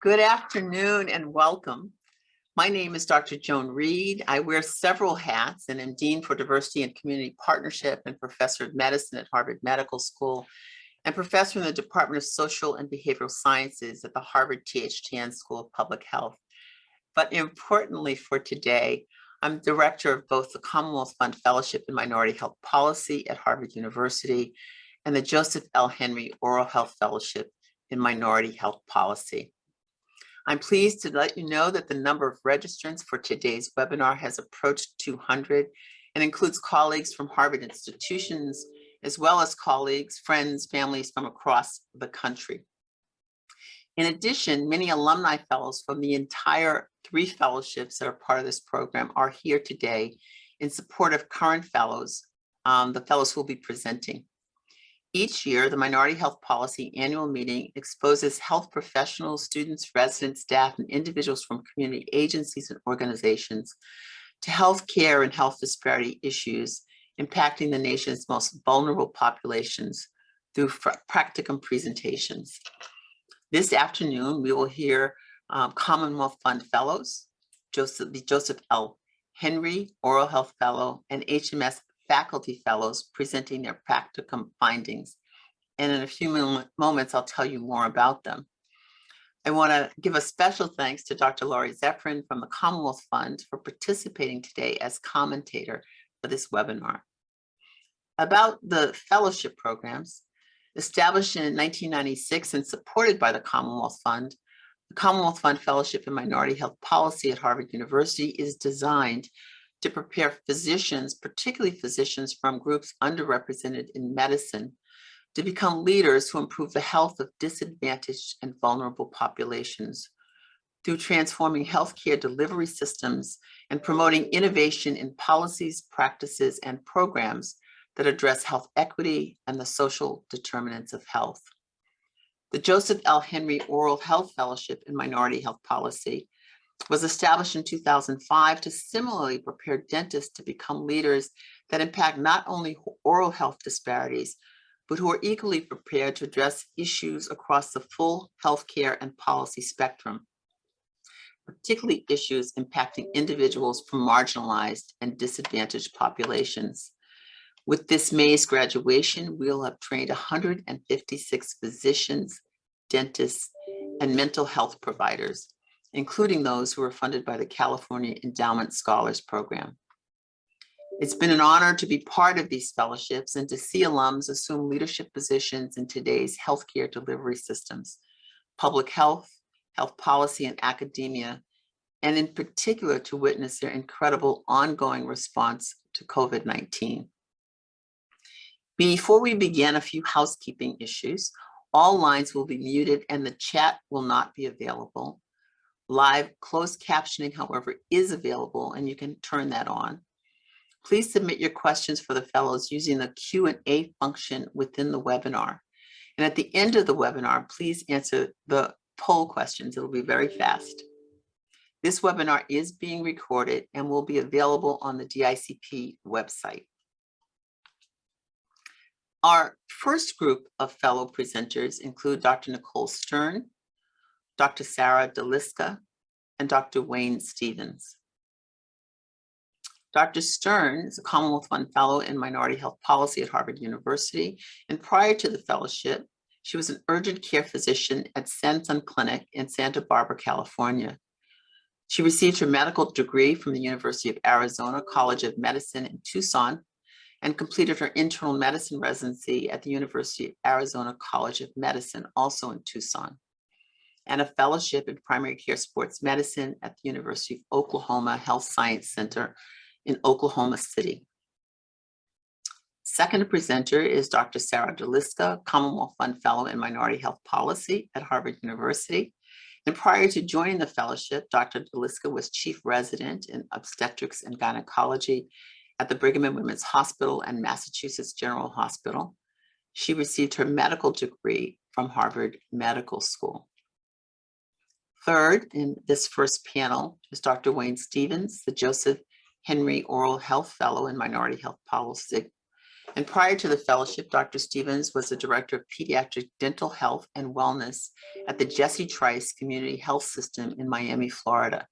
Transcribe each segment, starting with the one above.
Good afternoon and welcome. My name is Dr. Joan Reed. I wear several hats and am Dean for Diversity and Community Partnership and Professor of Medicine at Harvard Medical School and Professor in the Department of Social and Behavioral Sciences at the Harvard THTN School of Public Health. But importantly for today, I'm Director of both the Commonwealth Fund Fellowship in Minority Health Policy at Harvard University and the Joseph L. Henry Oral Health Fellowship in Minority Health Policy. I'm pleased to let you know that the number of registrants for today's webinar has approached 200 and includes colleagues from Harvard institutions, as well as colleagues, friends, families from across the country. In addition, many alumni fellows from the entire 3 fellowships that are part of this program are here today in support of current fellows, the fellows who will be presenting. Each year, the Minority Health Policy Annual Meeting exposes health professionals, students, residents, staff, and individuals from community agencies and organizations to healthcare and health disparity issues impacting the nation's most vulnerable populations through practicum presentations. This afternoon, we will hear Commonwealth Fund Fellows, the Joseph L. Henry Oral Health Fellow, and HMS faculty fellows presenting their practicum findings. And in a few moments, I'll tell you more about them. I want to give a special thanks to Dr. Laurie Zephyrin from the Commonwealth Fund for participating today as commentator for this webinar. About the fellowship programs, established in 1996 and supported by the Commonwealth Fund Fellowship in Minority Health Policy at Harvard University is designed to prepare physicians, particularly physicians from groups underrepresented in medicine, to become leaders who improve the health of disadvantaged and vulnerable populations through transforming healthcare delivery systems and promoting innovation in policies, practices, and programs that address health equity and the social determinants of health. The Joseph L. Henry Oral Health Fellowship in Minority Health Policy was established in 2005 to similarly prepare dentists to become leaders that impact not only oral health disparities, but who are equally prepared to address issues across the full healthcare and policy spectrum, particularly issues impacting individuals from marginalized and disadvantaged populations. With this May's graduation, we'll have trained 156 physicians, dentists, and mental health providers, including those who are funded by the California Endowment Scholars Program. It's been an honor to be part of these fellowships and to see alums assume leadership positions in today's healthcare delivery systems, public health, health policy, and academia, and in particular to witness their incredible ongoing response to COVID-19. Before we begin, a few housekeeping issues. All lines will be muted and the chat will not be available. Live closed captioning, however, is available and you can turn that on. Please submit your questions for the fellows using the Q&A function within the webinar. And at the end of the webinar, please answer the poll questions. It'll be very fast. This webinar is being recorded and will be available on the DICP website. Our first group of fellow presenters include Dr. Nicole Stern, Dr. Sarah Deliska, and Dr. Wayne Stevens. Dr. Stern is a Commonwealth Fund Fellow in Minority Health Policy at Harvard University, and prior to the fellowship, she was an urgent care physician at Sanson Clinic in Santa Barbara, California. She received her medical degree from the University of Arizona College of Medicine in Tucson and completed her internal medicine residency at the University of Arizona College of Medicine, also in Tucson, and a fellowship in primary care sports medicine at the University of Oklahoma Health Science Center in Oklahoma City. Second presenter is Dr. Sarah Deliska, Commonwealth Fund Fellow in Minority Health Policy at Harvard University. And prior to joining the fellowship, Dr. Deliska was chief resident in obstetrics and gynecology at the Brigham and Women's Hospital and Massachusetts General Hospital. She received her medical degree from Harvard Medical School. Third, in this first panel is Dr. Wayne Stevens, the Joseph Henry Oral Health Fellow in Minority Health Policy. And prior to the fellowship, Dr. Stevens was the director of pediatric dental health and wellness at the Jesse Trice Community Health System in Miami, Florida.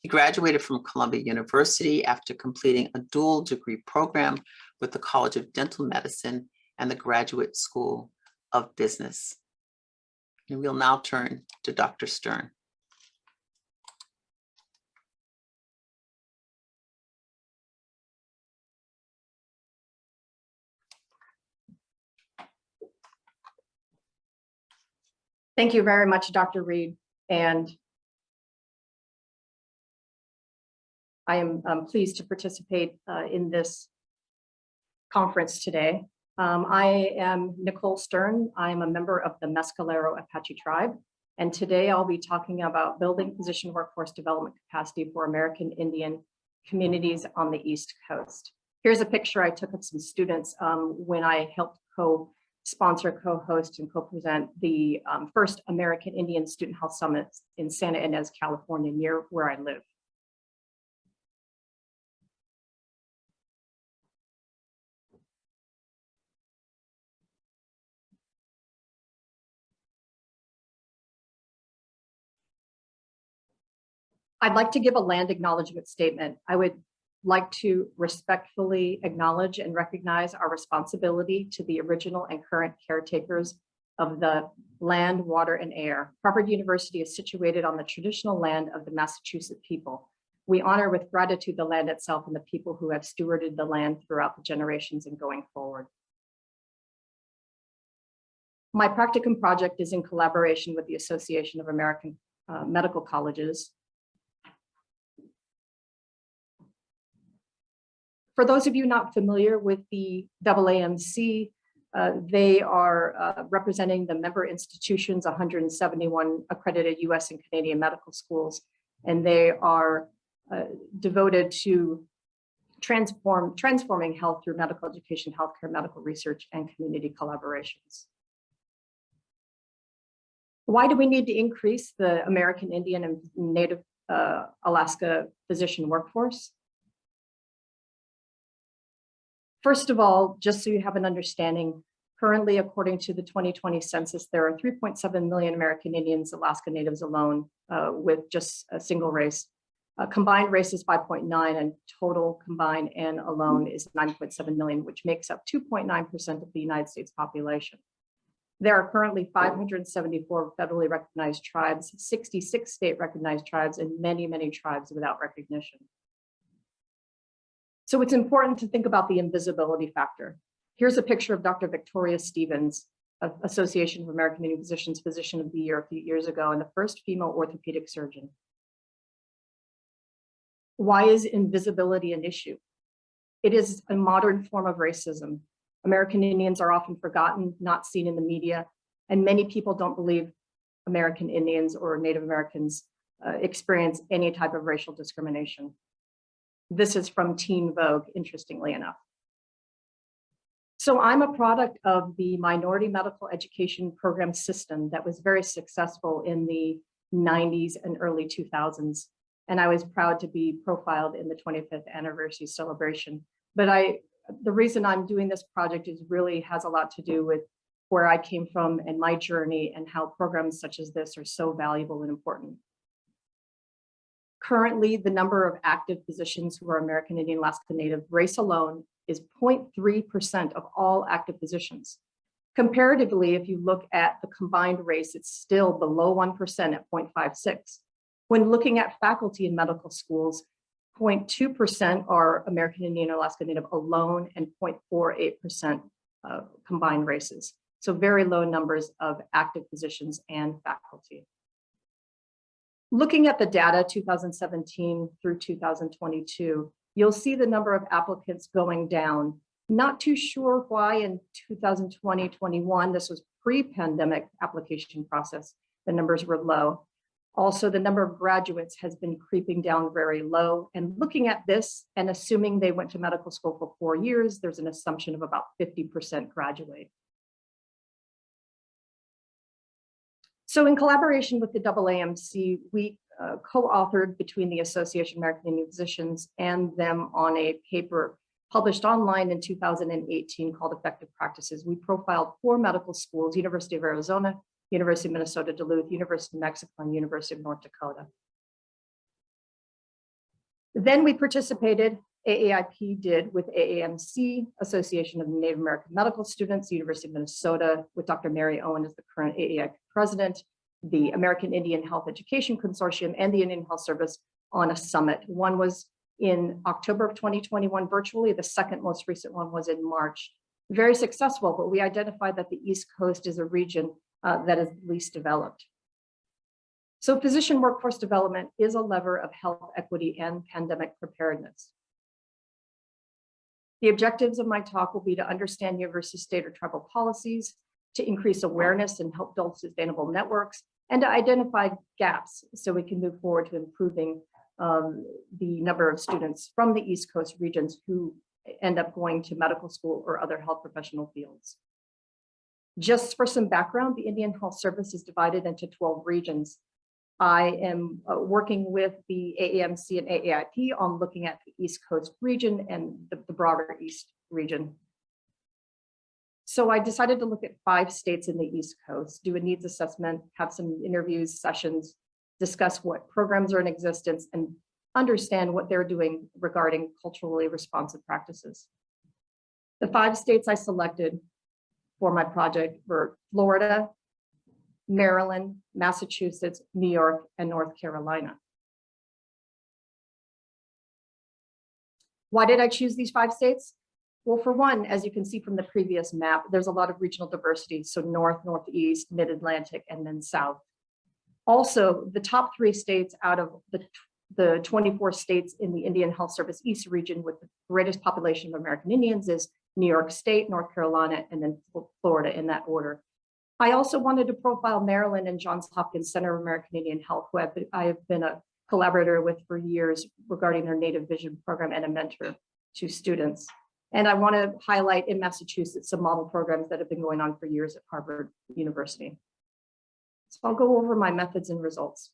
He graduated from Columbia University after completing a dual degree program with the College of Dental Medicine and the Graduate School of Business. And we'll now turn to Dr. Stern. Thank you very much, Dr. Reed. And I am pleased to participate in this conference today. I am Nicole Stern. I'm a member of the Mescalero Apache tribe. And today I'll be talking about building physician workforce development capacity for American Indian communities on the East Coast. Here's a picture I took of some students when I helped co-sponsor, co-host, and co-present the first American Indian Student Health Summit in Santa Ynez, California, near where I live. I'd like to give a land acknowledgement statement. I would like to respectfully acknowledge and recognize our responsibility to the original and current caretakers of the land, water, and air. Harvard University is situated on the traditional land of the Massachusetts people. We honor with gratitude the land itself and the people who have stewarded the land throughout the generations and going forward. My practicum project is in collaboration with the Association of American Medical Colleges. For those of you not familiar with the AAMC, they are representing the member institutions, 171 accredited US and Canadian medical schools, and they are devoted to transforming health through medical education, healthcare, medical research, and community collaborations. Why do we need to increase the American Indian and Native Alaska physician workforce? First of all, just so you have an understanding, currently, according to the 2020 census, there are 3.7 million American Indians, Alaska Natives alone, with just a single race. Combined race is 5.9, and total combined and alone is 9.7 million, which makes up 2.9% of the United States population. There are currently 574 federally recognized tribes, 66 state recognized tribes, and many, many tribes without recognition. So it's important to think about the invisibility factor. Here's a picture of Dr. Victoria Stevens, of Association of American Indian Physicians Physician of the Year a few years ago, and the first female orthopedic surgeon. Why is invisibility an issue? It is a modern form of racism. American Indians are often forgotten, not seen in the media, and many people don't believe American Indians or Native Americans experience any type of racial discrimination. This is from Teen Vogue, interestingly enough. So I'm a product of the minority medical education program system that was very successful in the 90s and early 2000s. And I was proud to be profiled in the 25th anniversary celebration. But the reason I'm doing this project is really has a lot to do with where I came from and my journey and how programs such as this are so valuable and important. Currently, the number of active physicians who are American Indian Alaska Native race alone is 0.3% of all active physicians. Comparatively, if you look at the combined race, it's still below 1% at 0.56. When looking at faculty in medical schools, 0.2% are American Indian or Alaska Native alone and 0.48% combined races. So very low numbers of active physicians and faculty. Looking at the data 2017 through 2022, you'll see the number of applicants going down. Not too sure why in 2020-21, this was pre-pandemic application process, the numbers were low. Also, the number of graduates has been creeping down very low. And looking at this and assuming they went to medical school for 4 years, there's an assumption of about 50% graduate. So in collaboration with the AAMC, we co-authored between the Association of American Indian Physicians and them on a paper published online in 2018 called Effective Practices. We profiled 4 medical schools: University of Arizona, University of Minnesota Duluth, University of Mexico, and University of North Dakota. Then we participated, AAIP did, with AAMC, Association of Native American Medical Students, University of Minnesota, with Dr. Mary Owen as the current AAIP president, the American Indian Health Education Consortium, and the Indian Health Service on a summit. One was in October of 2021 virtually. The second most recent one was in March. Very successful, but we identified that the East Coast is a region that is least developed. So physician workforce development is a lever of health equity and pandemic preparedness. The objectives of my talk will be to understand university, state, or tribal policies, to increase awareness and help build sustainable networks, and to identify gaps so we can move forward to improving the number of students from the East Coast regions who end up going to medical school or other health professional fields. Just for some background, the Indian Health Service is divided into 12 regions. I am working with the AAMC and AAIP on looking at the East Coast region and the broader East region. So I decided to look at 5 states in the East Coast, do a needs assessment, have some interviews, sessions, discuss what programs are in existence, and understand what they're doing regarding culturally responsive practices. The 5 states I selected for my project were Florida, Maryland, Massachusetts, New York, and North Carolina. Why did I choose these 5 states? Well, for one, as you can see from the previous map, there's a lot of regional diversity. So North, Northeast, Mid-Atlantic, and then South. Also, the top 3 states out of the 24 states in the Indian Health Service East region with the greatest population of American Indians is New York State, North Carolina, and then Florida in that order. I also wanted to profile Maryland and Johns Hopkins Center of American Indian Health, who I have been a collaborator with for years regarding their Native Vision program and a mentor to students. And I want to highlight in Massachusetts some model programs that have been going on for years at Harvard University. So I'll go over my methods and results.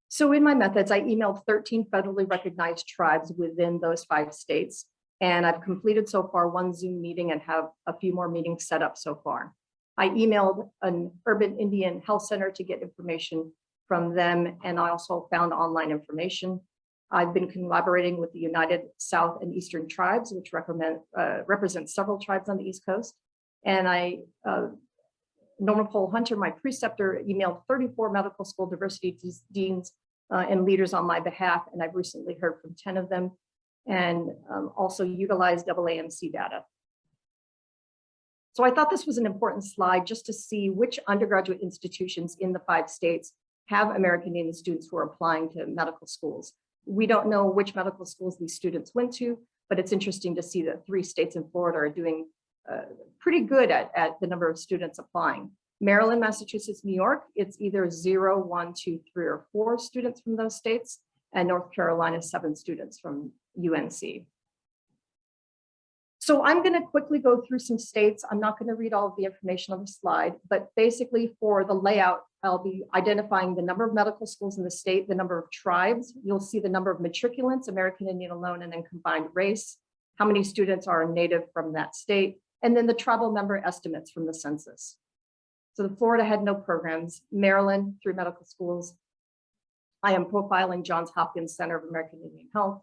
So in my methods, I emailed 13 federally recognized tribes within those 5 states. And I've completed so far 1 Zoom meeting and have a few more meetings set up so far. I emailed an urban Indian health center to get information from them. And I also found online information. I've been collaborating with the United South and Eastern Tribes, which represent several tribes on the East Coast. And Norma Pole Hunter, my preceptor, emailed 34 medical school diversity deans and leaders on my behalf, and I've recently heard from 10 of them, and also utilized AAMC data. So I thought this was an important slide just to see which undergraduate institutions in the 5 states have American Indian students who are applying to medical schools. We don't know which medical schools these students went to, but it's interesting to see that 3 states in Florida are doing pretty good at the number of students applying. Maryland, Massachusetts, New York, it's either 0, 1, 2, 3, or 4 students from those states, and North Carolina, 7 students from UNC. So I'm going to quickly go through some states. I'm not going to read all of the information on the slide, but basically for the layout, I'll be identifying the number of medical schools in the state, the number of tribes. You'll see the number of matriculants, American Indian alone, and then combined race, how many students are native from that state, and then the tribal member estimates from the census. So the Florida had no programs. Maryland, 3 medical schools. I am profiling Johns Hopkins Center of American Indian Health.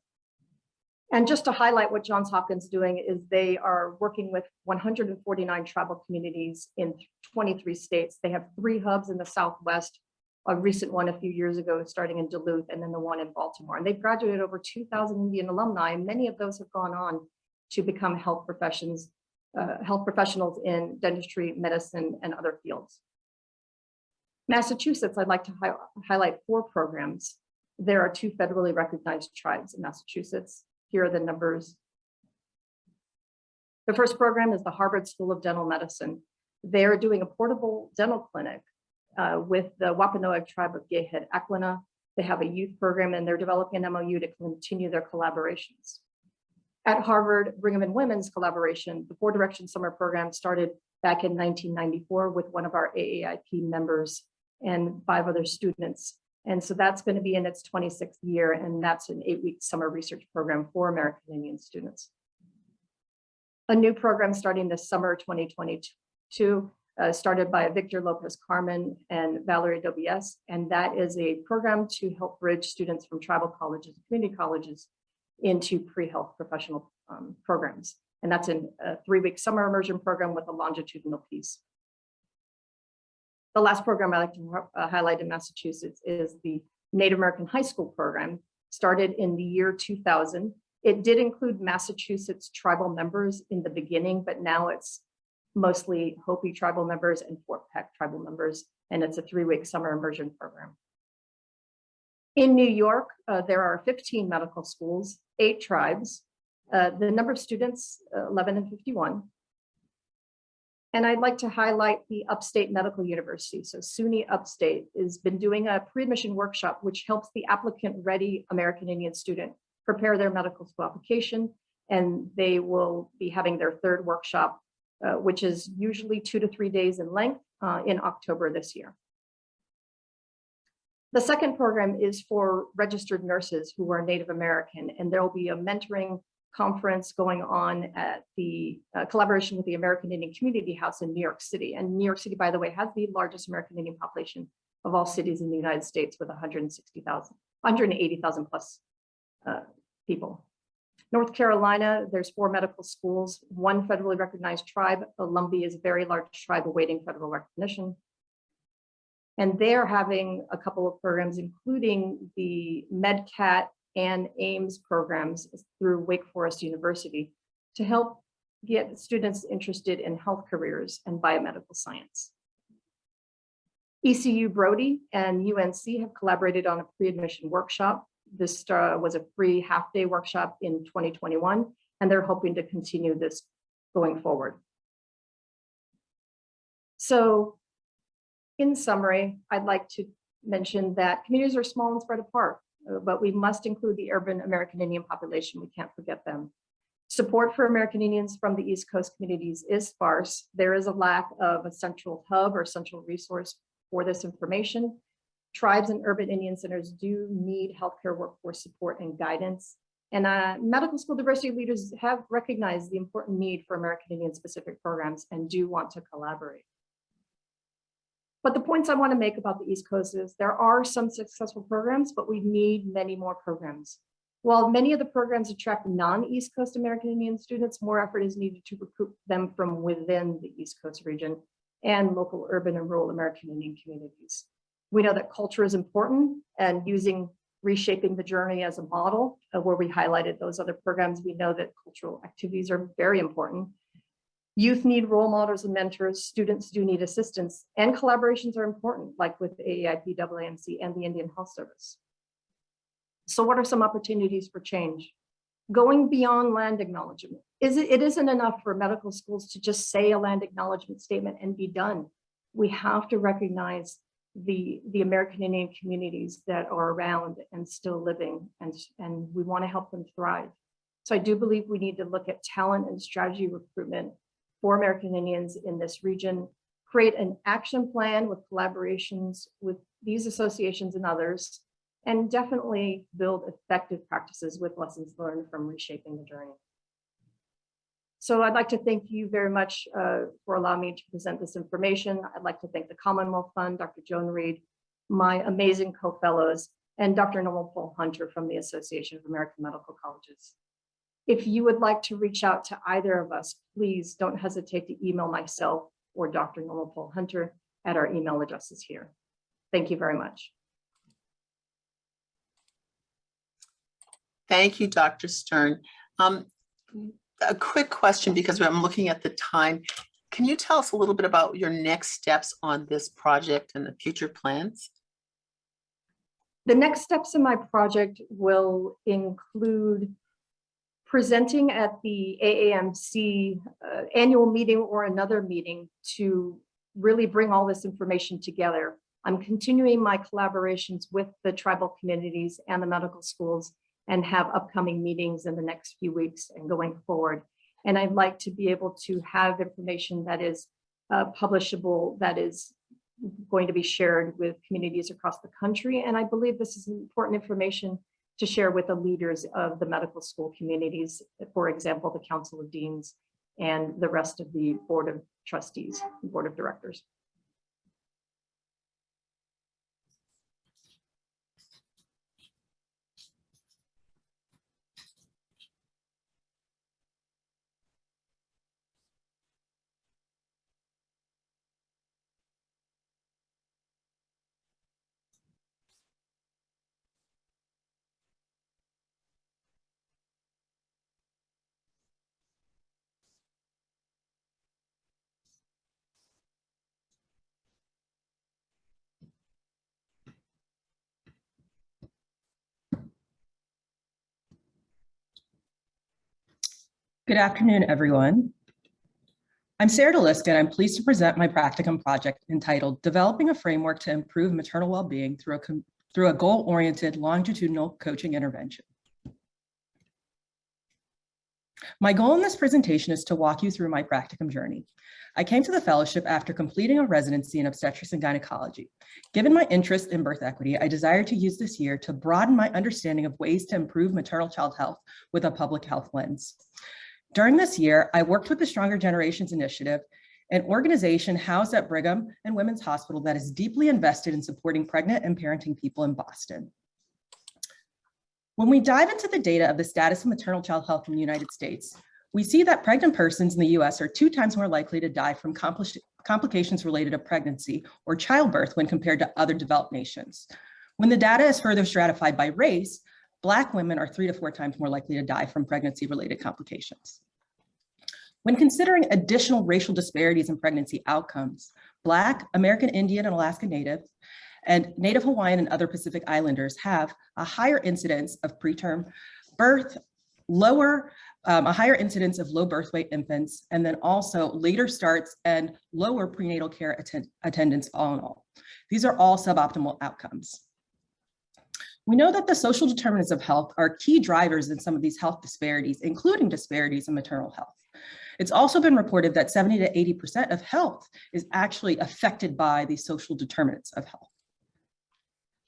And just to highlight what Johns Hopkins is doing is they are working with 149 tribal communities in 23 states. They have 3 hubs in the Southwest, a recent one a few years ago starting in Duluth, and then the one in Baltimore. And they've graduated over 2,000 Indian alumni, and many of those have gone on to become health professionals in dentistry, medicine, and other fields. Massachusetts, I'd like to highlight 4 programs. There are 2 federally recognized tribes in Massachusetts. Here are the numbers. The first program is the Harvard School of Dental Medicine. They're doing a portable dental clinic with the Wampanoag tribe of Gayhead Equina. They have a youth program, and they're developing an MOU to continue their collaborations. At Harvard, Brigham and Women's collaboration, the 4 Direction Summer Program started back in 1994 with one of our AAIP members and 5 other students. And so that's going to be in its 26th year, and that's an 8-week summer research program for American Indian students. A new program starting this summer 2022, started by Victor Lopez Carmen and Valerie Dobies, and that is a program to help bridge students from tribal colleges and community colleges into pre-health professional programs. And that's a 3-week summer immersion program with a longitudinal piece. The last program I'd like to highlight in Massachusetts is the Native American High School program, started in the year 2000. It did include Massachusetts tribal members in the beginning, but now it's mostly Hopi tribal members and Fort Peck tribal members, and it's a 3-week summer immersion program. In New York, there are 15 medical schools, 8 tribes. The number of students, 11 and 51. And I'd like to highlight the Upstate Medical University. So SUNY Upstate has been doing a pre-admission workshop, which helps the applicant-ready American Indian student prepare their medical school application. And they will be having their 3rd workshop, which is usually 2 to 3 days in length, in October this year. The second program is for registered nurses who are Native American, and there will be a mentoring conference going on at the collaboration with the American Indian Community House in New York City. And New York City, by the way, has the largest American Indian population of all cities in the United States with 180,000 plus people. North Carolina, there's 4 medical schools, 1 federally recognized tribe. Lumbee is a very large tribe awaiting federal recognition. And they're having a couple of programs, including the MedCat and AIMS programs through Wake Forest University to help get students interested in health careers and biomedical science. ECU Brody and UNC have collaborated on a pre-admission workshop. This was a free half-day workshop in 2021, and they're hoping to continue this going forward. So in summary, I'd like to mention that communities are small and spread apart, but we must include the urban American Indian population. We can't forget them. Support for American Indians from the East Coast communities is sparse. There is a lack of a central hub or central resource for this information. Tribes and urban Indian centers do need healthcare workforce support and guidance. And medical school diversity leaders have recognized the important need for American Indian specific programs and do want to collaborate. But the points I want to make about the East Coast is there are some successful programs, but we need many more programs. While many of the programs attract non-East Coast American Indian students, more effort is needed to recruit them from within the East Coast region and local urban and rural American Indian communities. We know that culture is important, and using Reshaping the Journey as a model, where we highlighted those other programs, we know that cultural activities are very important. Youth need role models and mentors, students do need assistance, and collaborations are important, like with AAIP, AAMC, and the Indian Health Service. So what are some opportunities for change? Going beyond land acknowledgement. It isn't enough for medical schools to just say a land acknowledgement statement and be done. We have to recognize the American Indian communities that are around and still living, and we want to help them thrive. So I do believe we need to look at talent and strategy recruitment for American Indians in this region, create an action plan with collaborations with these associations and others, and definitely build effective practices with lessons learned from Reshaping the Journey. So I'd like to thank you very much for allowing me to present this information. I'd like to thank the Commonwealth Fund, Dr. Joan Reed, my amazing co-fellows, and Dr. Norman Paul Hunter from the Association of American Medical Colleges. If you would like to reach out to either of us, please don't hesitate to email myself or Dr. Norman Paul Hunter at our email addresses here. Thank you very much. Thank you, Dr. Stern. A quick question, because I'm looking at the time. Can you tell us a little bit about your next steps on this project and the future plans? The next steps in my project will include presenting at the AAMC annual meeting or another meeting to really bring all this information together. I'm continuing my collaborations with the tribal communities and the medical schools, and have upcoming meetings in the next few weeks and going forward. And I'd like to be able to have information that is publishable, that is going to be shared with communities across the country. And I believe this is important information to share with the leaders of the medical school communities, for example, the Council of Deans and the rest of the Board of Trustees, Board of Directors. Good afternoon, everyone. I'm Sarah DeLiska, and I'm pleased to present my practicum project entitled Developing a Framework to Improve Maternal Wellbeing through a Goal-Oriented Longitudinal Coaching Intervention. My goal in this presentation is to walk you through my practicum journey. I came to the fellowship after completing a residency in obstetrics and gynecology. Given my interest in birth equity, I desired to use this year to broaden my understanding of ways to improve maternal-child health with a public health lens. During this year, I worked with the Stronger Generations Initiative, an organization housed at Brigham and Women's Hospital that is deeply invested in supporting pregnant and parenting people in Boston. When we dive into the data of the status of maternal child health in the United States, we see that pregnant persons in the US are 2 times more likely to die from complications related to pregnancy or childbirth when compared to other developed nations. When the data is further stratified by race, Black women are 3 to 4 times more likely to die from pregnancy-related complications. When considering additional racial disparities in pregnancy outcomes, Black, American Indian and Alaska Native, and Native Hawaiian and other Pacific Islanders have a higher incidence of preterm birth, a higher incidence of low birth weight infants, and then also later starts and lower prenatal care attendance all in all. These are all suboptimal outcomes. We know that the social determinants of health are key drivers in some of these health disparities, including disparities in maternal health. It's also been reported that 70 to 80% of health is actually affected by these social determinants of health.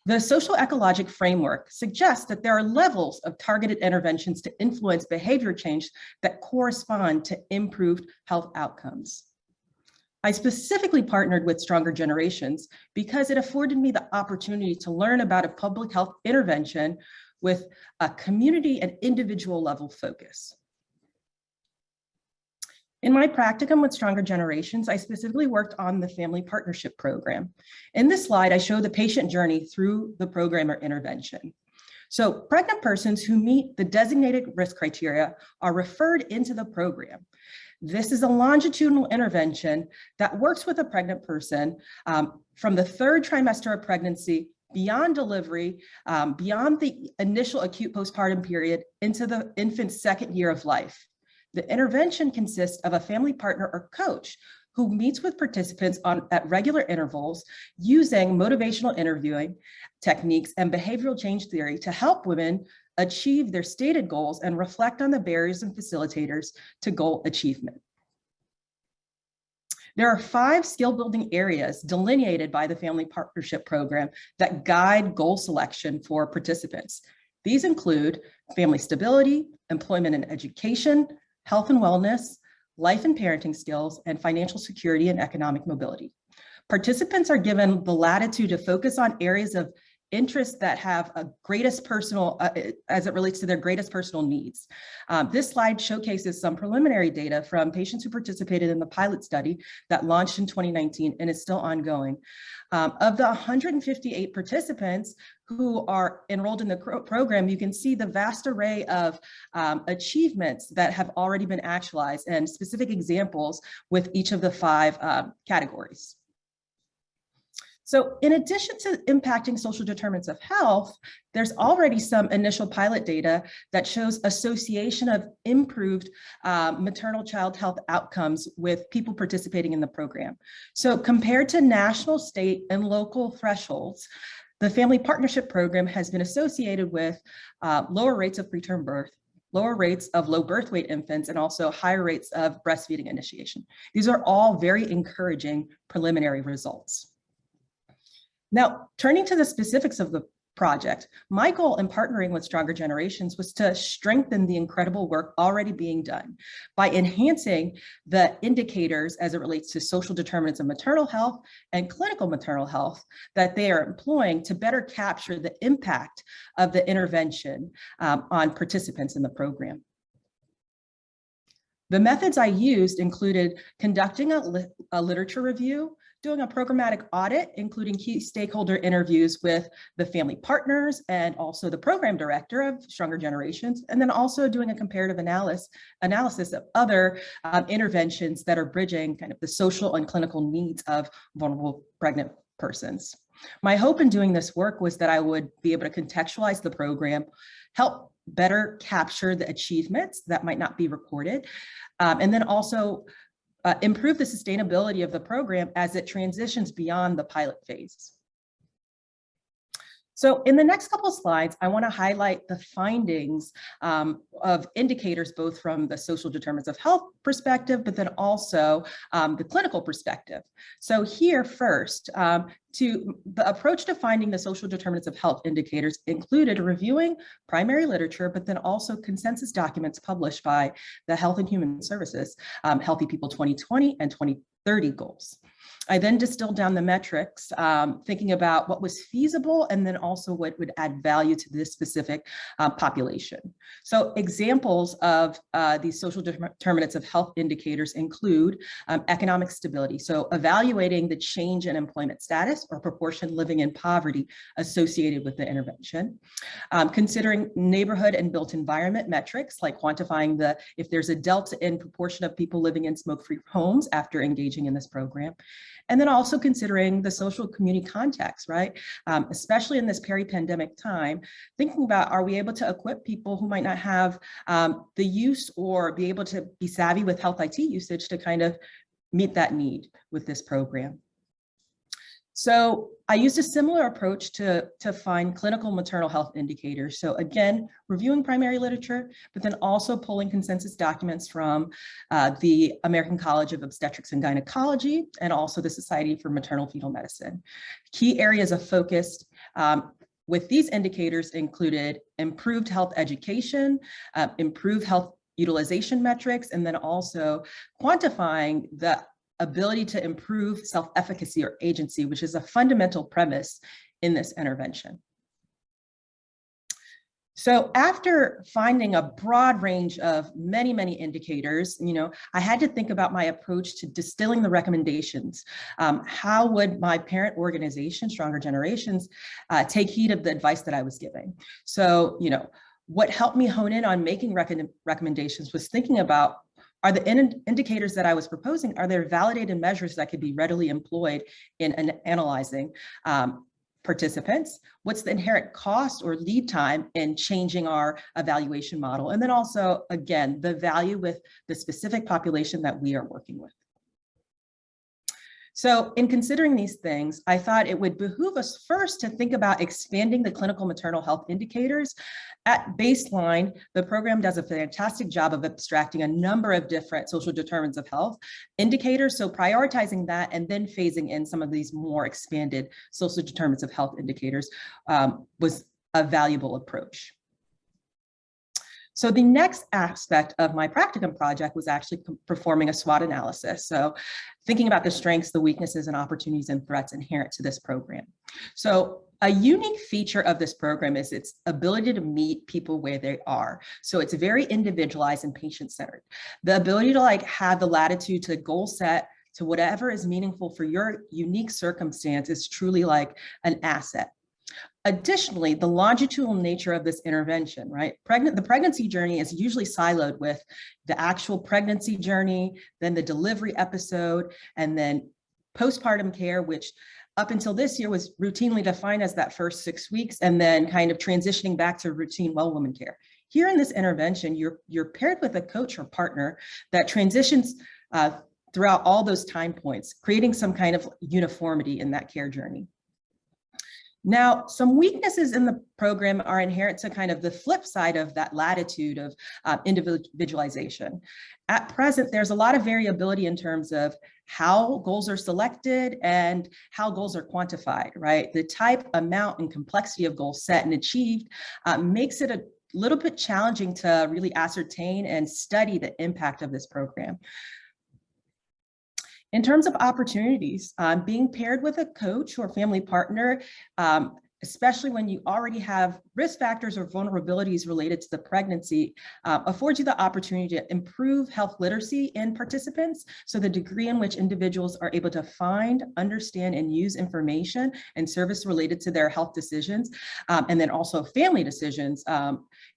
The social ecologic framework suggests that there are levels of targeted interventions to influence behavior change that correspond to improved health outcomes. I specifically partnered with Stronger Generations because it afforded me the opportunity to learn about a public health intervention with a community and individual level focus. In my practicum with Stronger Generations, I specifically worked on the Family Partnership Program. In this slide, I show the patient journey through the program or intervention. So pregnant persons who meet the designated risk criteria are referred into the program. This is a longitudinal intervention that works with a pregnant person from the 3rd trimester of pregnancy, beyond delivery, beyond the initial acute postpartum period, into the infant's 2nd year of life. The intervention consists of a family partner or coach who meets with participants at regular intervals using motivational interviewing techniques and behavioral change theory to help women achieve their stated goals and reflect on the barriers and facilitators to goal achievement. There are 5 skill building areas delineated by the Family Partnership Program that guide goal selection for participants. These include family stability, employment and education, health and wellness, life and parenting skills, and financial security and economic mobility. Participants are given the latitude to focus on areas of interest that have a greatest personal, as it relates to their greatest personal needs. This slide showcases some preliminary data from patients who participated in the pilot study that launched in 2019 and is still ongoing. Of the 158 participants who are enrolled in the program, you can see the vast array of achievements that have already been actualized and specific examples with each of the 5 categories. So in addition to impacting social determinants of health, there's already some initial pilot data that shows association of improved maternal child health outcomes with people participating in the program. So compared to national, state, and local thresholds, the Family Partnership Program has been associated with lower rates of preterm birth, lower rates of low birth weight infants, and also higher rates of breastfeeding initiation. These are all very encouraging preliminary results. Now, turning to the specifics of the project, my goal in partnering with Stronger Generations was to strengthen the incredible work already being done by enhancing the indicators as it relates to social determinants of maternal health and clinical maternal health that they are employing to better capture the impact of the intervention on participants in the program. The methods I used included conducting a literature review, doing a programmatic audit, including key stakeholder interviews with the family partners and also the program director of Stronger Generations, and then also doing a comparative analysis of other interventions that are bridging kind of the social and clinical needs of vulnerable pregnant persons. My hope in doing this work was that I would be able to contextualize the program, help better capture the achievements that might not be recorded, and then also improve the sustainability of the program as it transitions beyond the pilot phase. So in the next couple of slides, I want to highlight the findings of indicators, both from the social determinants of health perspective, but then also the clinical perspective. So here first, the approach to finding the social determinants of health indicators included reviewing primary literature, but then also consensus documents published by the Health and Human Services, Healthy People 2020 and 2030 goals. I then distilled down the metrics, thinking about what was feasible and then also what would add value to this specific population. So examples of these social determinants of health indicators include economic stability. So evaluating the change in employment status or proportion living in poverty associated with the intervention. Considering neighborhood and built environment metrics, like quantifying if there's a delta in proportion of people living in smoke-free homes after engaging in this program. And then also considering the social community context, right? Especially in this peri-pandemic time, thinking about, are we able to equip people who might not have the use or be able to be savvy with health IT usage to kind of meet that need with this program? So I used a similar approach to find clinical maternal health indicators. So again, reviewing primary literature, but then also pulling consensus documents from the American College of Obstetrics and Gynecology, and also the Society for Maternal Fetal Medicine. Key areas of focus with these indicators included improved health education, improved health utilization metrics, and then also quantifying the ability to improve self-efficacy or agency, which is a fundamental premise in this intervention. So after finding a broad range of many, many indicators, I had to think about my approach to distilling the recommendations. How would my parent organization, Stronger Generations, take heed of the advice that I was giving? So, what helped me hone in on making recommendations was thinking about, are the indicators that I was proposing, are there validated measures that could be readily employed in analyzing participants? What's the inherent cost or lead time in changing our evaluation model? And then also, again, the value with the specific population that we are working with. So in considering these things, I thought it would behoove us first to think about expanding the clinical maternal health indicators. At baseline, the program does a fantastic job of abstracting a number of different social determinants of health indicators. So prioritizing that and then phasing in some of these more expanded social determinants of health indicators was a valuable approach. So the next aspect of my practicum project was actually performing a SWOT analysis. So thinking about the strengths, the weaknesses, and opportunities and threats inherent to this program. So a unique feature of this program is its ability to meet people where they are. So it's very individualized and patient-centered. The ability to have the latitude to goal set to whatever is meaningful for your unique circumstance is truly an asset. Additionally, the longitudinal nature of this intervention, right? The pregnancy journey is usually siloed with the actual pregnancy journey, then the delivery episode, and then postpartum care, which up until this year was routinely defined as that first 6 weeks, and then kind of transitioning back to routine well woman care. Here in this intervention, you're paired with a coach or partner that transitions throughout all those time points, creating some kind of uniformity in that care journey. Now, some weaknesses in the program are inherent to kind of the flip side of that latitude of individualization. At present, there's a lot of variability in terms of how goals are selected and how goals are quantified, right? The type, amount, and complexity of goals set and achieved makes it a little bit challenging to really ascertain and study the impact of this program. In terms of opportunities, being paired with a coach or family partner, especially when you already have risk factors or vulnerabilities related to the pregnancy, affords you the opportunity to improve health literacy in participants. So the degree in which individuals are able to find, understand, and use information and service related to their health decisions, and then also family decisions,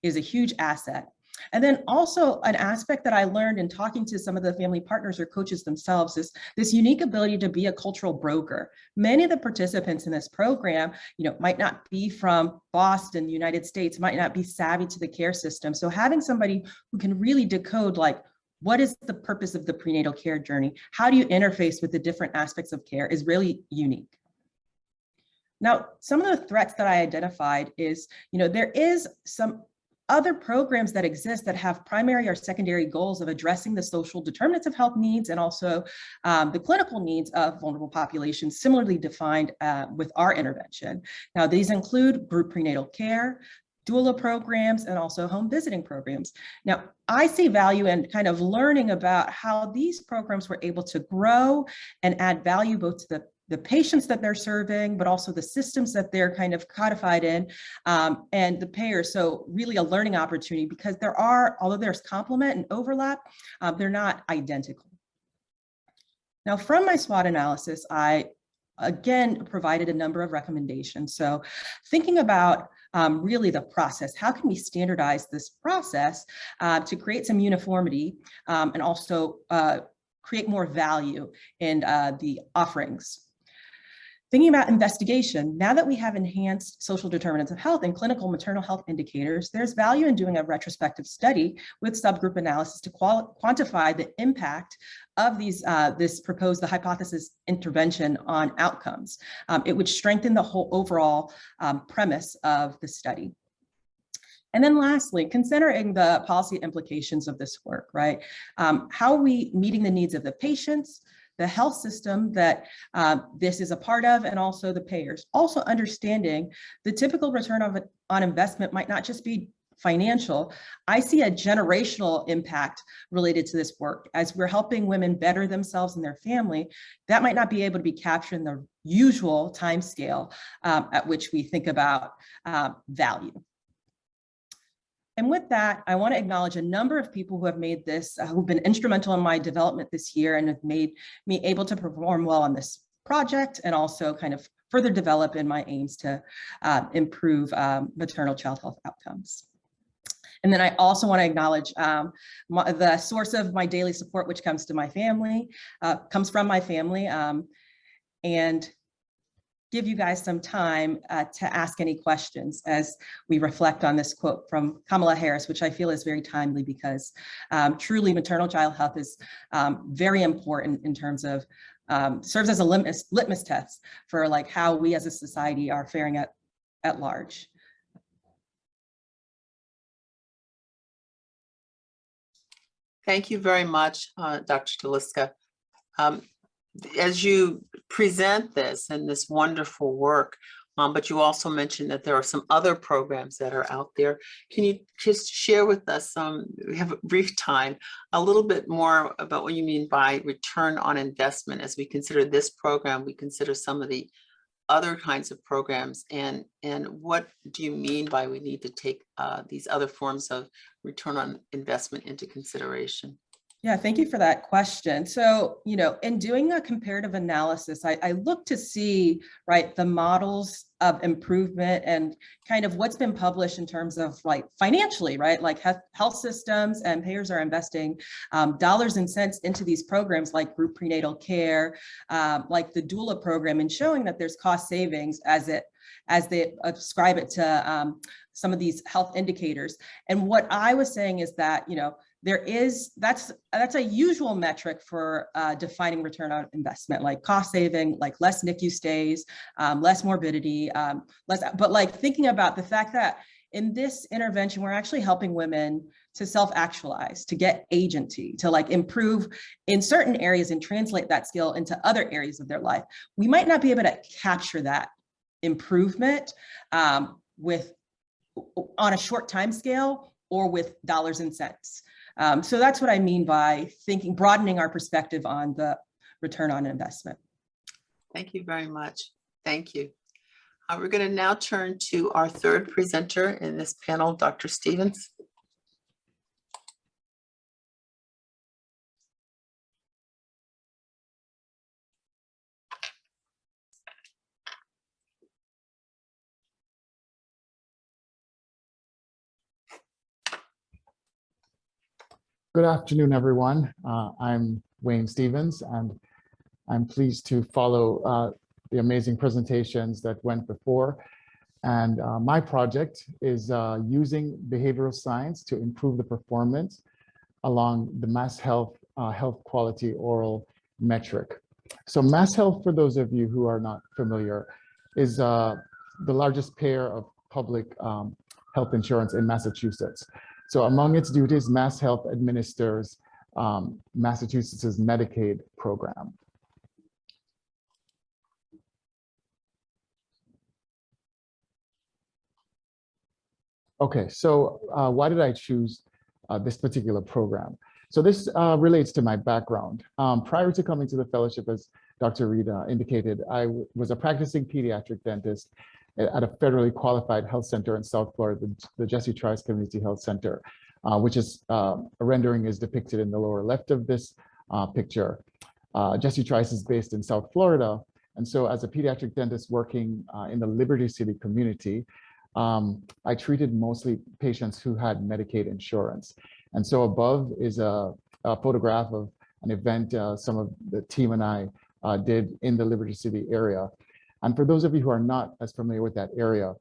is a huge asset. And then also an aspect that I learned in talking to some of the family partners or coaches themselves is this unique ability to be a cultural broker. Many of the participants in this program, might not be from Boston, United States, might not be savvy to the care system. So having somebody who can really decode, like, what is the purpose of the prenatal care journey? How do you interface with the different aspects of care is really unique. Now, some of the threats that I identified is, there is some other programs that exist that have primary or secondary goals of addressing the social determinants of health needs and also the clinical needs of vulnerable populations, similarly defined with our intervention. Now, these include group prenatal care, doula programs, and also home visiting programs. Now, I see value in kind of learning about how these programs were able to grow and add value both to the patients that they're serving, but also the systems that they're kind of codified in, and the payers. So really a learning opportunity, because although there's complement and overlap, they're not identical. Now, from my SWOT analysis, I again provided a number of recommendations. So thinking about really the process, how can we standardize this process to create some uniformity and also create more value in the offerings? Thinking about investigation, now that we have enhanced social determinants of health and clinical maternal health indicators, there's value in doing a retrospective study with subgroup analysis to quantify the impact of this proposed, the hypothesis intervention on outcomes. It would strengthen the whole overall premise of the study. And then lastly, considering the policy implications of this work, right? How are we meeting the needs of the patients, the health system that this is a part of, and also the payers? Also understanding the typical return on investment might not just be financial. I see a generational impact related to this work. As we're helping women better themselves and their family, that might not be able to be captured in the usual time scale at which we think about value. And with that, I want to acknowledge a number of people who have made this, who've been instrumental in my development this year and have made me able to perform well on this project and also kind of further develop in my aims to improve maternal child health outcomes. And then I also want to acknowledge the source of my daily support, which comes from my family, and give you guys some time to ask any questions as we reflect on this quote from Kamala Harris, which I feel is very timely because truly maternal child health is very important in terms of, serves as a litmus test for like how we as a society are faring at large. Thank you very much, Dr. Taliska. As you present this and this wonderful work, but you also mentioned that there are some other programs that are out there. Can you just share with us, we have a brief time, a little bit more about what you mean by return on investment? As we consider this program, we consider some of the other kinds of programs, and what do you mean by we need to take these other forms of return on investment into consideration? Yeah, thank you for that question. So, in doing a comparative analysis, I look to see, right, the models of improvement and kind of what's been published in terms of like financially, right? Like health systems and payers are investing dollars and cents into these programs like group prenatal care, like the doula program, and showing that there's cost savings as they ascribe it to some of these health indicators. And what I was saying is that, that's a usual metric for defining return on investment, like cost saving, like less NICU stays, less morbidity, but like thinking about the fact that in this intervention, we're actually helping women to self-actualize, to get agency, to like improve in certain areas and translate that skill into other areas of their life. We might not be able to capture that improvement with on a short time scale or with dollars and cents. So that's what I mean by thinking, broadening our perspective on the return on investment. Thank you very much. Thank you. We're going to now turn to our third presenter in this panel, Dr. Stevens. Good afternoon, everyone. I'm Wayne Stevens, and I'm pleased to follow the amazing presentations that went before. And my project is using behavioral science to improve the performance along the Mass Health health quality oral metric. So Mass Health, for those of you who are not familiar, is the largest payer of public health insurance in Massachusetts. So among its duties, Mass Health administers Massachusetts' Medicaid program. Okay, so why did I choose this particular program? So this relates to my background. Prior to coming to the fellowship, as Dr. Reed indicated, I was a practicing pediatric dentist at a federally qualified health center in South Florida, the Jesse Trice Community Health Center, which is a rendering is depicted in the lower left of this picture. Jesse Trice is based in South Florida. And so as a pediatric dentist working in the Liberty City community, I treated mostly patients who had Medicaid insurance. And so above is a photograph of an event some of the team and I did in the Liberty City area. And for those of you who are not as familiar with that area,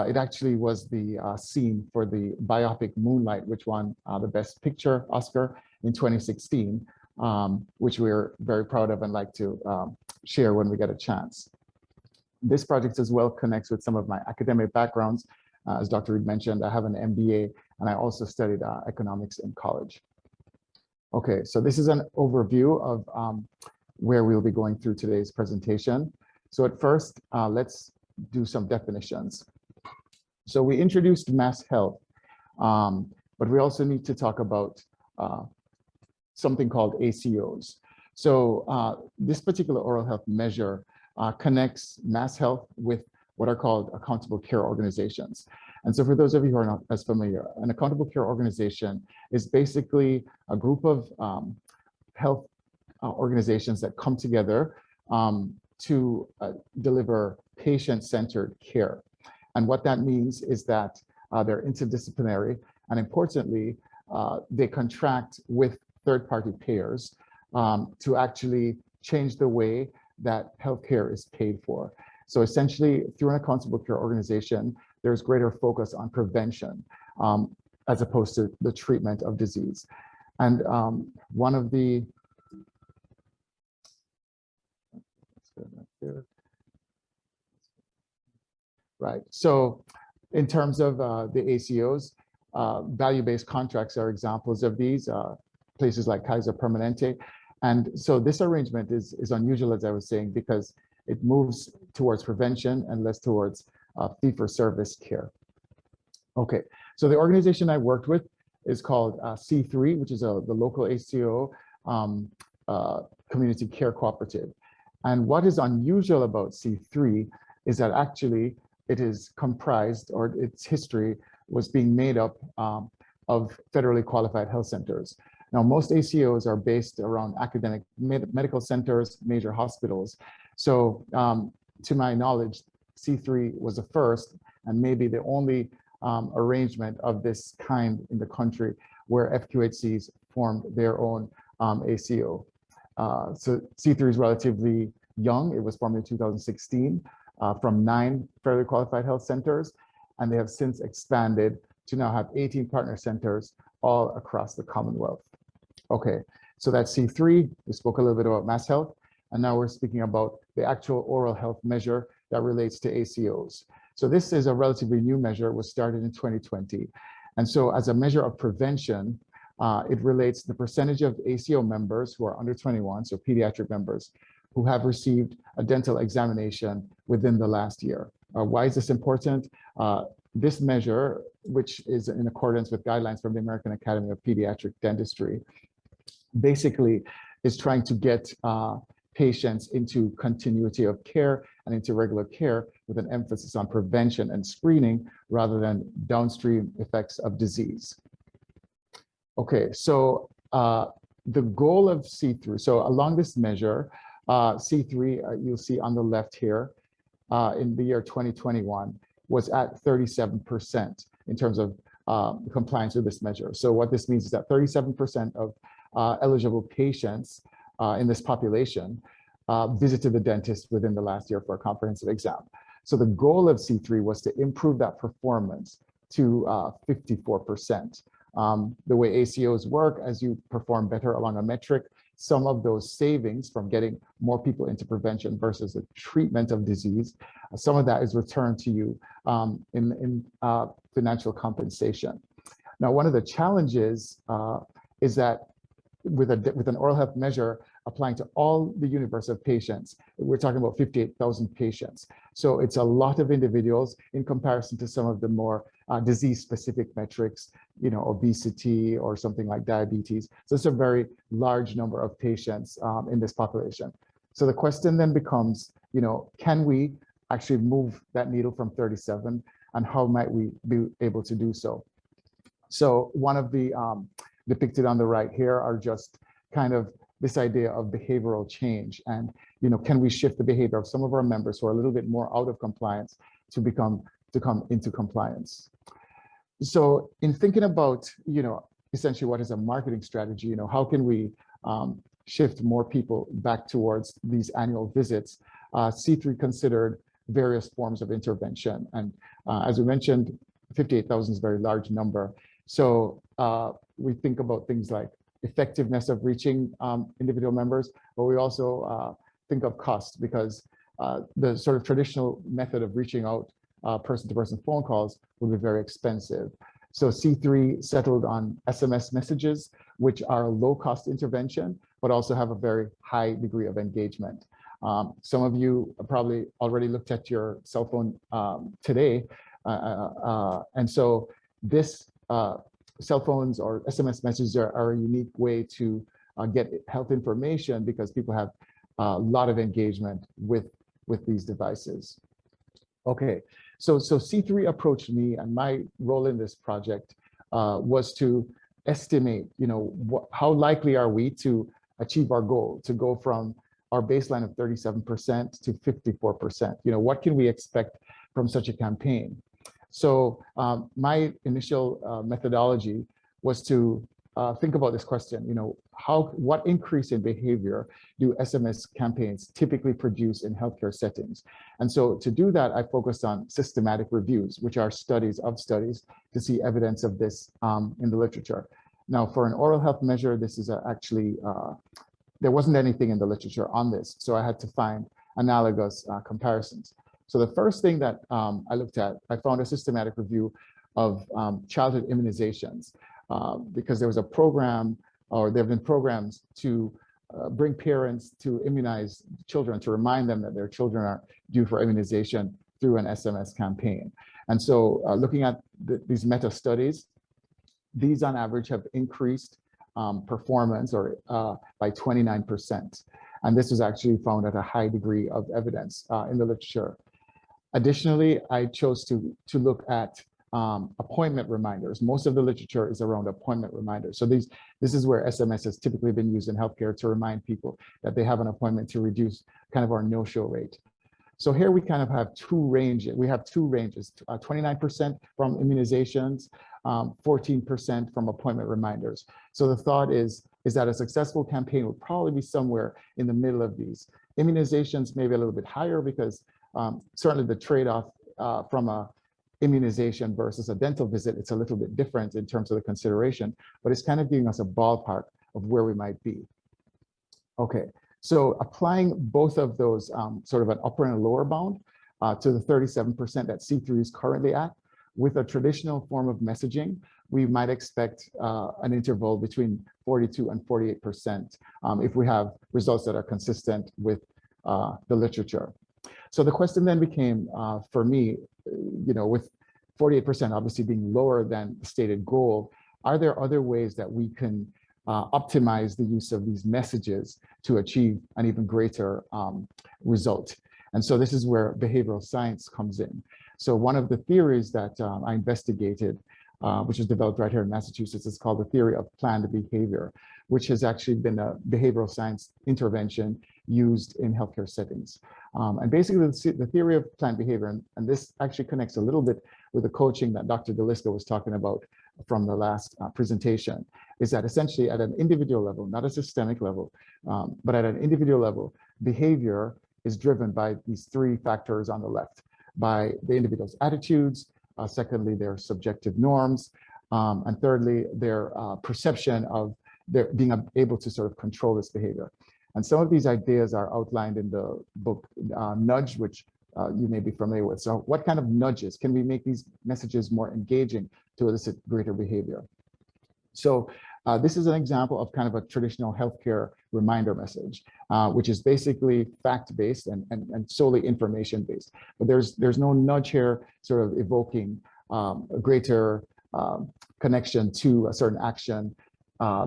it actually was the scene for the biopic Moonlight, which won the Best Picture Oscar in 2016, which we're very proud of and like to share when we get a chance. This project as well connects with some of my academic backgrounds. As Dr. Reed mentioned, I have an MBA and I also studied economics in college. Okay, so this is an overview of where we'll be going through today's presentation. So at first, let's do some definitions. So we introduced Mass Health, but we also need to talk about something called ACOs. So this particular oral health measure connects Mass Health with what are called accountable care organizations. And so for those of you who are not as familiar, an accountable care organization is basically a group of health organizations that come together to deliver patient-centered care. And what that means is that they're interdisciplinary, and importantly, they contract with third-party payers to actually change the way that healthcare is paid for. So essentially, through an accountable care organization, there's greater focus on prevention as opposed to the treatment of disease. And one of the right. So in terms of the ACOs, value-based contracts are examples of these, places like Kaiser Permanente. And so this arrangement is unusual, as I was saying, because it moves towards prevention and less towards fee-for-service care. Okay, so the organization I worked with is called C3, which is the local ACO community care cooperative. And what is unusual about C3 is that actually it is comprised, or its history was being made up of federally qualified health centers. Now, most ACOs are based around academic medical centers, major hospitals. So to my knowledge, C3 was the first and maybe the only arrangement of this kind in the country where FQHCs formed their own ACO. So C3 is relatively young. It was formed in 2016 from 9 federally qualified health centers, and they have since expanded to now have 18 partner centers all across the Commonwealth. Okay, so that's C3. We spoke a little bit about Mass Health, and now we're speaking about the actual oral health measure that relates to ACOs. So this is a relatively new measure. It was started in 2020, And so as a measure of prevention, it relates the percentage of ACO members who are under 21, so pediatric members, who have received a dental examination within the last year. Why is this important? This measure, which is in accordance with guidelines from the American Academy of Pediatric Dentistry, basically is trying to get patients into continuity of care and into regular care with an emphasis on prevention and screening rather than downstream effects of disease. Okay, so the goal of C3, so along this measure, C3, you'll see on the left here, in the year 2021, was at 37% in terms of compliance with this measure. So what this means is that 37% of eligible patients in this population visited the dentist within the last year for a comprehensive exam. So the goal of C3 was to improve that performance to 54%. The way ACOs work, as you perform better along a metric, some of those savings from getting more people into prevention versus the treatment of disease, some of that is returned to you in financial compensation. Now, one of the challenges is that with an oral health measure applying to all the universe of patients, we're talking about 58,000 patients. So it's a lot of individuals in comparison to some of the more disease-specific metrics, you know, obesity or something like diabetes. So it's a very large number of patients in this population. So the question then becomes, you know, can we actually move that needle from 37, and how might we be able to do so? So one of the depicted on the right here are just kind of this idea of behavioral change, and, you know, can we shift the behavior of some of our members who are a little bit more out of compliance to come into compliance. So in thinking about, you know, essentially what is a marketing strategy, you know, how can we shift more people back towards these annual visits? C3 considered various forms of intervention. And as we mentioned, 58,000 is a very large number. So we think about things like effectiveness of reaching individual members, but we also think of cost, because the sort of traditional method of reaching out person-to-person phone calls will be very expensive. So C3 settled on SMS messages, which are a low-cost intervention, but also have a very high degree of engagement. Some of you probably already looked at your cell phone today. And so this cell phones or SMS messages are a unique way to get health information, because people have a lot of engagement with these devices. Okay, so C3 approached me, and my role in this project was to estimate, you know, how likely are we to achieve our goal, to go from our baseline of 37% to 54%. You know, what can we expect from such a campaign? So my initial methodology was to think about this question, you know, what increase in behavior do SMS campaigns typically produce in healthcare settings? And so to do that, I focused on systematic reviews, which are studies of studies to see evidence of this in the literature. Now, for an oral health measure, this is actually, there wasn't anything in the literature on this, so I had to find analogous comparisons. So the first thing that I looked at, I found a systematic review of childhood immunizations, because there was a program, or there have been programs to bring parents to immunize children, to remind them that their children are due for immunization through an SMS campaign. And so looking at these meta studies, these on average have increased performance by 29%. And this was actually found at a high degree of evidence in the literature. Additionally, I chose to look at appointment reminders. Most of the literature is around appointment reminders. So this is where SMS has typically been used in healthcare to remind people that they have an appointment, to reduce kind of our no-show rate. So here we kind of have two ranges. We have two ranges, 29% from immunizations, 14% from appointment reminders. So the thought is that a successful campaign would probably be somewhere in the middle of these. Immunizations may be a little bit higher, because certainly the trade-off from a immunization versus a dental visit, it's a little bit different in terms of the consideration, but it's kind of giving us a ballpark of where we might be. Okay, so applying both of those sort of an upper and a lower bound to the 37% that C3 is currently at, with a traditional form of messaging, we might expect an interval between 42 and 48% if we have results that are consistent with the literature. So the question then became, for me, with 48% obviously being lower than the stated goal, are there other ways that we can optimize the use of these messages to achieve an even greater result? And so this is where behavioral science comes in. So one of the theories that I investigated, which was developed right here in Massachusetts, is called the theory of planned behavior, which has actually been a behavioral science intervention used in healthcare settings. And basically the theory of planned behavior, and this actually connects a little bit with the coaching that Dr. DeLisco was talking about from the last presentation, is that essentially at an individual level, not a systemic level, but at an individual level, behavior is driven by these three factors on the left, by the individual's attitudes, secondly, their subjective norms, and thirdly, their perception of their being able to sort of control this behavior. And some of these ideas are outlined in the book Nudge, which you may be familiar with. So what kind of nudges can we make these messages more engaging to elicit greater behavior? So this is an example of kind of a traditional healthcare reminder message, which is basically fact-based and solely information-based. But there's no nudge here sort of evoking a greater connection to a certain action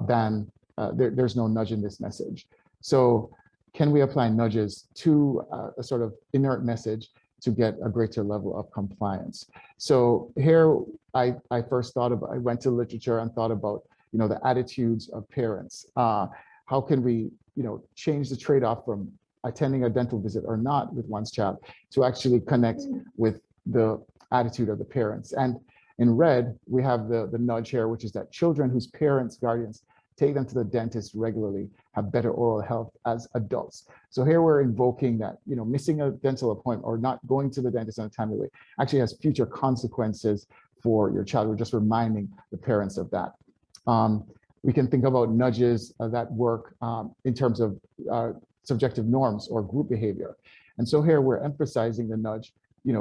than there's no nudge in this message. So can we apply nudges to a sort of inert message to get a greater level of compliance? So here I went to literature and thought about, the attitudes of parents. How can we, change the trade-off from attending a dental visit or not with one's child to actually connect with the attitude of the parents? And in red, we have the nudge here, which is that children whose parents, guardians, take them to the dentist regularly have better oral health as adults. So here we're invoking that, missing a dental appointment or not going to the dentist on a timely way actually has future consequences for your child. We're just reminding the parents of that. We can think about nudges that work in terms of subjective norms or group behavior. And so here we're emphasizing the nudge,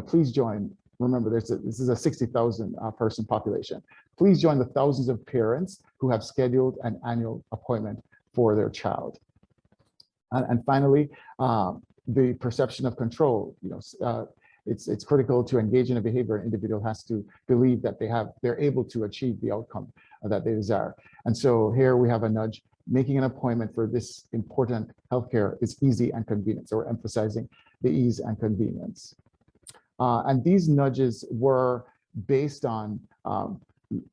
please join. Remember, this is a 60,000 person population. Please join the thousands of parents who have scheduled an annual appointment for their child. And finally, the perception of control. It's critical to engage in a behavior. An individual has to believe that they're able to achieve the outcome that they desire. And so here we have a nudge. Making an appointment for this important healthcare is easy and convenient. So we're emphasizing the ease and convenience. And these nudges were based on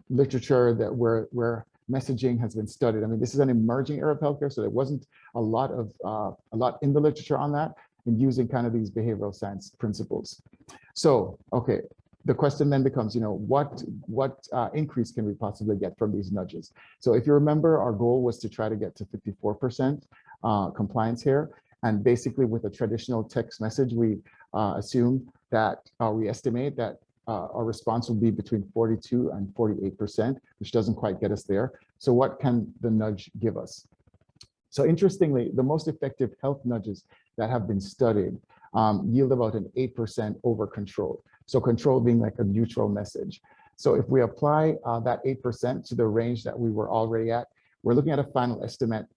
literature that where messaging has been studied. I mean, this is an emerging era of healthcare, so there wasn't a lot in the literature on that, and using kind of these behavioral science principles. So, okay, the question then becomes, what increase can we possibly get from these nudges? So if you remember, our goal was to try to get to 54% compliance here. And basically with a traditional text message, we we estimate that our response will be between 42 and 48%, which doesn't quite get us there. So what can the nudge give us? So interestingly, the most effective health nudges that have been studied yield about an 8% over control. So control being like a neutral message. So if we apply that 8% to the range that we were already at, we're looking at a final estimate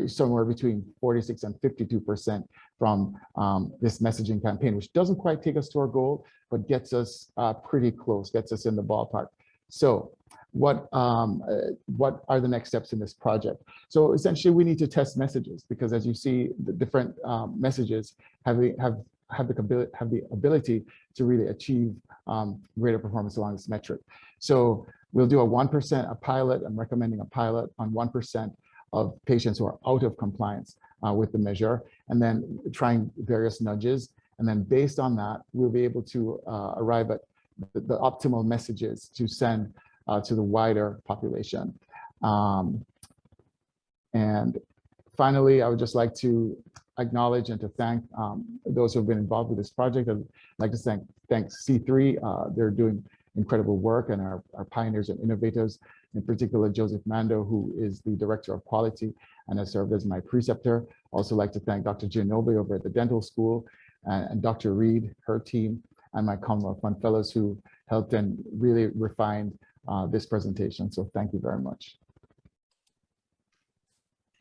somewhere between 46 and 52% from this messaging campaign, which doesn't quite take us to our goal, but gets us pretty close, gets us in the ballpark. So what are the next steps in this project? So essentially we need to test messages, because as you see, the different messages have the ability to really achieve greater performance along this metric. So we'll do a pilot. I'm recommending a pilot on 1% of patients who are out of compliance with the measure, and then trying various nudges. And then based on that, we'll be able to arrive at the optimal messages to send to the wider population. And finally, I would just like to acknowledge and to thank those who have been involved with this project. I'd like to thank C3. They're doing incredible work, and our pioneers and innovators, in particular, Joseph Mando, who is the Director of Quality and has served as my preceptor. Also like to thank Dr. Giannobi over at the dental school, and Dr. Reed, her team, and my Commonwealth Fund fellows who helped and really refined this presentation. So thank you very much.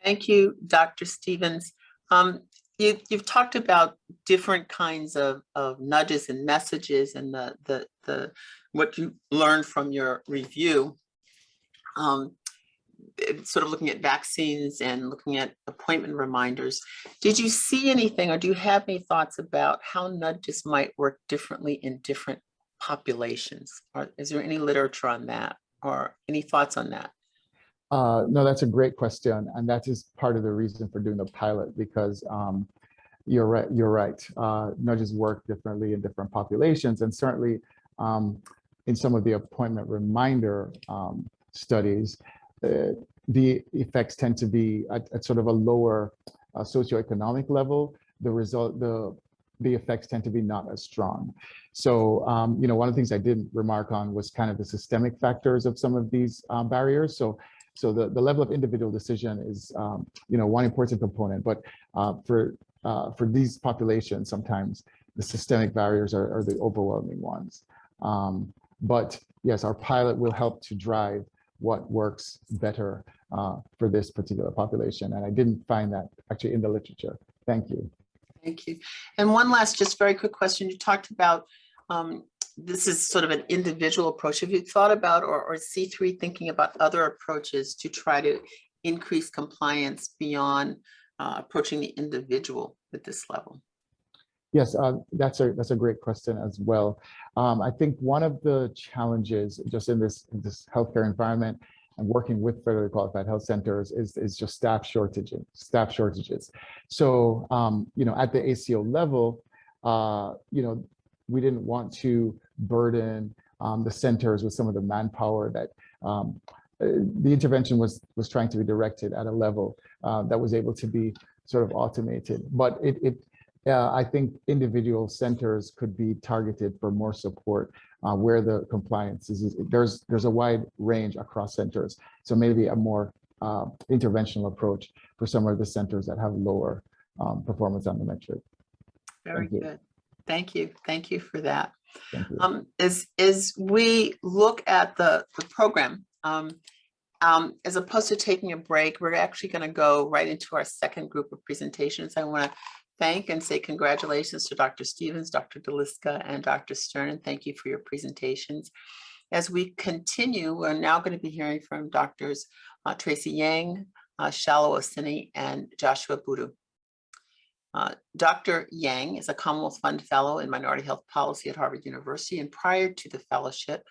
Thank you, Dr. Stevens. You've talked about different kinds of nudges and messages and what you learned from your review. Sort of looking at vaccines and looking at appointment reminders. Did you see anything, or do you have any thoughts about how nudges might work differently in different populations? Or is there any literature on that, or any thoughts on that? No, that's a great question, and that is part of the reason for doing the pilot, because you're right. Nudges work differently in different populations, and certainly in some of the appointment reminder studies, the effects tend to be at sort of a lower socioeconomic level. The effects tend to be not as strong. So, one of the things I didn't remark on was kind of the systemic factors of some of these barriers. So the level of individual decision is, one important component, but for these populations, sometimes the systemic barriers are the overwhelming ones. But yes, our pilot will help to drive what works better for this particular population. And I didn't find that actually in the literature. Thank you. Thank you. And one last, just very quick question. You talked about, this is sort of an individual approach. Have you thought about, or C3 thinking about other approaches to try to increase compliance beyond approaching the individual at this level? Yes, that's a great question as well. I think one of the challenges just in this healthcare environment and working with federally qualified health centers is just staff shortages. So, at the ACO level, we didn't want to burden the centers with some of the manpower that the intervention was trying to be directed at a level that was able to be sort of automated. But I think individual centers could be targeted for more support where the compliance is. There's a wide range across centers. So maybe a more interventional approach for some of the centers that have lower performance on the metric. Very good. Thank you. Thank you for that. Thank you. As we look at the program, as opposed to taking a break, we're actually going to go right into our second group of presentations. I want to thank and say congratulations to Dr. Stevens, Dr. Deliska, and Dr. Stern, and thank you for your presentations. As we continue, we're now going to be hearing from Drs. Tracy Yang, Shallow Osini, and Joshua Budu. Dr. Yang is a Commonwealth Fund Fellow in Minority Health Policy at Harvard University, and prior to the fellowship,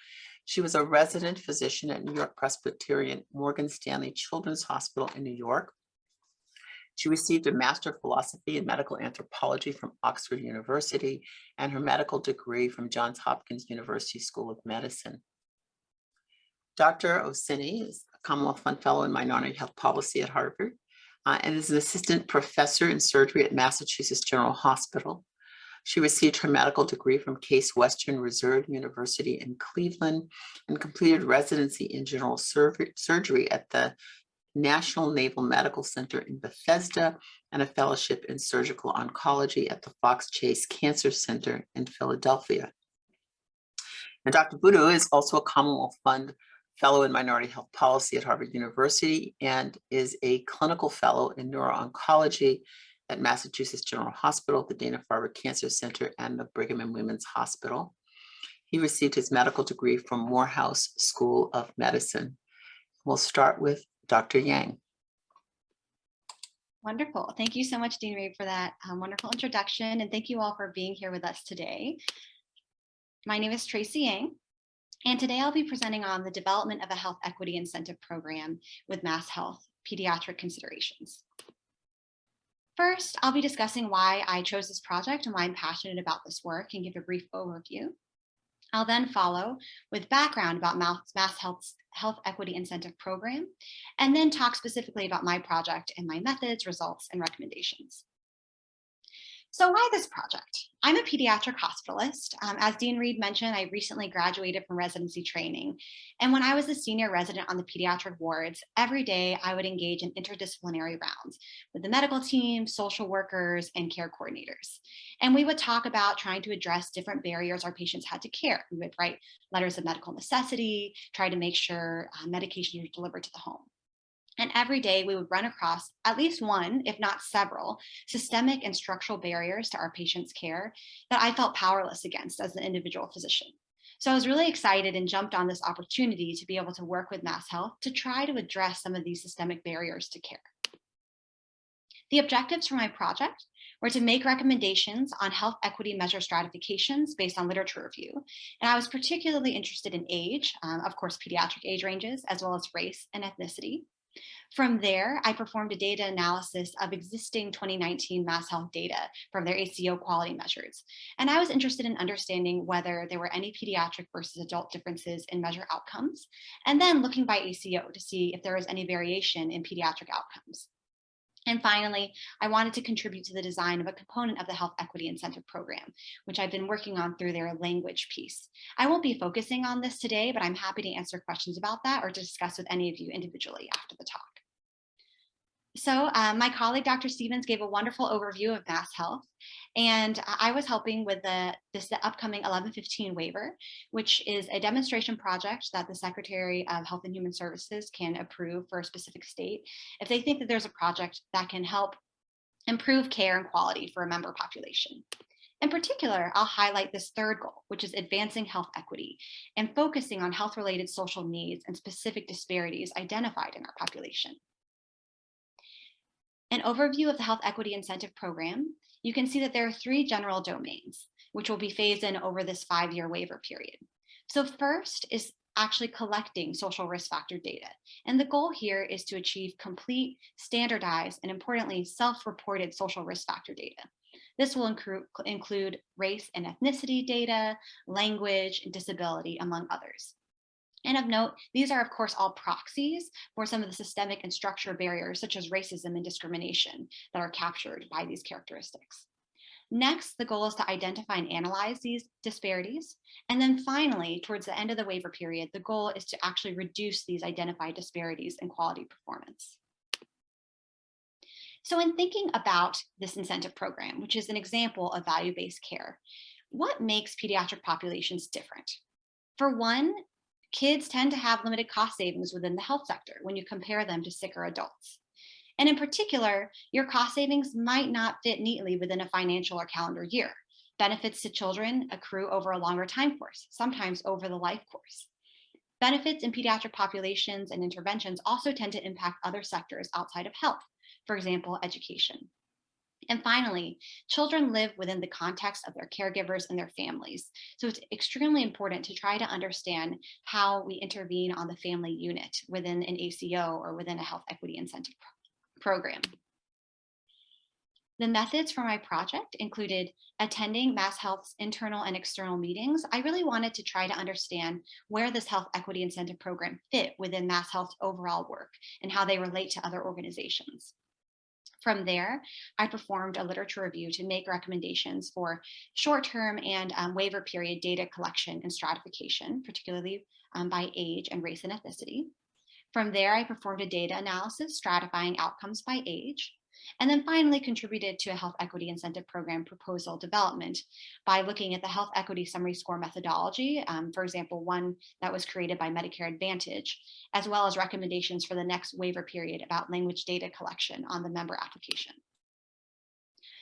she was a resident physician at New York Presbyterian Morgan Stanley Children's Hospital in New York. She received a Master of Philosophy in Medical Anthropology from Oxford University and her medical degree from Johns Hopkins University School of Medicine. Dr. Osini is a Commonwealth Fund Fellow in Minority Health Policy at Harvard and is an assistant professor in surgery at Massachusetts General Hospital. She received her medical degree from Case Western Reserve University in Cleveland and completed residency in general surgery at the National Naval Medical Center in Bethesda and a fellowship in surgical oncology at the Fox Chase Cancer Center in Philadelphia. And Dr. Budu is also a Commonwealth Fund Fellow in Minority Health Policy at Harvard University and is a clinical fellow in neuro-oncology at Massachusetts General Hospital, the Dana-Farber Cancer Center, and the Brigham and Women's Hospital. He received his medical degree from Morehouse School of Medicine. We'll start with Dr. Yang. Wonderful. Thank you so much, Dean Reed, for that wonderful introduction. And thank you all for being here with us today. My name is Tracy Yang, and today I'll be presenting on the development of a health equity incentive program with Mass Health pediatric considerations. First, I'll be discussing why I chose this project and why I'm passionate about this work and give a brief overview. I'll then follow with background about Mass Health's Health Equity Incentive Program, and then talk specifically about my project and my methods, results, and recommendations. So why this project? I'm a pediatric hospitalist. As Dean Reed mentioned, I recently graduated from residency training. And when I was a senior resident on the pediatric wards, every day I would engage in interdisciplinary rounds with the medical team, social workers, and care coordinators. And we would talk about trying to address different barriers our patients had to care. We would write letters of medical necessity, try to make sure medications were delivered to the home. And every day we would run across at least one, if not several, systemic and structural barriers to our patients' care that I felt powerless against as an individual physician. So I was really excited and jumped on this opportunity to be able to work with MassHealth to try to address some of these systemic barriers to care. The objectives for my project were to make recommendations on health equity measure stratifications based on literature review. And I was particularly interested in age, of course, pediatric age ranges, as well as race and ethnicity. From there, I performed a data analysis of existing 2019 MassHealth data from their ACO quality measures. And I was interested in understanding whether there were any pediatric versus adult differences in measure outcomes, and then looking by ACO to see if there was any variation in pediatric outcomes. And finally, I wanted to contribute to the design of a component of the Health Equity Incentive Program, which I've been working on through their language piece. I won't be focusing on this today, but I'm happy to answer questions about that or to discuss with any of you individually after the talk. So my colleague, Dr. Stevens, gave a wonderful overview of MassHealth, and I was helping with the upcoming 1115 waiver, which is a demonstration project that the Secretary of Health and Human Services can approve for a specific state if they think that there's a project that can help improve care and quality for a member population. In particular, I'll highlight this third goal, which is advancing health equity and focusing on health-related social needs and specific disparities identified in our population. An overview of the Health Equity Incentive Program, you can see that there are 3 general domains, which will be phased in over this 5-year waiver period. So first is actually collecting social risk factor data. And the goal here is to achieve complete, standardized, and importantly, self-reported social risk factor data. This will include race and ethnicity data, language, and disability, among others. And of note, these are of course all proxies for some of the systemic and structural barriers such as racism and discrimination that are captured by these characteristics. Next, the goal is to identify and analyze these disparities. And then finally, towards the end of the waiver period, the goal is to actually reduce these identified disparities in quality performance. So in thinking about this incentive program, which is an example of value-based care, what makes pediatric populations different? For one, kids tend to have limited cost savings within the health sector when you compare them to sicker adults. And in particular, your cost savings might not fit neatly within a financial or calendar year. Benefits to children accrue over a longer time course, sometimes over the life course. Benefits in pediatric populations and interventions also tend to impact other sectors outside of health, for example, education. And finally, children live within the context of their caregivers and their families. So it's extremely important to try to understand how we intervene on the family unit within an ACO or within a health equity incentive program. The methods for my project included attending MassHealth's internal and external meetings. I really wanted to try to understand where this health equity incentive program fit within MassHealth's overall work and how they relate to other organizations. From there, I performed a literature review to make recommendations for short-term and waiver period data collection and stratification, particularly by age and race and ethnicity. From there, I performed a data analysis stratifying outcomes by age, and then finally contributed to a health equity incentive program proposal development by looking at the health equity summary score methodology, for example, one that was created by Medicare Advantage, as well as recommendations for the next waiver period about language data collection on the member application.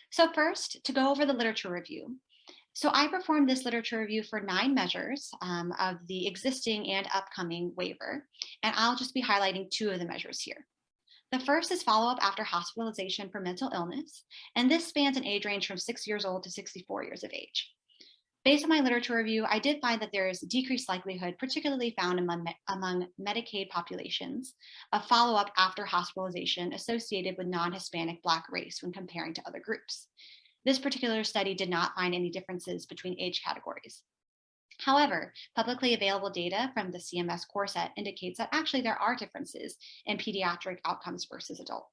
So first, to go over the literature review. So I performed this literature review for 9 measures of the existing and upcoming waiver, and I'll just be highlighting 2 of the measures here. The first is follow-up after hospitalization for mental illness, and this spans an age range from 6 years old to 64 years of age. Based on my literature review, I did find that there is a decreased likelihood, particularly found among Medicaid populations, of follow-up after hospitalization associated with non-Hispanic Black race when comparing to other groups. This particular study did not find any differences between age categories. However, publicly available data from the CMS core set indicates that actually there are differences in pediatric outcomes versus adult.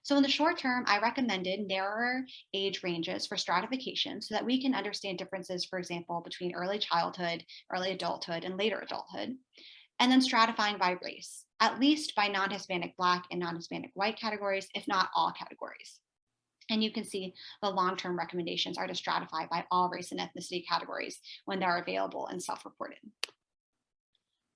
So in the short term, I recommended narrower age ranges for stratification so that we can understand differences, for example, between early childhood, early adulthood, and later adulthood, and then stratifying by race, at least by non-Hispanic Black and non-Hispanic White categories, if not all categories. And you can see the long-term recommendations are to stratify by all race and ethnicity categories when they're available and self-reported.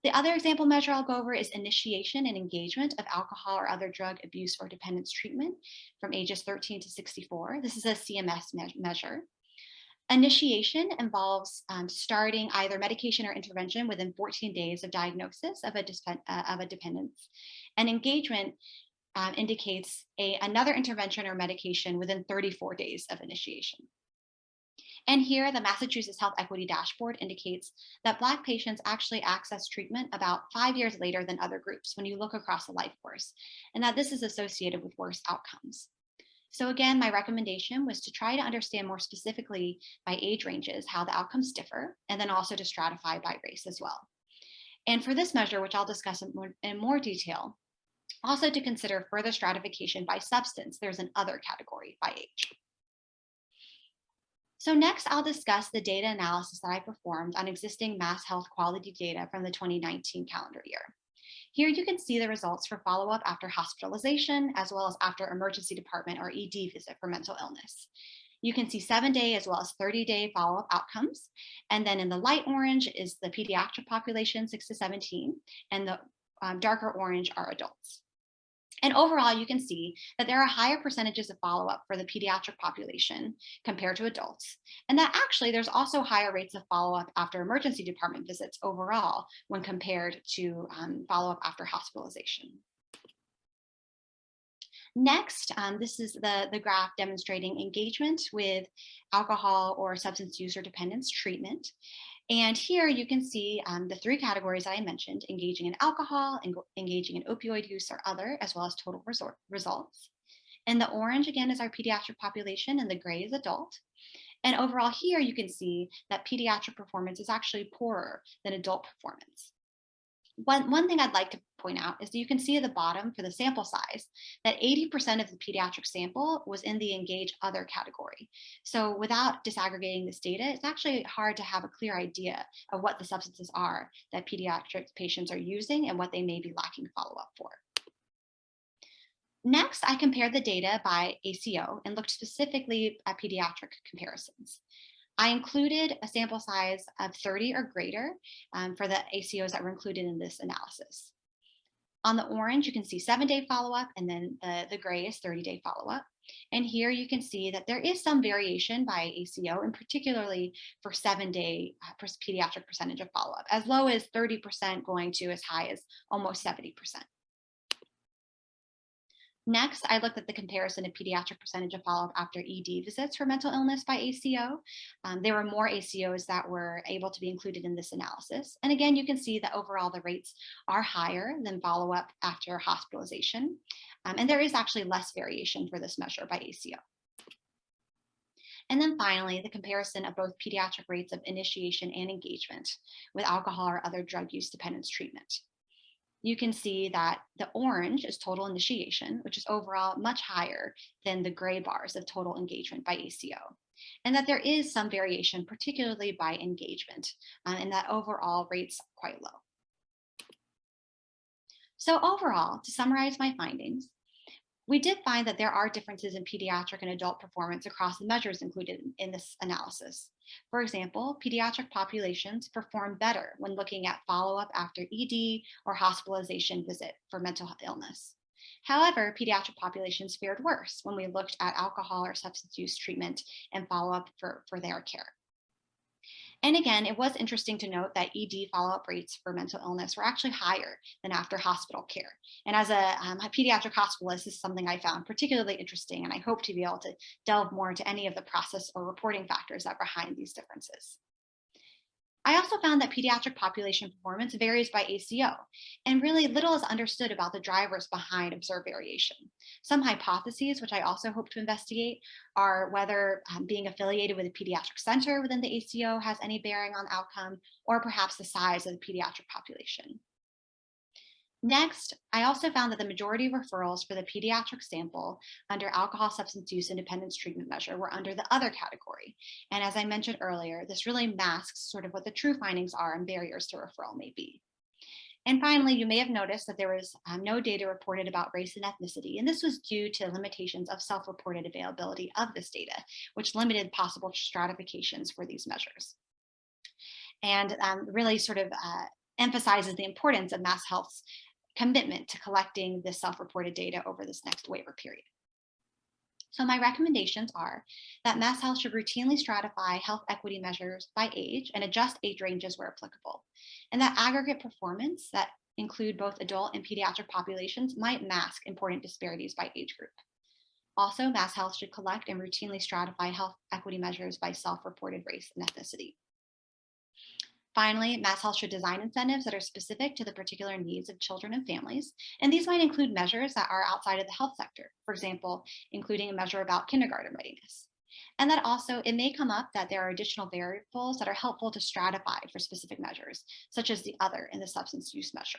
The other example measure I'll go over is initiation and engagement of alcohol or other drug abuse or dependence treatment from ages 13 to 64. This is a CMS measure. Initiation involves starting either medication or intervention within 14 days of diagnosis of a dependence. And engagement indicates another intervention or medication within 34 days of initiation. And here, the Massachusetts Health Equity Dashboard indicates that Black patients actually access treatment about 5 years later than other groups when you look across the life course, and that this is associated with worse outcomes. So again, my recommendation was to try to understand more specifically by age ranges how the outcomes differ, and then also to stratify by race as well. And for this measure, which I'll discuss in more detail, also to consider further stratification by substance, there's an other category by age. So next, I'll discuss the data analysis that I performed on existing Mass Health quality data from the 2019 calendar year. Here you can see the results for follow-up after hospitalization, as well as after emergency department or ED visit for mental illness. You can see 7-day as well as 30-day follow-up outcomes. And then in the light orange is the pediatric population, 6 to 17, and the darker orange are adults. And overall, you can see that there are higher percentages of follow-up for the pediatric population compared to adults. And that actually there's also higher rates of follow-up after emergency department visits overall when compared to follow-up after hospitalization. Next, this is the graph demonstrating engagement with alcohol or substance use or dependence treatment. And here you can see the 3 categories I mentioned: engaging in alcohol, engaging in opioid use or other, as well as total results. And the orange, again, is our pediatric population, and the gray is adult. And overall here, you can see that pediatric performance is actually poorer than adult performance. One thing I'd like to point out is that you can see at the bottom for the sample size that 80% of the pediatric sample was in the engage other category. So without disaggregating this data, it's actually hard to have a clear idea of what the substances are that pediatric patients are using and what they may be lacking follow-up for. Next, I compared the data by ACO and looked specifically at pediatric comparisons. I included a sample size of 30 or greater for the ACOs that were included in this analysis. On the orange, you can see 7-day follow-up, and then the gray is 30-day follow-up. And here you can see that there is some variation by ACO, and particularly for 7-day pediatric percentage of follow-up, as low as 30% going to as high as almost 70%. Next, I looked at the comparison of pediatric percentage of follow-up after ED visits for mental illness by ACO. There were more ACOs that were able to be included in this analysis. And again, you can see that overall the rates are higher than follow-up after hospitalization. And there is actually less variation for this measure by ACO. And then finally, the comparison of both pediatric rates of initiation and engagement with alcohol or other drug use dependence treatment. You can see that the orange is total initiation, which is overall much higher than the gray bars of total engagement by ACO, and that there is some variation, particularly by engagement, and that overall rates are quite low. So overall, to summarize my findings, we did find that there are differences in pediatric and adult performance across the measures included in this analysis. For example, pediatric populations perform better when looking at follow-up after ED or hospitalization visit for mental illness. However, pediatric populations fared worse when we looked at alcohol or substance use treatment and follow-up for their care. And again, it was interesting to note that ED follow-up rates for mental illness were actually higher than after hospital care. And as a pediatric hospitalist, this is something I found particularly interesting, and I hope to be able to delve more into any of the process or reporting factors that are behind these differences. I also found that pediatric population performance varies by ACO, and really little is understood about the drivers behind observed variation. Some hypotheses, which I also hope to investigate, are whether being affiliated with a pediatric center within the ACO has any bearing on outcome, or perhaps the size of the pediatric population. Next, I also found that the majority of referrals for the pediatric sample under alcohol substance use and dependence treatment measure were under the other category. And as I mentioned earlier, this really masks sort of what the true findings are and barriers to referral may be. And finally, you may have noticed that there was no data reported about race and ethnicity, and this was due to limitations of self-reported availability of this data, which limited possible stratifications for these measures. And really sort of emphasizes the importance of MassHealth's commitment to collecting this self-reported data over this next waiver period. So my recommendations are that MassHealth should routinely stratify health equity measures by age and adjust age ranges where applicable, and that aggregate performance that include both adult and pediatric populations might mask important disparities by age group. Also, MassHealth should collect and routinely stratify health equity measures by self-reported race and ethnicity. Finally, MassHealth should design incentives that are specific to the particular needs of children and families, and these might include measures that are outside of the health sector, for example, including a measure about kindergarten readiness. And that also, it may come up that there are additional variables that are helpful to stratify for specific measures, such as the other in the substance use measure.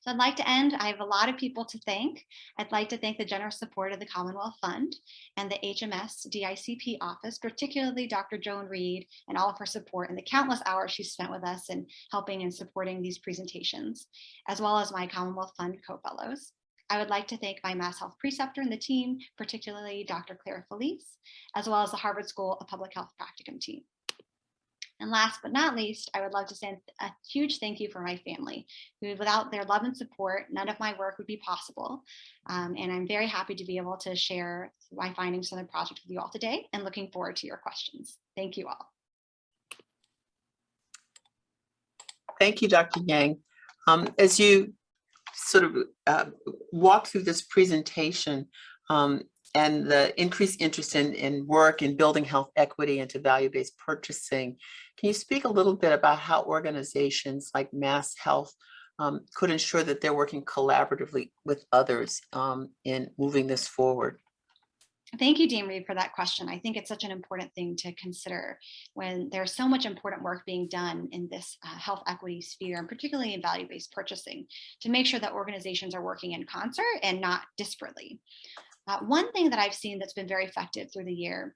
So I'd like to end, I have a lot of people to thank. I'd like to thank the generous support of the Commonwealth Fund and the HMS DICP office, particularly Dr. Joan Reed and all of her support and the countless hours she's spent with us in helping and supporting these presentations, as well as my Commonwealth Fund co-fellows. I would like to thank my MassHealth preceptor and the team, particularly Dr. Claire Felice, as well as the Harvard School of Public Health Practicum team. And last but not least, I would love to send a huge thank you for my family, who without their love and support, none of my work would be possible. And I'm very happy to be able to share my findings from the project with you all today and looking forward to your questions. Thank you all. Thank you, Dr. Yang. As you sort of walk through this presentation, and the increased interest in work in building health equity into value-based purchasing, can you speak a little bit about how organizations like MassHealth could ensure that they're working collaboratively with others in moving this forward? Thank you, Dean Reed, for that question. I think it's such an important thing to consider when there's so much important work being done in this health equity sphere, and particularly in value-based purchasing, to make sure that organizations are working in concert and not disparately. One thing that I've seen that's been very effective through the year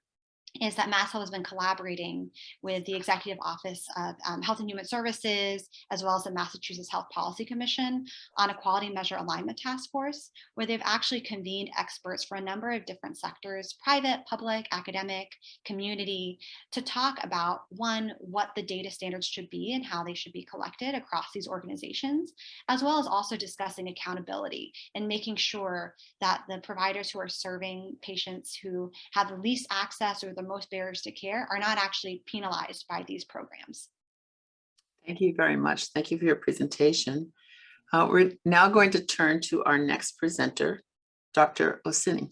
is that MassHealth has been collaborating with the Executive Office of Health and Human Services, as well as the Massachusetts Health Policy Commission on a Quality Measure Alignment Task Force, where they've actually convened experts for a number of different sectors, private, public, academic, community, to talk about, one, what the data standards should be and how they should be collected across these organizations, as well as also discussing accountability and making sure that the providers who are serving patients who have the least access or the most barriers to care are not actually penalized by these programs. Thank you very much. Thank you for your presentation. We're now going to turn to our next presenter, Dr. Osini.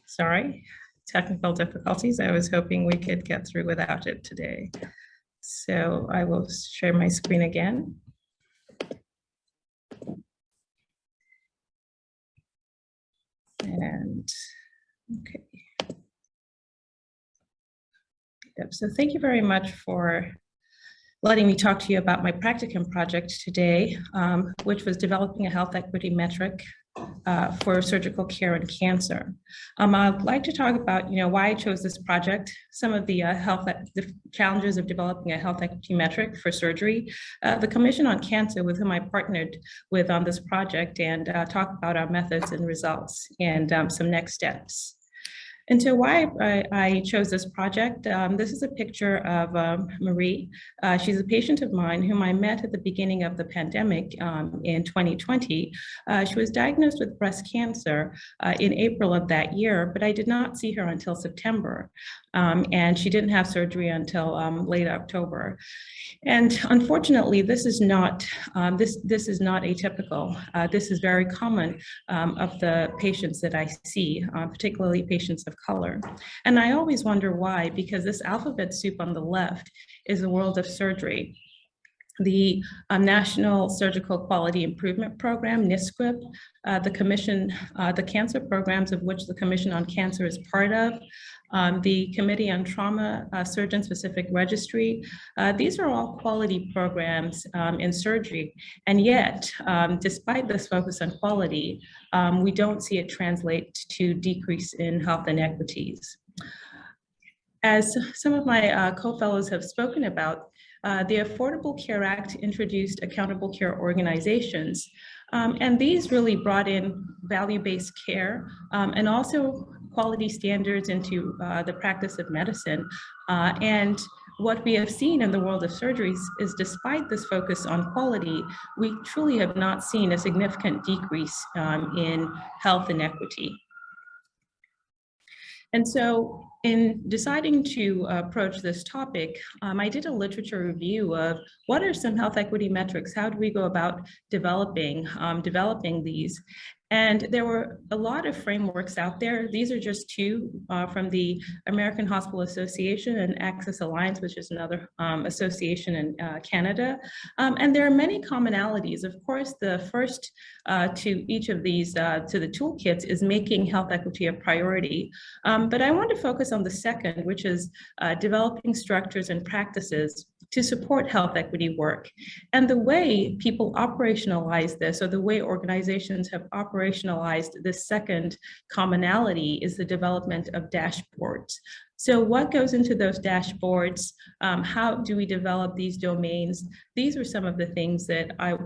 Sorry, technical difficulties. I was hoping we could get through without it today. So I will share my screen again. And okay. Yep, so thank you very much for letting me talk to you about my Practicum project today, which was developing a health equity metric for surgical care and cancer. I'd like to talk about, why I chose this project, some of the the challenges of developing a health equity metric for surgery, the Commission on Cancer with whom I partnered with on this project, and talk about our methods and results and some next steps. And so why I chose this project, this is a picture of Marie. She's a patient of mine whom I met at the beginning of the pandemic in 2020. She was diagnosed with breast cancer in April of that year, but I did not see her until September. And she didn't have surgery until late October. And unfortunately, this is not this is not atypical. This is very common of the patients that I see, particularly patients of color. And I always wonder why, because this alphabet soup on the left is the world of surgery. The National Surgical Quality Improvement Program, NSQIP, the cancer programs of which the Commission on Cancer is part of, the Committee on Trauma Surgeon-Specific Registry. These are all quality programs in surgery. And yet, despite this focus on quality, we don't see it translate to decrease in health inequities. As some of my co-fellows have spoken about, the Affordable Care Act introduced accountable care organizations, and these really brought in value-based care and also quality standards into the practice of medicine. And what we have seen in the world of surgeries is despite this focus on quality, we truly have not seen a significant decrease in health inequity. And so in deciding to approach this topic, I did a literature review of what are some health equity metrics? How do we go about developing these? And there were a lot of frameworks out there. These are just two from the American Hospital Association and Access Alliance, which is another association in Canada. And there are many commonalities. Of course, the first to each of these, to the toolkits, is making health equity a priority. But I want to focus on the second, which is developing structures and practices to support health equity work. And the way people operationalize this, or the way organizations have operationalized this second commonality, is the development of dashboards. So what goes into those dashboards? How do we develop these domains? These are some of the things that I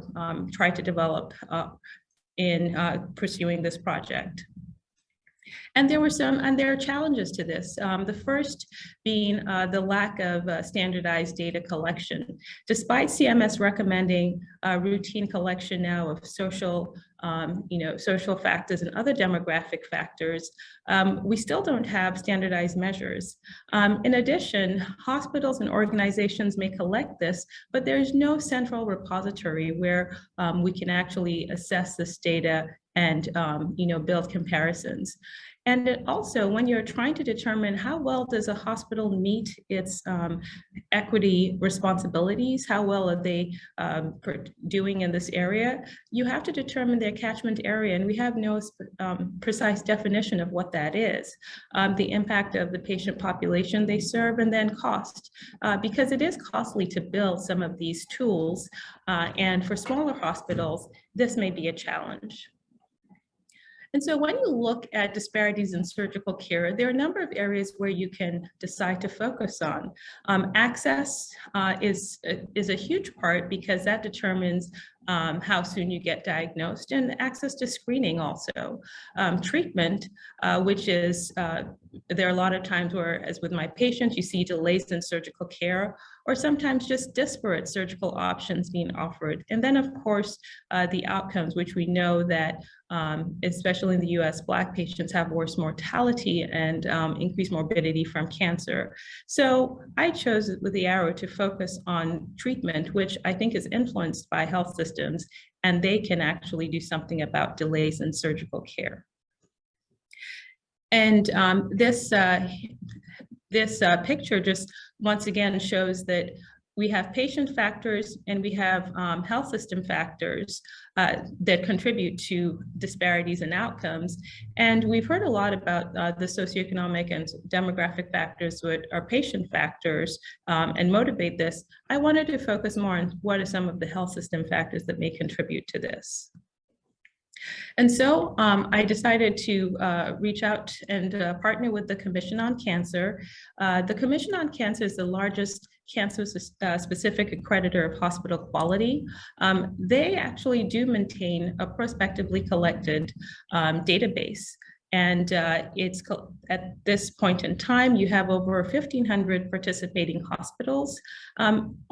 tried to develop in pursuing this project. And there are challenges to this. The first being the lack of standardized data collection. Despite CMS recommending routine collection now of social factors and other demographic factors, we still don't have standardized measures. In addition, hospitals and organizations may collect this, but there's no central repository where we can actually assess this data and build comparisons. And also, when you're trying to determine how well does a hospital meet its equity responsibilities, how well are they doing in this area, you have to determine their catchment area, and we have no precise definition of what that is. The impact of the patient population they serve, and then cost, because it is costly to build some of these tools, and for smaller hospitals, this may be a challenge. And so when you look at disparities in surgical care, there are a number of areas where you can decide to focus on. Access is a huge part, because that determines how soon you get diagnosed, and access to screening also. Treatment, which is, there are a lot of times where, as with my patients, you see delays in surgical care, or sometimes just disparate surgical options being offered. And then, of course, the outcomes, which we know that, especially in the US, Black patients have worse mortality and increased morbidity from cancer. So I chose with the arrow to focus on treatment, which I think is influenced by health systems, and they can actually do something about delays in surgical care. And this picture just once again shows that we have patient factors and we have health system factors that contribute to disparities in outcomes. And we've heard a lot about the socioeconomic and demographic factors, which are patient factors, and motivate this. I wanted to focus more on what are some of the health system factors that may contribute to this. And so I decided to reach out and partner with the Commission on Cancer. The Commission on Cancer is the largest cancer-specific accreditor of hospital quality. They actually do maintain a prospectively collected database. And at this point in time, you have over 1,500 participating hospitals.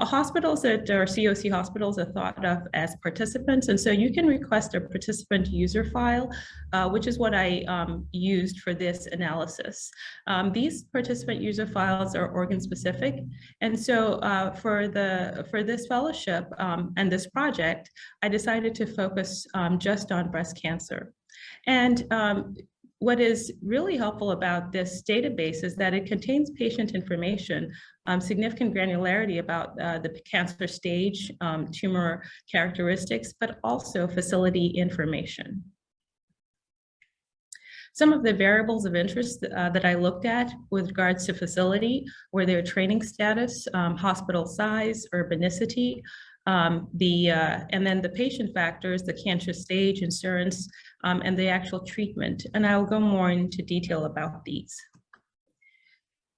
Hospitals that are COC hospitals are thought of as participants. And so you can request a participant user file, which is what I used for this analysis. These participant user files are organ specific. And so for this fellowship and this project, I decided to focus just on breast cancer. And what is really helpful about this database is that it contains patient information, significant granularity about the cancer stage, tumor characteristics, but also facility information. Some of the variables of interest that I looked at with regards to facility were their training status, hospital size, urbanicity, and then the patient factors, the cancer stage, insurance, and the actual treatment. And I will go more into detail about these.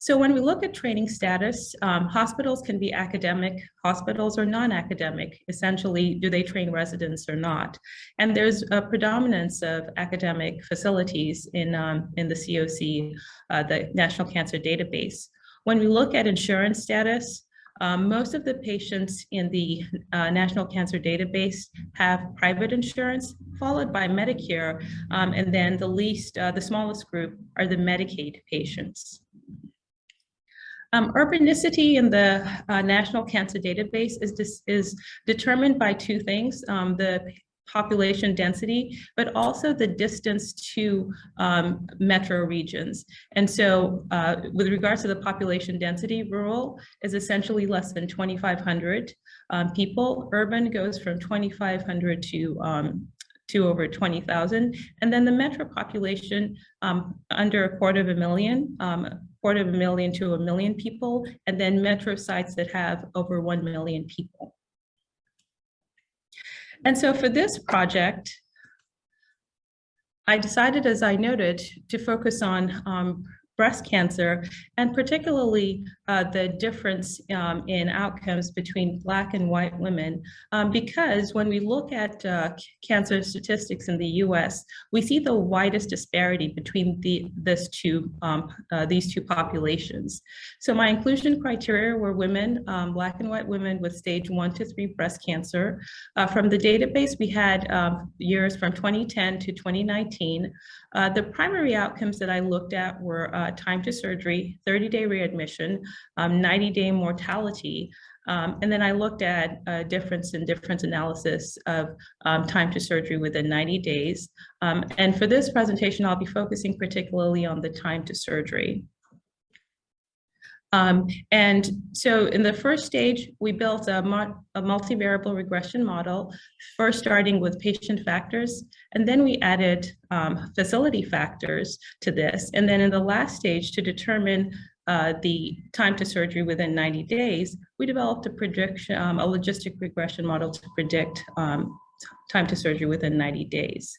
So when we look at training status, hospitals can be academic hospitals or non-academic. Essentially, do they train residents or not? And there's a predominance of academic facilities in the COC, the National Cancer Database. When we look at insurance status, most of the patients in the National Cancer Database have private insurance, followed by Medicare, and then the smallest group are the Medicaid patients. Urbanicity in the National Cancer Database is determined by two things, the population density, but also the distance to metro regions. And so with regards to the population density, rural is essentially less than 2,500 people. Urban goes from 2,500 to over 20,000. And then the metro population under 250,000 to 1 million people, and then metro sites that have over 1 million people. And so for this project, I decided, as I noted, to focus on breast cancer, and particularly the difference in outcomes between Black and white women, because when we look at cancer statistics in the US, we see the widest disparity between these two populations. So my inclusion criteria were women, Black and white women with stage 1 to 3 breast cancer. From the database, we had years from 2010 to 2019. The primary outcomes that I looked at were time to surgery, 30-day readmission, 90-day mortality, and then I looked at a difference analysis of time to surgery within 90 days. And for this presentation, I'll be focusing particularly on the time to surgery. And so in the first stage, we built a multivariable regression model, first starting with patient factors, and then we added facility factors to this. And then in the last stage, to determine the time to surgery within 90 days, we developed a logistic regression model to predict time to surgery within 90 days.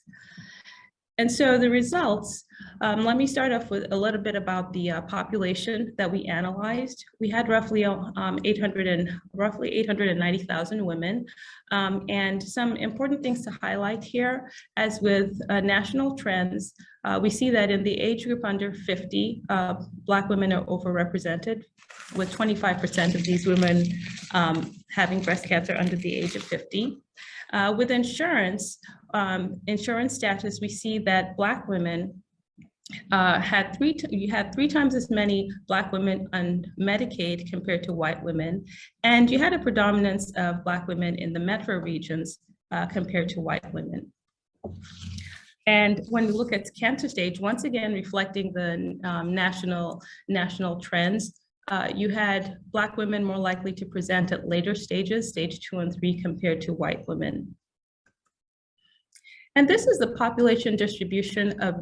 And so the results, let me start off with a little bit about the population that we analyzed. We had roughly 890,000 women. And some important things to highlight here, as with national trends, we see that in the age group under 50, Black women are overrepresented, with 25% of these women having breast cancer under the age of 50. With insurance status, we see that Black women you had 3 times as many Black women on Medicaid compared to white women, and you had a predominance of Black women in the metro regions compared to white women. And when we look at cancer stage, once again reflecting the national trends, you had Black women more likely to present at later stages, stage 2 and 3, compared to white women. And this is the population distribution of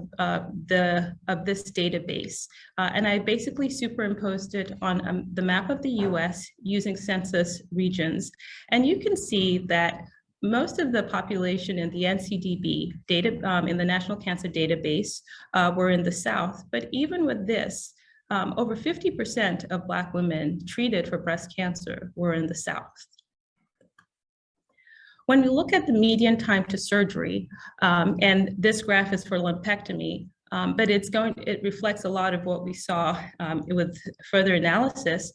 this database. And I basically superimposed it on the map of the US using census regions. And you can see that most of the population in the NCDB data, in the National Cancer Database, were in the South. But even with this, over 50% of Black women treated for breast cancer were in the South. When we look at the median time to surgery, and this graph is for lumpectomy, but it reflects a lot of what we saw with further analysis.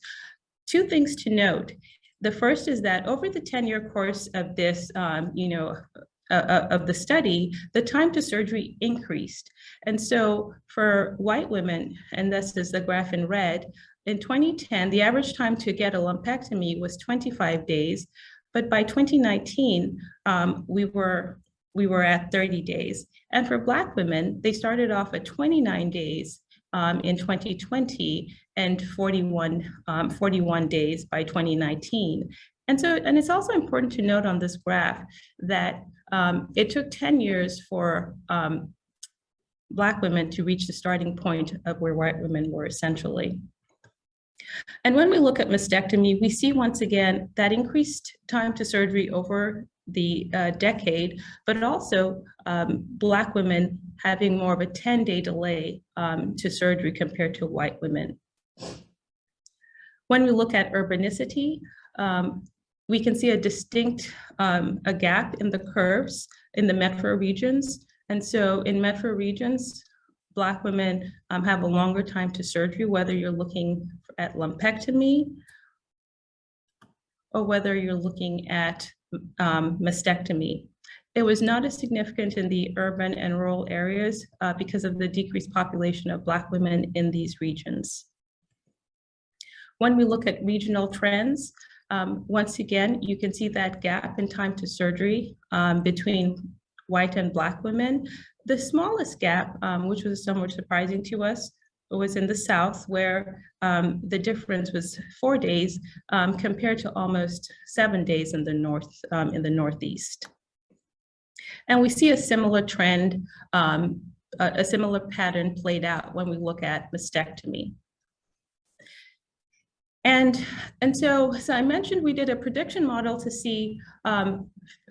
Two things to note. The first is that over the 10-year course of this, of the study, the time to surgery increased. And so for white women, and this is the graph in red, in 2010, the average time to get a lumpectomy was 25 days, but by 2019, we were at 30 days. And for Black women, they started off at 29 days in 2020 and 41 days by 2019. And it's also important to note on this graph that it took 10 years for Black women to reach the starting point of where white women were essentially. And when we look at mastectomy, we see once again that increased time to surgery over the decade, but also Black women having more of a 10-day delay to surgery compared to white women. When we look at urbanicity, we can see a distinct a gap in the curves in the metro regions. And so in metro regions, Black women have a longer time to surgery, whether you're looking at lumpectomy or whether you're looking at mastectomy. It was not as significant in the urban and rural areas because of the decreased population of Black women in these regions. When we look at regional trends, once again, you can see that gap in time to surgery between white and Black women. The smallest gap, which was somewhat surprising to us, was in the South, where the difference was 4 days compared to almost 7 days in the Northeast. And we see a similar trend, a similar pattern played out when we look at mastectomy. And so I mentioned we did a prediction model to see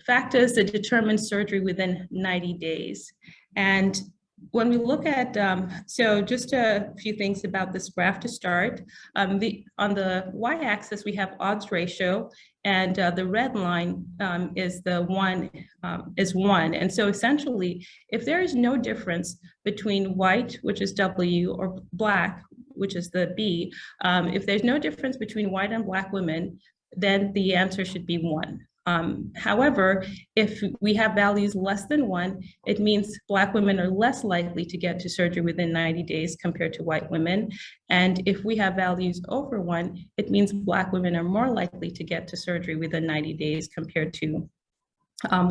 factors that determine surgery within 90 days. And when we look at, so just a few things about this graph to start. On the y-axis, we have odds ratio, and the red line is one. And so essentially, if there is no difference between white, which is W, or Black, which is the B, if there's no difference between white and Black women, then the answer should be 1. However, if we have values less than 1, it means Black women are less likely to get to surgery within 90 days compared to white women. And if we have values over 1, it means Black women are more likely to get to surgery within 90 days compared to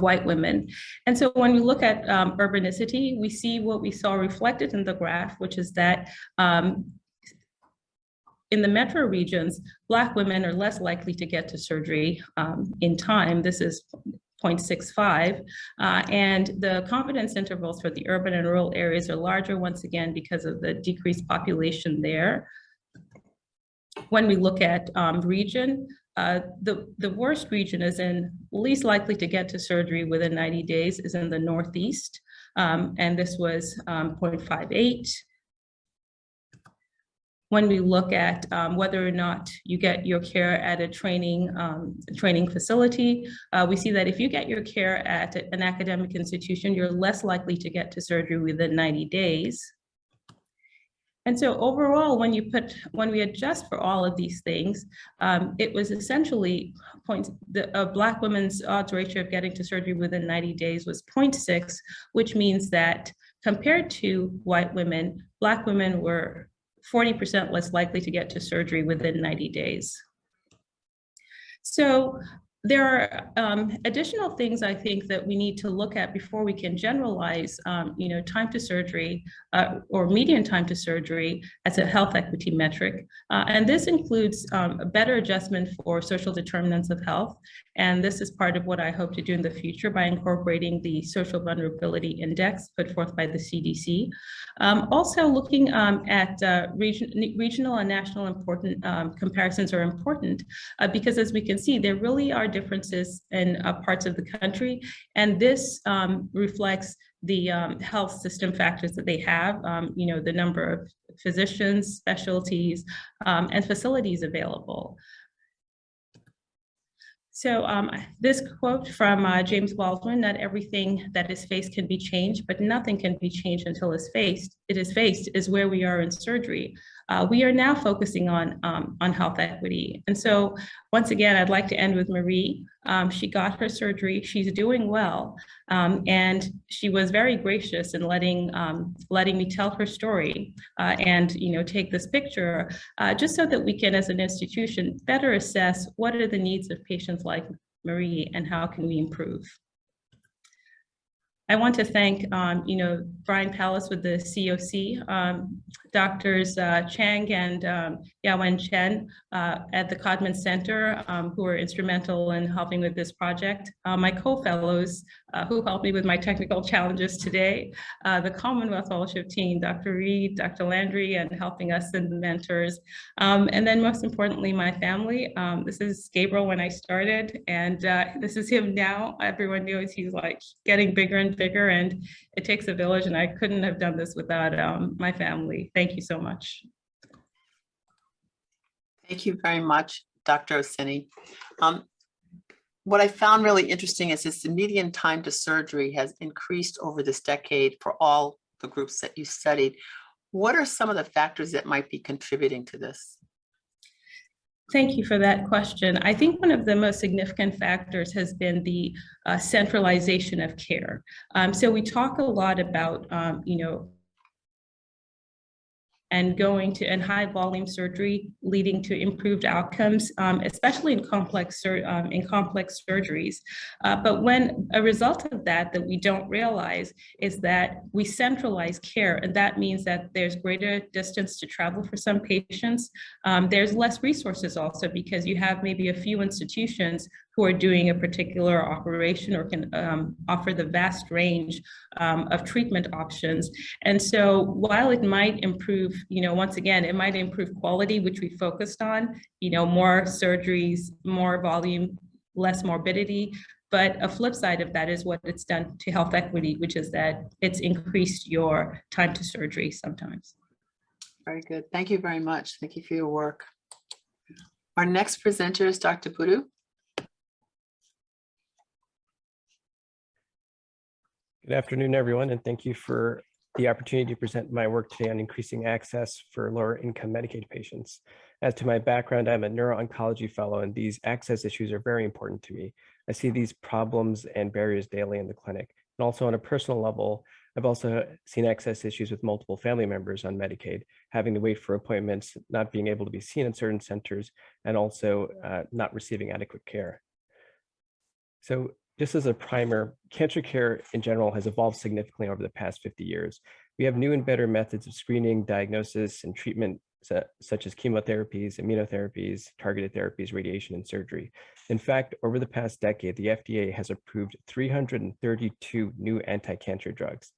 white women. And so when we look at urbanicity, we see what we saw reflected in the graph, which is that in the metro regions, Black women are less likely to get to surgery in time. This is 0.65. And the confidence intervals for the urban and rural areas are larger, once again, because of the decreased population there. When we look at region, the worst region is in least likely to get to surgery within 90 days is in the Northeast. And this was 0.58. When we look at whether or not you get your care at a training facility, we see that if you get your care at an academic institution, you're less likely to get to surgery within 90 days. And so overall, when we adjust for all of these things, it was essentially Black women's odds ratio of getting to surgery within 90 days was 0.6, which means that compared to white women, Black women were 40% less likely to get to surgery within 90 days. So there are additional things I think that we need to look at before we can generalize, time to surgery or median time to surgery as a health equity metric. And this includes a better adjustment for social determinants of health. And this is part of what I hope to do in the future by incorporating the social vulnerability index put forth by the CDC. Also looking at regional and national comparisons are important because as we can see, there really are differences in parts of the country. And this reflects the health system factors that they have, the number of physicians, specialties, and facilities available. So this quote from James Baldwin, not everything that is faced can be changed, but nothing can be changed until it is faced, is where we are in surgery. We are now focusing on health equity. And so once again, I'd like to end with Marie. She got her surgery, she's doing well. And she was very gracious in letting me tell her story and take this picture just so that we can, as an institution, better assess what are the needs of patients like Marie and how can we improve. I want to thank, Brian Pallas with the COC, Doctors Chang and Yawen Chen at the Codman Center, who were instrumental in helping with this project. My co-fellows who helped me with my technical challenges today, the Commonwealth Fellowship team, Dr. Reed, Dr. Landry, and helping us and the mentors. And then most importantly, my family. This is Gabriel when I started, and this is him now. Everyone knows he's like getting bigger and bigger, and it takes a village, and I couldn't have done this without my family. Thank you so much. Thank you very much, Dr. Osini. What I found really interesting is the median time to surgery has increased over this decade for all the groups that you studied. What are some of the factors that might be contributing to this? Thank you for that question. I think one of the most significant factors has been the centralization of care. So we talk a lot about, and high volume surgery leading to improved outcomes, especially in complex surgeries. But when a result of that we don't realize is that we centralize care, and that means that there's greater distance to travel for some patients. There's less resources also because you have maybe a few institutions who are doing a particular operation or can offer the vast range of treatment options. And so while it might improve, once again, it might improve quality, which we focused on, more surgeries, more volume, less morbidity. But a flip side of that is what it's done to health equity, which is that it's increased your time to surgery sometimes. Very good. Thank you very much. Thank you for your work. Our next presenter is Dr. Pudu. Good afternoon, everyone, and thank you for the opportunity to present my work today on increasing access for lower income Medicaid patients. As to my background, I'm a neuro-oncology fellow, and these access issues are very important to me. I see these problems and barriers daily in the clinic. And also on a personal level, I've also seen access issues with multiple family members on Medicaid, having to wait for appointments, not being able to be seen in certain centers, and also not receiving adequate care. So just as a primer, cancer care in general has evolved significantly over the past 50 years. We have new and better methods of screening, diagnosis, and treatment, such as chemotherapies, immunotherapies, targeted therapies, radiation, and surgery. In fact, over the past decade, the FDA has approved 332 new anti-cancer drugs.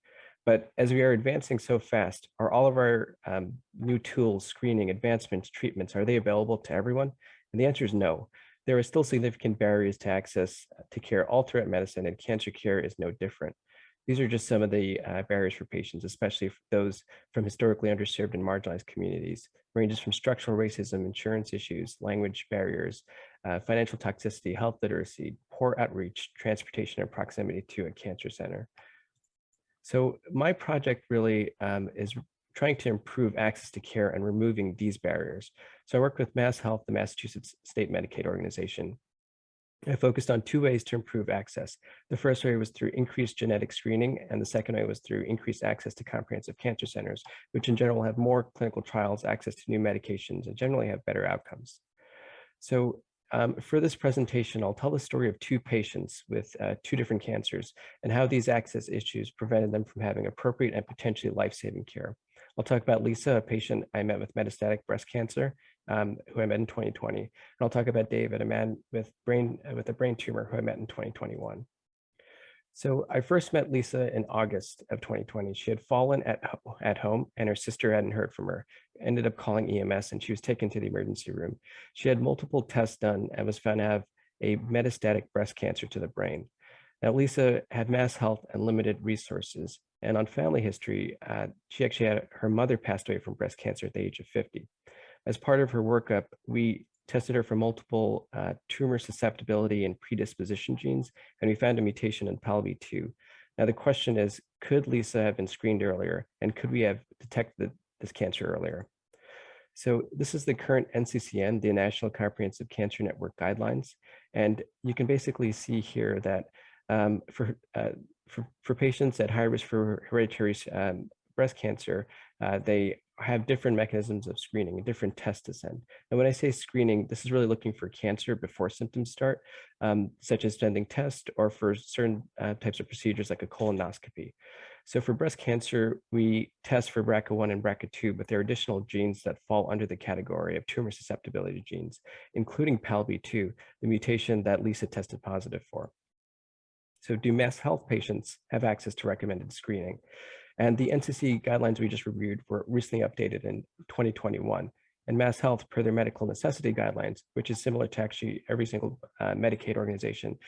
But as we are advancing so fast, are all of our new tools, screening, advancements, treatments, are they available to everyone? And the answer is no. There are still significant barriers to access to care all throughout medicine, and cancer care is no different. These are just some of the barriers for patients, especially for those from historically underserved and marginalized communities. Ranges from structural racism, insurance issues, language barriers, financial toxicity, health literacy, poor outreach, transportation, and proximity to a cancer center. So my project really is trying to improve access to care and removing these barriers. So I work with MassHealth, the Massachusetts State Medicaid Organization. I focused on two ways to improve access. The first way was through increased genetic screening, and the second way was through increased access to comprehensive cancer centers, which in general have more clinical trials, access to new medications, and generally have better outcomes. So for this presentation, I'll tell the story of two patients with two different cancers and how these access issues prevented them from having appropriate and potentially life-saving care. I'll talk about Lisa, a patient I met with metastatic breast cancer, who I met in 2020. And I'll talk about David, a man with a brain tumor who I met in 2021. So I first met Lisa in August of 2020. She had fallen at home, and her sister hadn't heard from her. Ended up calling EMS, and she was taken to the emergency room. She had multiple tests done and was found to have a metastatic breast cancer to the brain. Now, Lisa had MassHealth and limited resources. And on family history, she actually had her mother passed away from breast cancer at the age of 50. As part of her workup, we tested her for multiple tumor susceptibility and predisposition genes, and we found a mutation in PALB2. Now the question is, could Lisa have been screened earlier, and could we have detected this cancer earlier? So this is the current NCCN, the National Comprehensive Cancer Network guidelines, and you can basically see here that for patients at high risk for hereditary breast cancer, they have different mechanisms of screening and different tests to send. And when I say screening, this is really looking for cancer before symptoms start, such as sending tests or for certain types of procedures like a colonoscopy. So for breast cancer, we test for BRCA1 and BRCA2, but there are additional genes that fall under the category of tumor susceptibility genes, including PALB2, the mutation that Lisa tested positive for. So do Mass Health patients have access to recommended screening? And the NCC guidelines we just reviewed were recently updated in 2021. And Mass Health, per their medical necessity guidelines, which is similar to actually every single Medicaid organization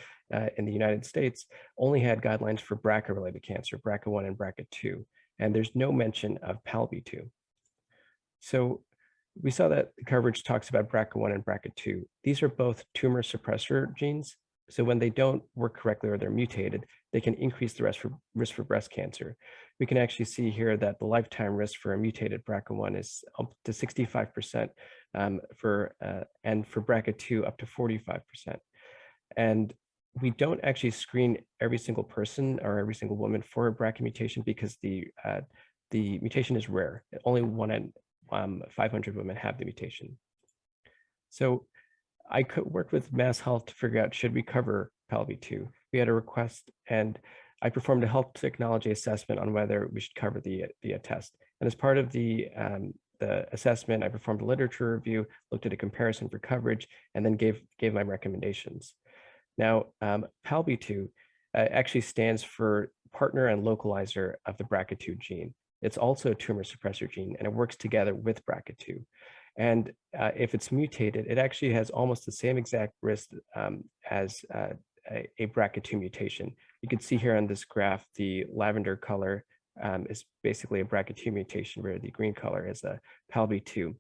in the United States, only had guidelines for BRCA-related cancer, BRCA1 and BRCA2. And there's no mention of PALB2. So we saw that the coverage talks about BRCA1 and BRCA2. These are both tumor suppressor genes. So when they don't work correctly or they're mutated, they can increase the risk for breast cancer. We can actually see here that the lifetime risk for a mutated BRCA1 is up to 65%, and for BRCA2 up to 45%. And we don't actually screen every single person or every single woman for a BRCA mutation because the mutation is rare. Only 1 in 500 women have the mutation. So I could work with Mass Health to figure out, should we cover PALB2? We had a request, and I performed a health technology assessment on whether we should cover the test. And as part of the assessment, I performed a literature review, looked at a comparison for coverage, and then gave my recommendations. Now, PALB2 actually stands for partner and localizer of the BRCA2 gene. It's also a tumor suppressor gene, and it works together with BRCA2. And if it's mutated, it actually has almost the same exact risk as a BRCA2 mutation. You can see here on this graph, the lavender color is basically a BRCA2 mutation, where the green color is a PALB2.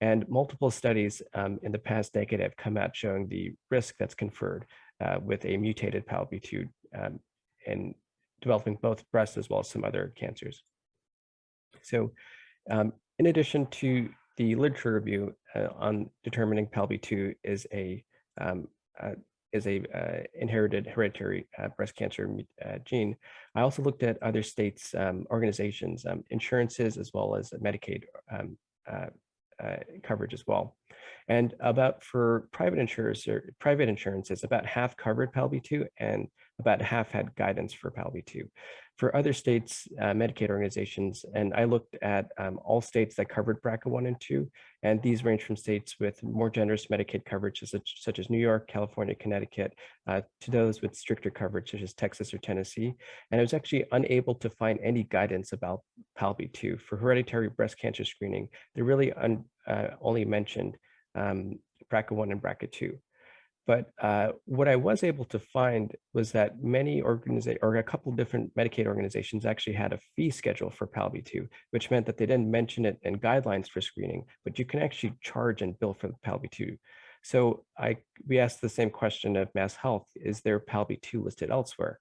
And multiple studies in the past decade have come out showing the risk that's conferred with a mutated PALB2 in developing both breast as well as some other cancers. So in addition to the literature review on determining PALB2 is a inherited hereditary breast cancer gene, I also looked at other states' organizations, insurances, as well as Medicaid coverage as well. And for private insurances, about half covered PALB2 and about half had guidance for PALB2. For other states, Medicaid organizations, and I looked at all states that covered BRCA1 and 2, and these range from states with more generous Medicaid coverage, such as New York, California, Connecticut, to those with stricter coverage, such as Texas or Tennessee. And I was actually unable to find any guidance about PALB2. For hereditary breast cancer screening, they really only mentioned BRCA1 and BRCA2. But what I was able to find was that many organizations, or a couple of different Medicaid organizations, actually had a fee schedule for PALB2, which meant that they didn't mention it in guidelines for screening, but you can actually charge and bill for the PALB2. So we asked the same question of Mass Health: is there PALB2 listed elsewhere?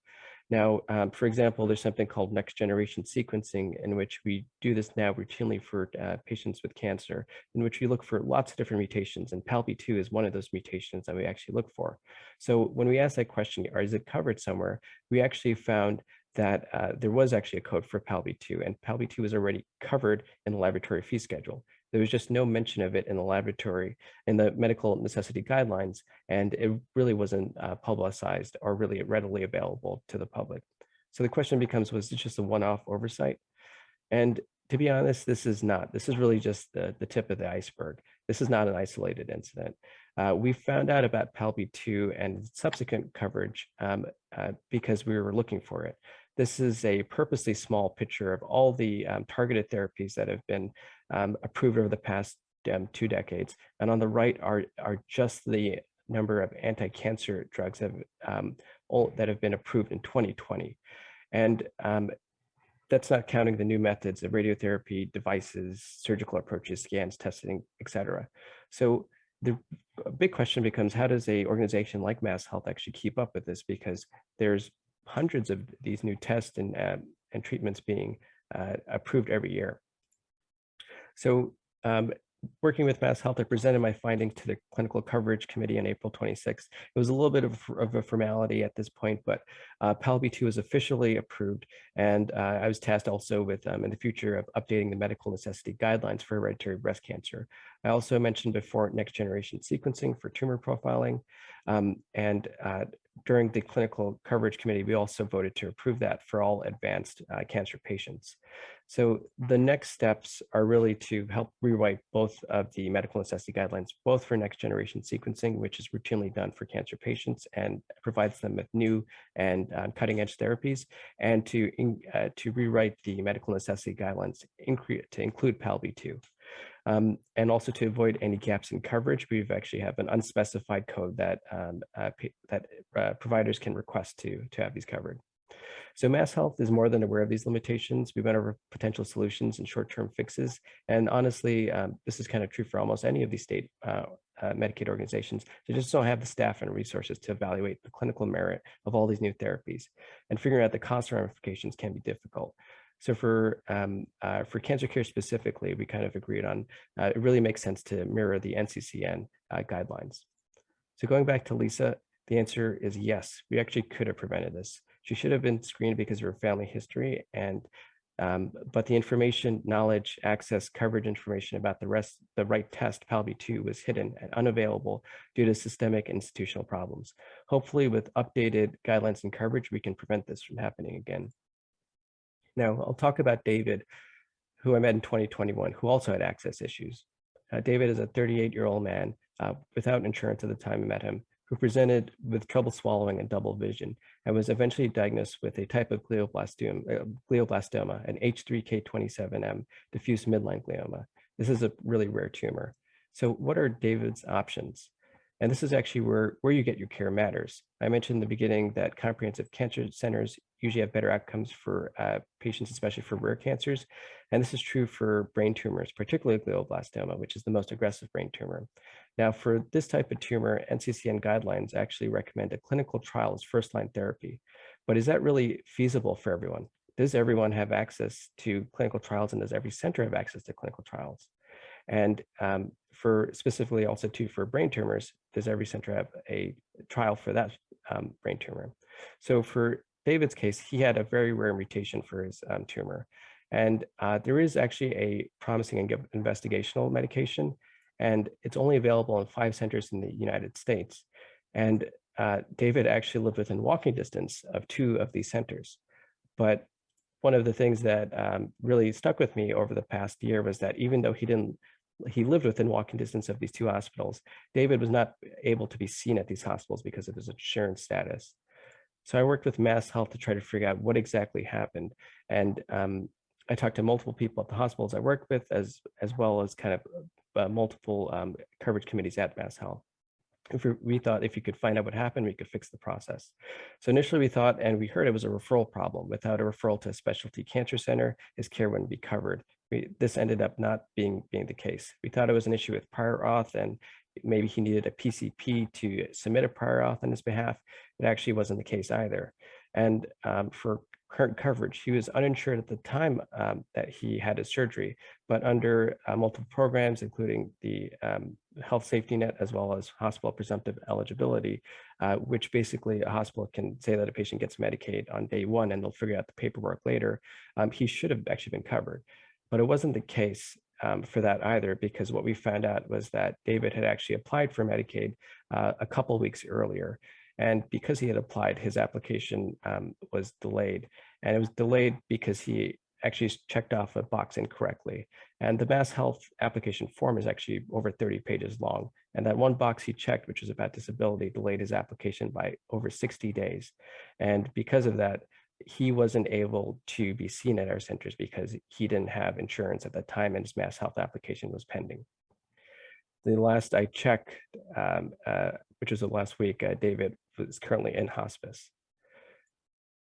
Now, for example, there's something called next generation sequencing, in which we do this now routinely for patients with cancer, in which we look for lots of different mutations, and PALB2 is one of those mutations that we actually look for. So when we asked that question, or is it covered somewhere, we actually found that there was actually a code for PALB2, and PALB2 was already covered in the laboratory fee schedule. There was just no mention of it in the laboratory, in the medical necessity guidelines, and it really wasn't publicized or really readily available to the public. So the question becomes, was this just a one-off oversight? And to be honest, this is not. This is really just the tip of the iceberg. This is not an isolated incident. We found out about PALB2 and subsequent coverage because we were looking for it. This is a purposely small picture of all the targeted therapies that have been approved over the past 2 decades. And on the right are just the number of anti-cancer drugs that have been approved in 2020. And that's not counting the new methods of radiotherapy, devices, surgical approaches, scans, testing, et cetera. So the big question becomes, how does a organization like Mass Health actually keep up with this? Because there's hundreds of these new tests and treatments being approved every year. So working with Mass Health, I presented my findings to the Clinical Coverage Committee on April 26th. It was a little bit of a formality at this point, but PALB2 is officially approved. And I was tasked also with, in the future, of updating the medical necessity guidelines for hereditary breast cancer. I also mentioned before next generation sequencing for tumor profiling. During the Clinical Coverage Committee, we also voted to approve that for all advanced cancer patients. So the next steps are really to help rewrite both of the medical necessity guidelines, both for next generation sequencing, which is routinely done for cancer patients and provides them with new and cutting edge therapies, and to rewrite the medical necessity guidelines to include PALB2. And also to avoid any gaps in coverage, we actually have an unspecified code that providers can request to have these covered. So Mass Health is more than aware of these limitations. We've been over potential solutions and short-term fixes. And honestly, this is kind of true for almost any of these state Medicaid organizations. They just don't have the staff and resources to evaluate the clinical merit of all these new therapies. And figuring out the cost ramifications can be difficult. So for cancer care specifically, we kind of agreed on it really makes sense to mirror the NCCN guidelines. So going back to Lisa, the answer is yes, we actually could have prevented this. She should have been screened because of her family history, and but the information, knowledge, access, coverage information about the right test, PALB2, was hidden and unavailable due to systemic institutional problems. Hopefully, with updated guidelines and coverage, we can prevent this from happening again. Now, I'll talk about David, who I met in 2021, who also had access issues. David is a 38-year-old man without insurance at the time I met him, who presented with trouble swallowing and double vision, and was eventually diagnosed with a type of glioblastoma, an H3K27M diffuse midline glioma. This is a really rare tumor. So what are David's options? And this is actually where you get your care matters. I mentioned in the beginning that comprehensive cancer centers usually have better outcomes for patients, especially for rare cancers. And this is true for brain tumors, particularly glioblastoma, which is the most aggressive brain tumor. Now, for this type of tumor, NCCN guidelines actually recommend a clinical trial as first-line therapy. But is that really feasible for everyone? Does everyone have access to clinical trials, and does every center have access to clinical trials? And for specifically also too for brain tumors, does every center have a trial for that brain tumor? So for David's case, he had a very rare mutation for his tumor. And there is actually a promising and investigational medication, and it's only available in 5 centers in the United States. And David actually lived within walking distance of 2 of these centers. But one of the things that really stuck with me over the past year was that even though he lived within walking distance of these 2 hospitals, David was not able to be seen at these hospitals because of his insurance status. So I worked with Mass Health to try to figure out what exactly happened. And I talked to multiple people at the hospitals I worked with, as well as kind of multiple coverage committees at Mass Health. We thought if you could find out what happened, we could fix the process. So initially we thought, and we heard it was a referral problem. Without a referral to a specialty cancer center, his care wouldn't be covered. This ended up not being the case. We thought it was an issue with prior auth, and maybe he needed a PCP to submit a prior auth on his behalf. It actually wasn't the case either. And for current coverage, he was uninsured at the time that he had his surgery, but under multiple programs, including the health safety net, as well as hospital presumptive eligibility, which basically a hospital can say that a patient gets Medicaid on day 1 and they'll figure out the paperwork later. He should have actually been covered, but it wasn't the case for that either, because what we found out was that David had actually applied for Medicaid a couple of weeks earlier. And because he had applied, his application was delayed. And it was delayed because he actually checked off a box incorrectly. And the Mass Health application form is actually over 30 pages long. And that one box he checked, which was about disability, delayed his application by over 60 days. And because of that, he wasn't able to be seen at our centers because he didn't have insurance at that time and his Mass Health application was pending. The last I checked, which was the last week, David was currently in hospice.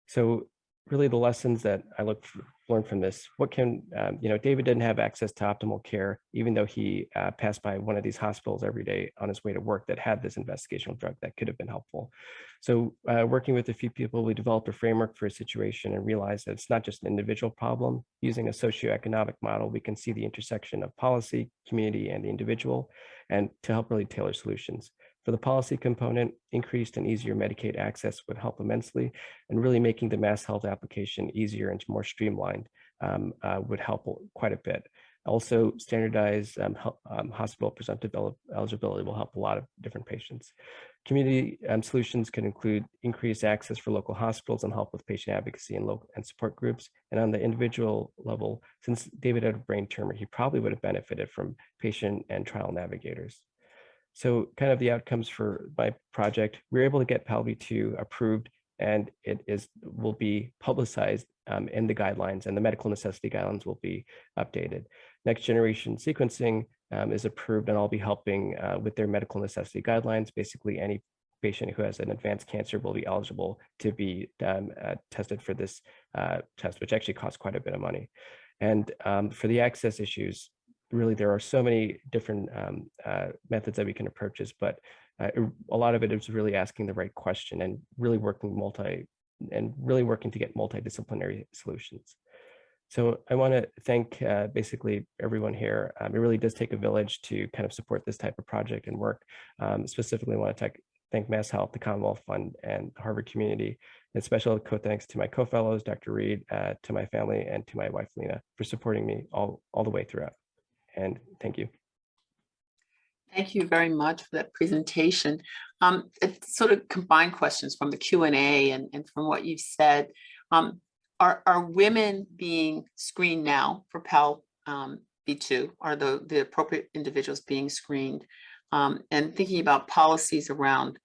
So really the lessons that I look learn from this? What can, David didn't have access to optimal care, even though he passed by one of these hospitals every day on his way to work that had this investigational drug that could have been helpful. So working with a few people, we developed a framework for a situation and realized that it's not just an individual problem. Using a socioeconomic model, we can see the intersection of policy, community, and the individual, and to help really tailor solutions. For the policy component, increased and easier Medicaid access would help immensely, and really making the mass health application easier and more streamlined would help quite a bit. Also, standardized hospital presumptive eligibility will help a lot of different patients. Community solutions can include increased access for local hospitals and help with patient advocacy and local and support groups. And on the individual level, since David had a brain tumor, he probably would have benefited from patient and trial navigators. So kind of the outcomes for my project, we were able to get PALB2 approved, and it will be publicized in the guidelines, and the medical necessity guidelines will be updated. Next generation sequencing is approved, and I'll be helping with their medical necessity guidelines. Basically, any patient who has an advanced cancer will be eligible to be tested for this test, which actually costs quite a bit of money. And for the access issues, really, there are so many different methods that we can approach this, but a lot of it is really asking the right question and really working to get multidisciplinary solutions. So I want to thank basically everyone here. It really does take a village to kind of support this type of project and work. Specifically, I want to thank Mass Health, the Commonwealth Fund, and the Harvard community. And special thanks to my co-fellows, Dr. Reed, to my family, and to my wife, Lena, for supporting me all the way throughout. And thank you. Thank you very much for that presentation. It's sort of combined questions from the Q&A and from what you've said. Are women being screened now for PALB2? Are the appropriate individuals being screened? And thinking about policies around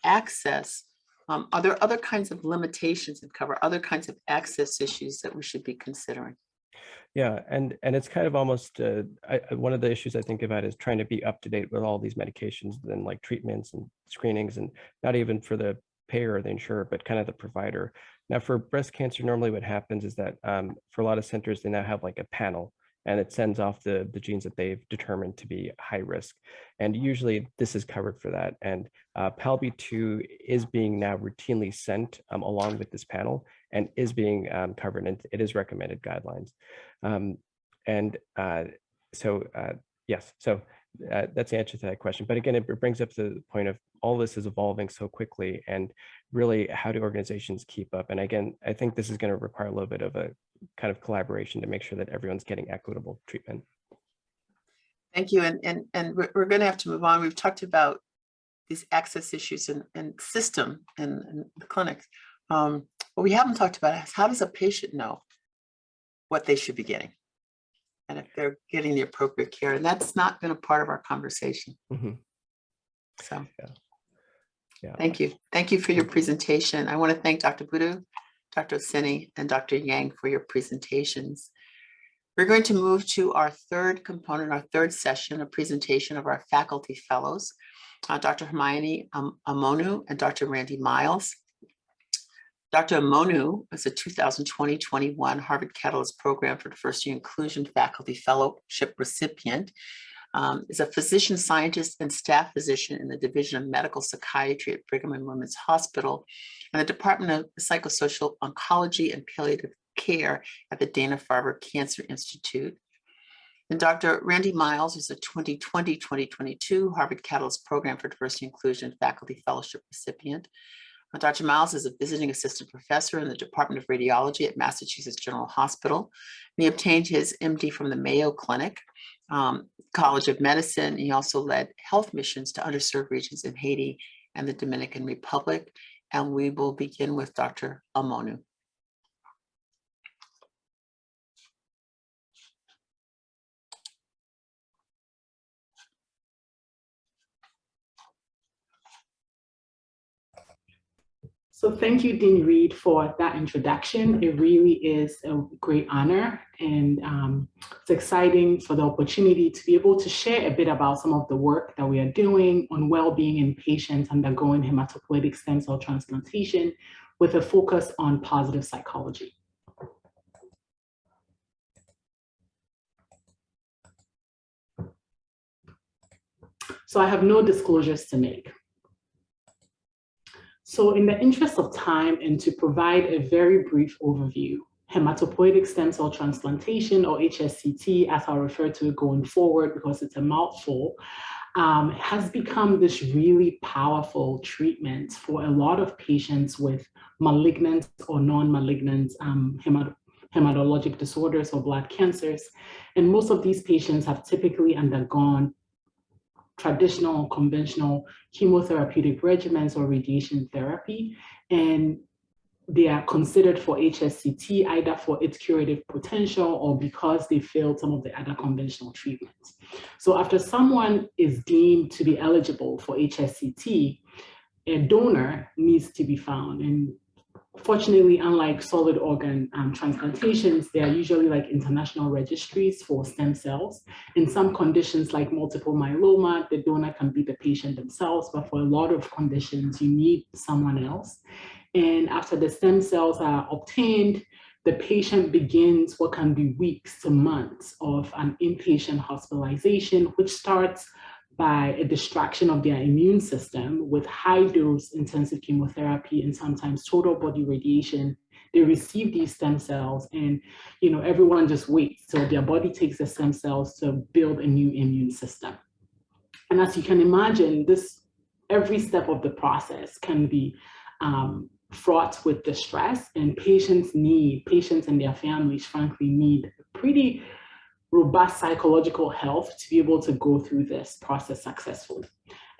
access, are there other kinds of limitations that cover other kinds of access issues that we should be considering? Yeah, and it's kind of almost one of the issues I think about is trying to be up to date with all these medications and like treatments and screenings, and not even for the payer or the insurer, but kind of the provider. Now for breast cancer, normally what happens is that for a lot of centers, they now have like a panel, and it sends off the genes that they've determined to be high risk. And usually this is covered for that. And PALB2 is being now routinely sent along with this panel and is being covered, and it is recommended guidelines. Yes, so that's the answer to that question. But again, it brings up the point of all this is evolving so quickly, and really how do organizations keep up? And again, I think this is going to require a little bit of a kind of collaboration to make sure that everyone's getting equitable treatment. Thank you. And we're going to have to move on. We've talked about these access issues and system in the clinics. What we haven't talked about is how does a patient know what they should be getting and if they're getting the appropriate care? And that's not been a part of our conversation. Mm-hmm. So yeah. Thank you. Thank you for your presentation. I want to thank Dr. Budu, Dr. Osini, and Dr. Yang for your presentations. We're going to move to our third component, our third session, a presentation of our faculty fellows, Dr. Hermione Amonu and Dr. Randy Miles. Dr. Amonu is a 2020-21 Harvard Catalyst Program for Diversity and Inclusion Faculty Fellowship recipient, is a physician scientist and staff physician in the Division of Medical Psychiatry at Brigham and Women's Hospital and the Department of Psychosocial Oncology and Palliative Care at the Dana-Farber Cancer Institute. And Dr. Randy Miles is a 2020-2022 Harvard Catalyst Program for Diversity and Inclusion Faculty Fellowship recipient. Dr. Miles is a visiting assistant professor in the Department of Radiology at Massachusetts General Hospital. And he obtained his MD from the Mayo Clinic, College of Medicine. He also led health missions to underserved regions in Haiti and the Dominican Republic. And we will begin with Dr. Amonu. So thank you, Dean Reed, for that introduction. It really is a great honor, and it's exciting for the opportunity to be able to share a bit about some of the work that we are doing on well-being in patients undergoing hematopoietic stem cell transplantation with a focus on positive psychology. So I have no disclosures to make. So in the interest of time and to provide a very brief overview, hematopoietic stem cell transplantation, or HSCT, as I'll refer to it going forward because it's a mouthful, has become this really powerful treatment for a lot of patients with malignant or non-malignant hematologic disorders or blood cancers. And most of these patients have typically undergone traditional or conventional chemotherapeutic regimens or radiation therapy, and they are considered for HSCT either for its curative potential or because they failed some of the other conventional treatments. So after someone is deemed to be eligible for HSCT, a donor needs to be found. And fortunately, unlike solid organ transplantations, they are usually like international registries for stem cells. In some conditions like multiple myeloma, the donor can be the patient themselves, but for a lot of conditions, you need someone else. And after the stem cells are obtained, the patient begins what can be weeks to months of an inpatient hospitalization, which starts by a distraction of their immune system with high dose intensive chemotherapy and sometimes total body radiation. They receive these stem cells and everyone just waits till their body takes the stem cells to build a new immune system. And as you can imagine, every step of the process can be fraught with distress, and patients and their families frankly need pretty robust psychological health to be able to go through this process successfully.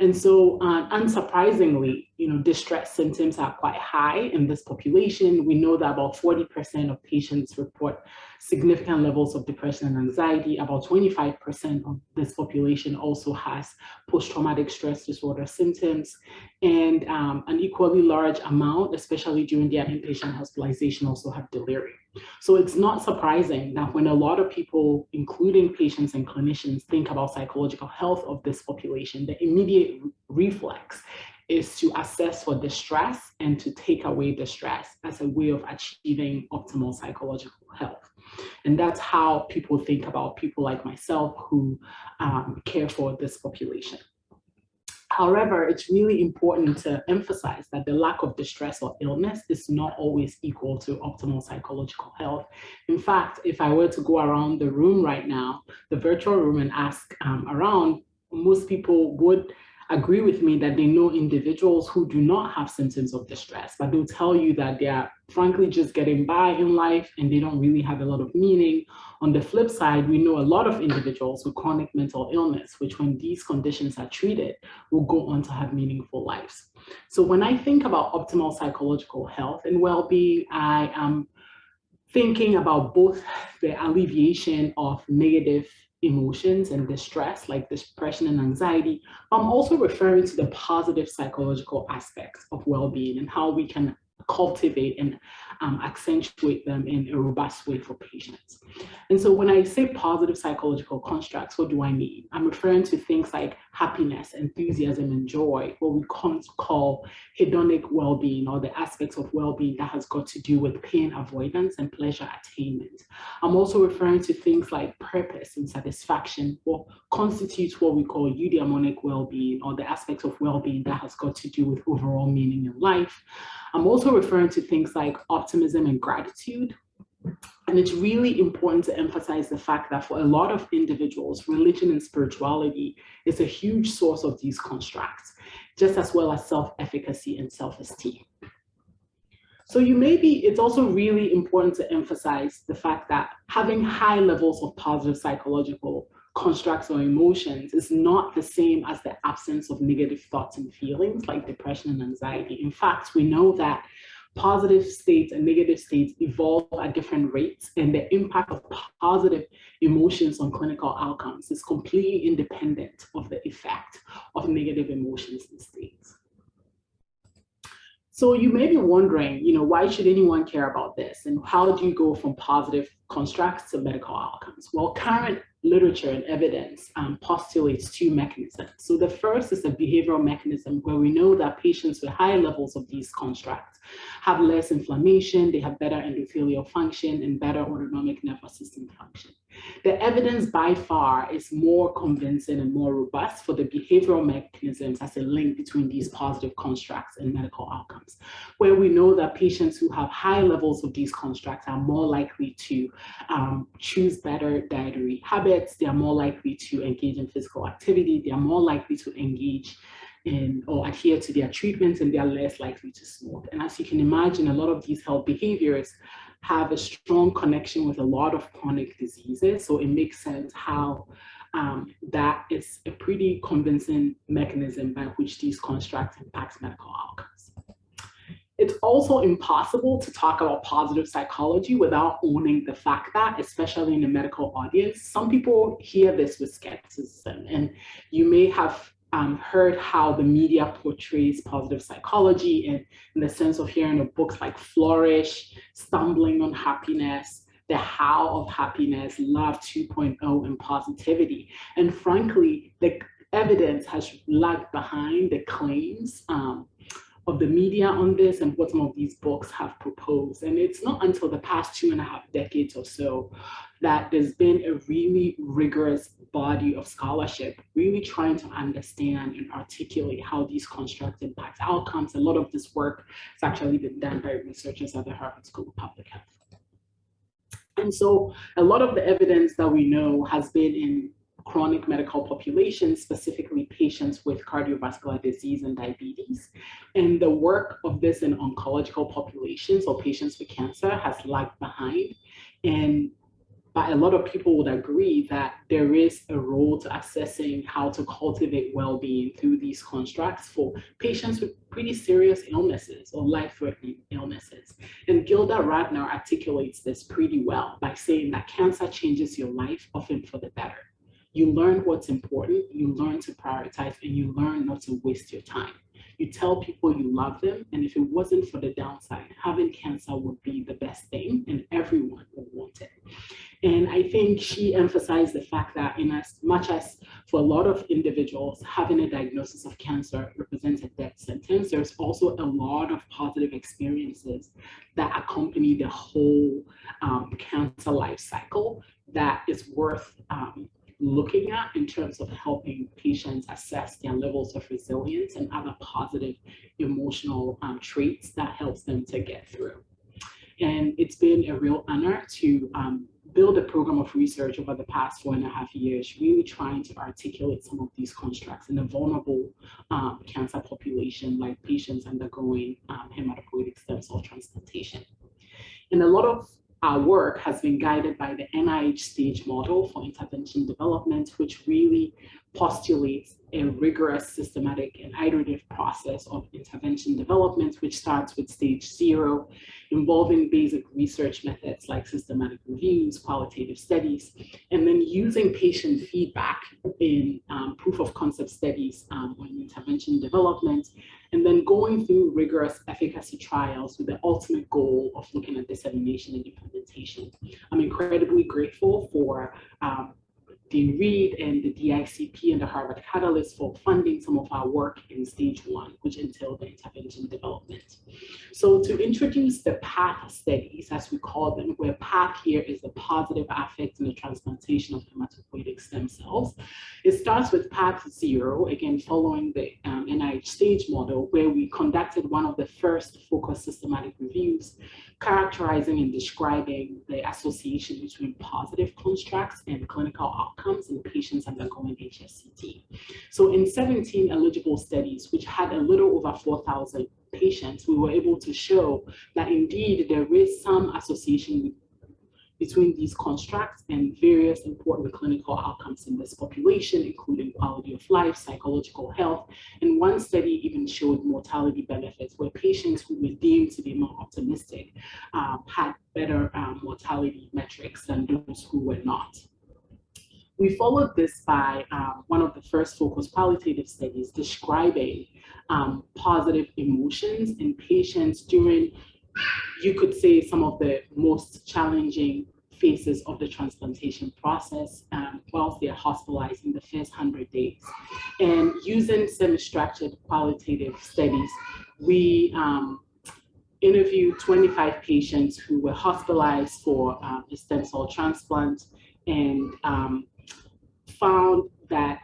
And so unsurprisingly, distress symptoms are quite high in this population. We know that about 40% of patients report significant levels of depression and anxiety. About 25% of this population also has post-traumatic stress disorder symptoms. And an equally large amount, especially during their inpatient hospitalization, also have delirium. So it's not surprising that when a lot of people, including patients and clinicians, think about psychological health of this population, the immediate reflex is to assess for distress and to take away distress as a way of achieving optimal psychological health. And that's how people think about people like myself who care for this population. However, it's really important to emphasize that the lack of distress or illness is not always equal to optimal psychological health. In fact, if I were to go around the room right now, the virtual room, and ask around, most people would agree with me that they know individuals who do not have symptoms of distress, but they'll tell you that they are frankly just getting by in life and they don't really have a lot of meaning. On the flip side, we know a lot of individuals with chronic mental illness, which when these conditions are treated, will go on to have meaningful lives. So when I think about optimal psychological health and well-being, I am thinking about both the alleviation of negative emotions and distress like depression and anxiety. I'm also referring to the positive psychological aspects of well-being and how we can cultivate and accentuate them in a robust way for patients. And so when I say positive psychological constructs, what do I mean? I'm referring to things like happiness, enthusiasm, and joy, what we call hedonic well-being, or the aspects of well-being that has got to do with pain avoidance and pleasure attainment. I'm also referring to things like purpose and satisfaction, what constitutes what we call eudaimonic well-being, or the aspects of well-being that has got to do with overall meaning in life. I'm also referring to things like optimism and gratitude. And it's really important to emphasize the fact that for a lot of individuals, religion and spirituality is a huge source of these constructs, just as well as self-efficacy and self-esteem. So it's also really important to emphasize the fact that having high levels of positive psychological constructs or emotions is not the same as the absence of negative thoughts and feelings like depression and anxiety. In fact, we know that positive states and negative states evolve at different rates, and the impact of positive emotions on clinical outcomes is completely independent of the effect of negative emotions and states. So you may be wondering, why should anyone care about this? And how do you go from positive constructs to medical outcomes? Well, current literature and evidence postulates two mechanisms. So the first is a behavioral mechanism where we know that patients with high levels of these constructs have less inflammation, they have better endothelial function and better autonomic nervous system function. The evidence by far is more convincing and more robust for the behavioral mechanisms as a link between these positive constructs and medical outcomes, where we know that patients who have high levels of these constructs are more likely to choose better dietary habits, they are more likely to engage in physical activity, they are more likely to engage in or adhere to their treatments, and they are less likely to smoke. And as you can imagine, a lot of these health behaviors have a strong connection with a lot of chronic diseases. So it makes sense how that is a pretty convincing mechanism by which these constructs impact medical outcomes. It's also impossible to talk about positive psychology without owning the fact that, especially in a medical audience, some people hear this with skepticism. And you may have heard how the media portrays positive psychology, and in the sense of hearing of books like Flourish, Stumbling on Happiness, The How of Happiness, Love 2.0, and Positivity. And frankly, the evidence has lagged behind the claims of the media on this and what some of these books have proposed. And it's not until the past 2.5 decades or so that there's been a really rigorous body of scholarship really trying to understand and articulate how these constructs impact outcomes. A lot of this work has actually been done by researchers at the Harvard School of Public Health. And so a lot of the evidence that we know has been in chronic medical populations, specifically patients with cardiovascular disease and diabetes. And the work of this in oncological populations or patients with cancer has lagged behind. And but a lot of people would agree that there is a role to assessing how to cultivate well-being through these constructs for patients with pretty serious illnesses or life-threatening illnesses. And Gilda Radner articulates this pretty well by saying that cancer changes your life, often for the better. You learn what's important, you learn to prioritize, and you learn not to waste your time. You tell people you love them, and if it wasn't for the downside, having cancer would be the best thing, and everyone would want it. And I think she emphasized the fact that in as much as for a lot of individuals, having a diagnosis of cancer represents a death sentence, there's also a lot of positive experiences that accompany the whole cancer life cycle that is worth looking at in terms of helping patients assess their levels of resilience and other positive emotional traits that helps them to get through. And it's been a real honor to build a program of research over the past 4.5 years, really trying to articulate some of these constructs in a vulnerable cancer population, like patients undergoing hematopoietic stem cell transplantation. And a lot of our work has been guided by the NIH stage model for intervention development, which really postulates a rigorous, systematic, and iterative process of intervention development, which starts with stage 0, involving basic research methods like systematic reviews, qualitative studies, and then using patient feedback in proof of concept studies on intervention development, and then going through rigorous efficacy trials with the ultimate goal of looking at dissemination and implementation. I'm incredibly grateful for Dean Reed and the DICP and the Harvard Catalyst for funding some of our work in stage 1, which entailed the intervention development. So to introduce the PATH studies, as we call them, where PATH here is the positive affect in the transplantation of hematopoietic stem cells, it starts with PATH 0, again, following the NIH stage model, where we conducted one of the first focused systematic reviews, characterizing and describing the association between positive constructs and clinical outcomes in patients undergoing HSCT. So in 17 eligible studies, which had a little over 4,000 patients, we were able to show that indeed there is some association between these constructs and various important clinical outcomes in this population, including quality of life, psychological health, and one study even showed mortality benefits where patients who were deemed to be more optimistic had better mortality metrics than those who were not. We followed this by one of the first focused qualitative studies describing positive emotions in patients during, you could say, some of the most challenging phases of the transplantation process whilst they're hospitalized in the first 100 days. And using semi-structured qualitative studies, we interviewed 25 patients who were hospitalized for a stem cell transplant, and found that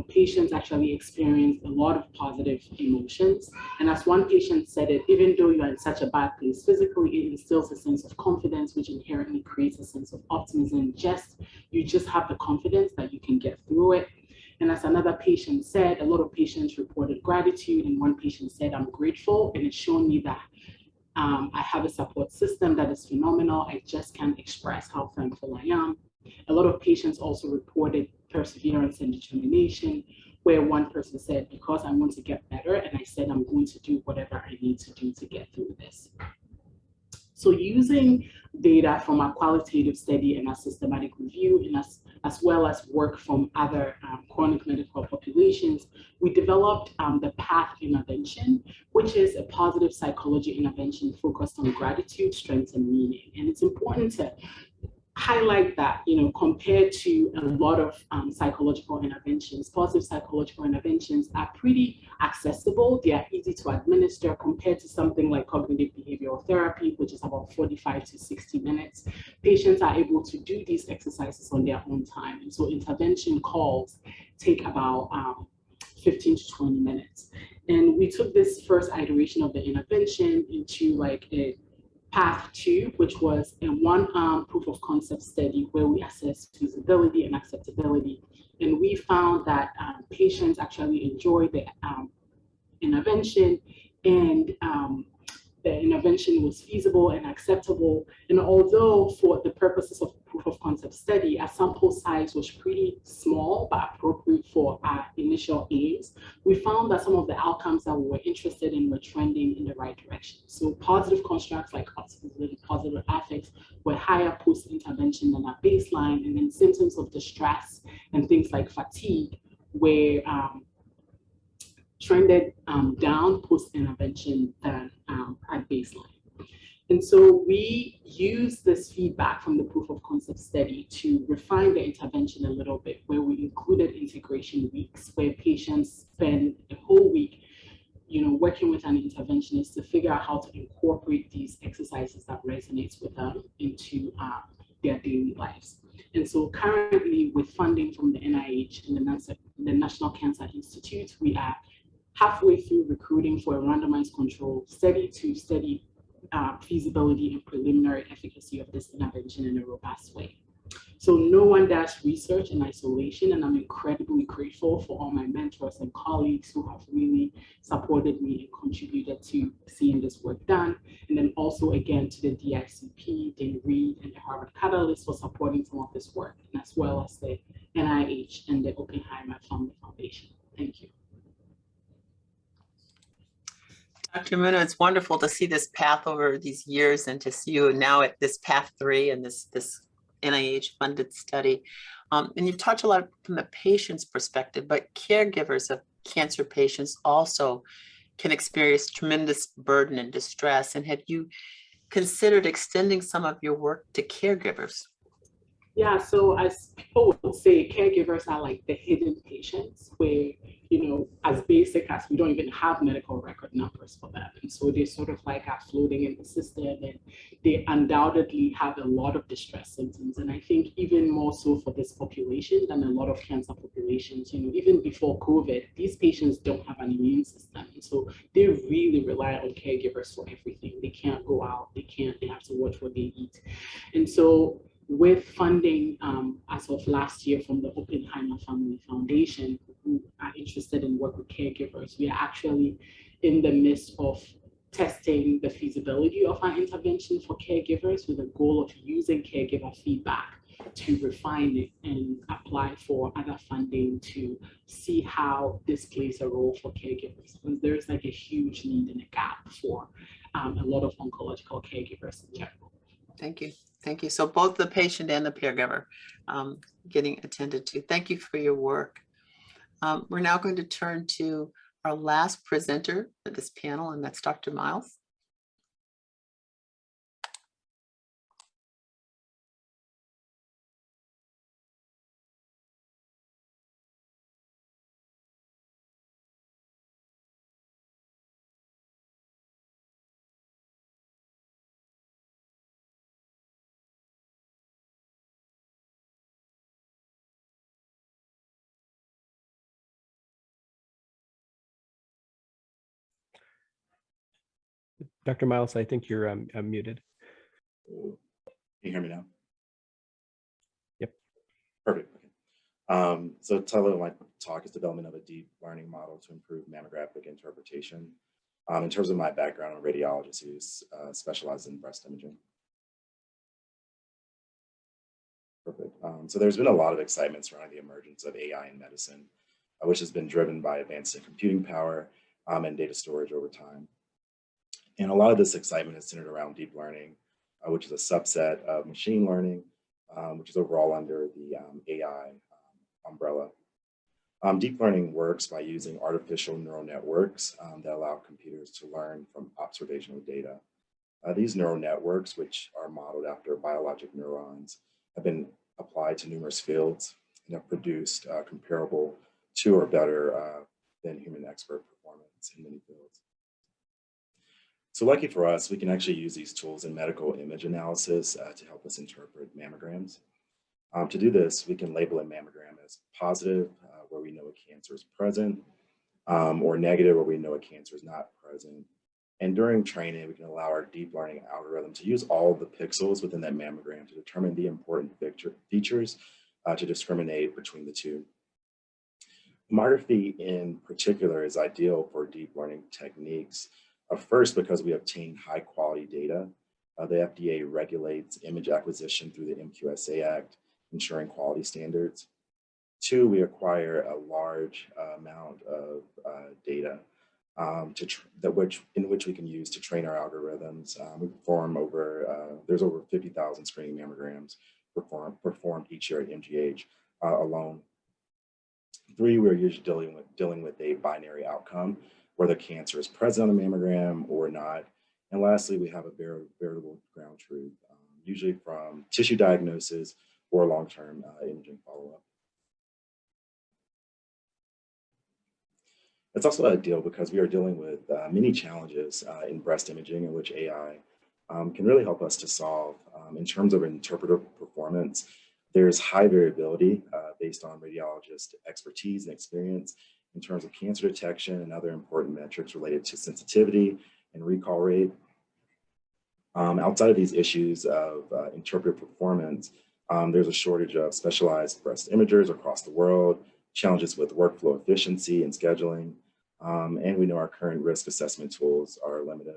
patients actually experienced a lot of positive emotions. And as one patient said it, even though you are in such a bad place physically, it instills a sense of confidence, which inherently creates a sense of optimism. You just have the confidence that you can get through it. And as another patient said, a lot of patients reported gratitude, and one patient said, "I'm grateful, and it's shown me that I have a support system that is phenomenal. I just can't express how thankful I am." A lot of patients also reported perseverance and determination, where one person said, "Because I want to get better, and I said I'm going to do whatever I need to do to get through this." So using data from our qualitative study and our systematic review, and as well as work from other chronic medical populations, we developed the PATH intervention, which is a positive psychology intervention focused on gratitude, strength, and meaning. And it's important to highlight that, compared to a lot of psychological interventions, positive psychological interventions are pretty accessible. They are easy to administer compared to something like cognitive behavioral therapy, which is about 45 to 60 minutes. Patients are able to do these exercises on their own time. And so intervention calls take about 15 to 20 minutes. And we took this first iteration of the intervention into like a Path 2, which was a one-arm proof of concept study where we assessed feasibility and acceptability. And we found that patients actually enjoyed the intervention, and the intervention was feasible and acceptable. And although for the purposes of proof of concept study, our sample size was pretty small but appropriate for our initial aims, we found that some of the outcomes that we were interested in were trending in the right direction. So positive constructs like optimism, positive affects were higher post-intervention than our baseline, and then symptoms of distress and things like fatigue were trended down post-intervention than at baseline. And so we use this feedback from the proof of concept study to refine the intervention a little bit, where we included integration weeks, where patients spend a whole week working with an interventionist to figure out how to incorporate these exercises that resonates with them into their daily lives. And so currently, with funding from the NIH and the National Cancer Institute, we are halfway through recruiting for a randomized control study to study feasibility and preliminary efficacy of this intervention in a robust way. So no one does research in isolation, and I'm incredibly grateful for all my mentors and colleagues who have really supported me and contributed to seeing this work done. And then also again to the DICP, Dean Reed, and the Harvard Catalyst for supporting some of this work, and as well as the NIH and the Oppenheimer Family Foundation. Thank you. Dr. Muna, it's wonderful to see this path over these years and to see you now at this path 3 and this NIH funded study. And you've talked a lot from the patient's perspective, but caregivers of cancer patients also can experience tremendous burden and distress. And have you considered extending some of your work to caregivers? Yeah, so as people would say, caregivers are like the hidden patients where, as basic as we don't even have medical record numbers for them. And so they sort of like are floating in the system, and they undoubtedly have a lot of distress symptoms. And I think even more so for this population than a lot of cancer populations, even before COVID, these patients don't have an immune system. And so they really rely on caregivers for everything. They can't go out, they have to watch what they eat. And so with funding as of last year from the Oppenheimer Family Foundation, who are interested in work with caregivers, we are actually in the midst of testing the feasibility of our intervention for caregivers with a goal of using caregiver feedback to refine it and apply for other funding to see how this plays a role for caregivers. Because there's like a huge need and a gap for a lot of oncological caregivers in general. Thank you. Thank you. So both the patient and the caregiver getting attended to. Thank you for your work. We're now going to turn to our last presenter for this panel, and that's Dr. Miles. Dr. Miles, I think you're muted. Can you hear me now? Yep. Perfect. So the title of my talk is Development of a Deep Learning Model to Improve Mammographic Interpretation. In terms of my background, I'm a radiologist who's specialized in breast imaging. Perfect. So there's been a lot of excitement surrounding the emergence of AI in medicine, which has been driven by advances in computing power and data storage over time. And a lot of this excitement is centered around deep learning, which is a subset of machine learning, which is overall under the AI umbrella. Deep learning works by using artificial neural networks that allow computers to learn from observational data. These neural networks, which are modeled after biologic neurons, have been applied to numerous fields and have produced comparable to or better than human expert performance in many fields. So lucky for us, we can actually use these tools in medical image analysis to help us interpret mammograms. To do this, we can label a mammogram as positive, where we know a cancer is present, or negative, where we know a cancer is not present. And during training, we can allow our deep learning algorithm to use all of the pixels within that mammogram to determine the important features to discriminate between the two. Mammography in particular is ideal for deep learning techniques. First, because we obtain high quality data. The FDA regulates image acquisition through the MQSA Act, ensuring quality standards. Two, we acquire a large amount of data in which we can use to train our algorithms. We perform there's over 50,000 screening mammograms performed each year at MGH alone. Three, we're usually dealing with a binary outcome, whether cancer is present on the mammogram or not. And lastly, we have a veritable ground truth, usually from tissue diagnosis or long-term imaging follow-up. It's also ideal because we are dealing with many challenges in breast imaging in which AI can really help us to solve. In terms of interpretive performance, there's high variability based on radiologist expertise and experience in terms of cancer detection and other important metrics related to sensitivity and recall rate. Outside of these issues of interpretive performance, there's a shortage of specialized breast imagers across the world, challenges with workflow efficiency and scheduling, and we know our current risk assessment tools are limited.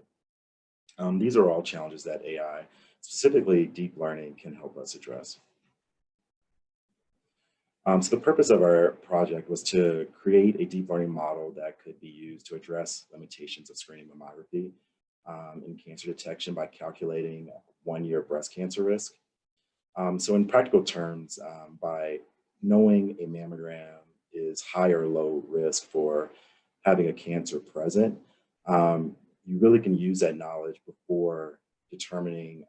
These are all challenges that AI, specifically deep learning, can help us address. So the purpose of our project was to create a deep learning model that could be used to address limitations of screening mammography in cancer detection by calculating 1-year breast cancer risk. So in practical terms, by knowing a mammogram is high or low risk for having a cancer present, you really can use that knowledge before determining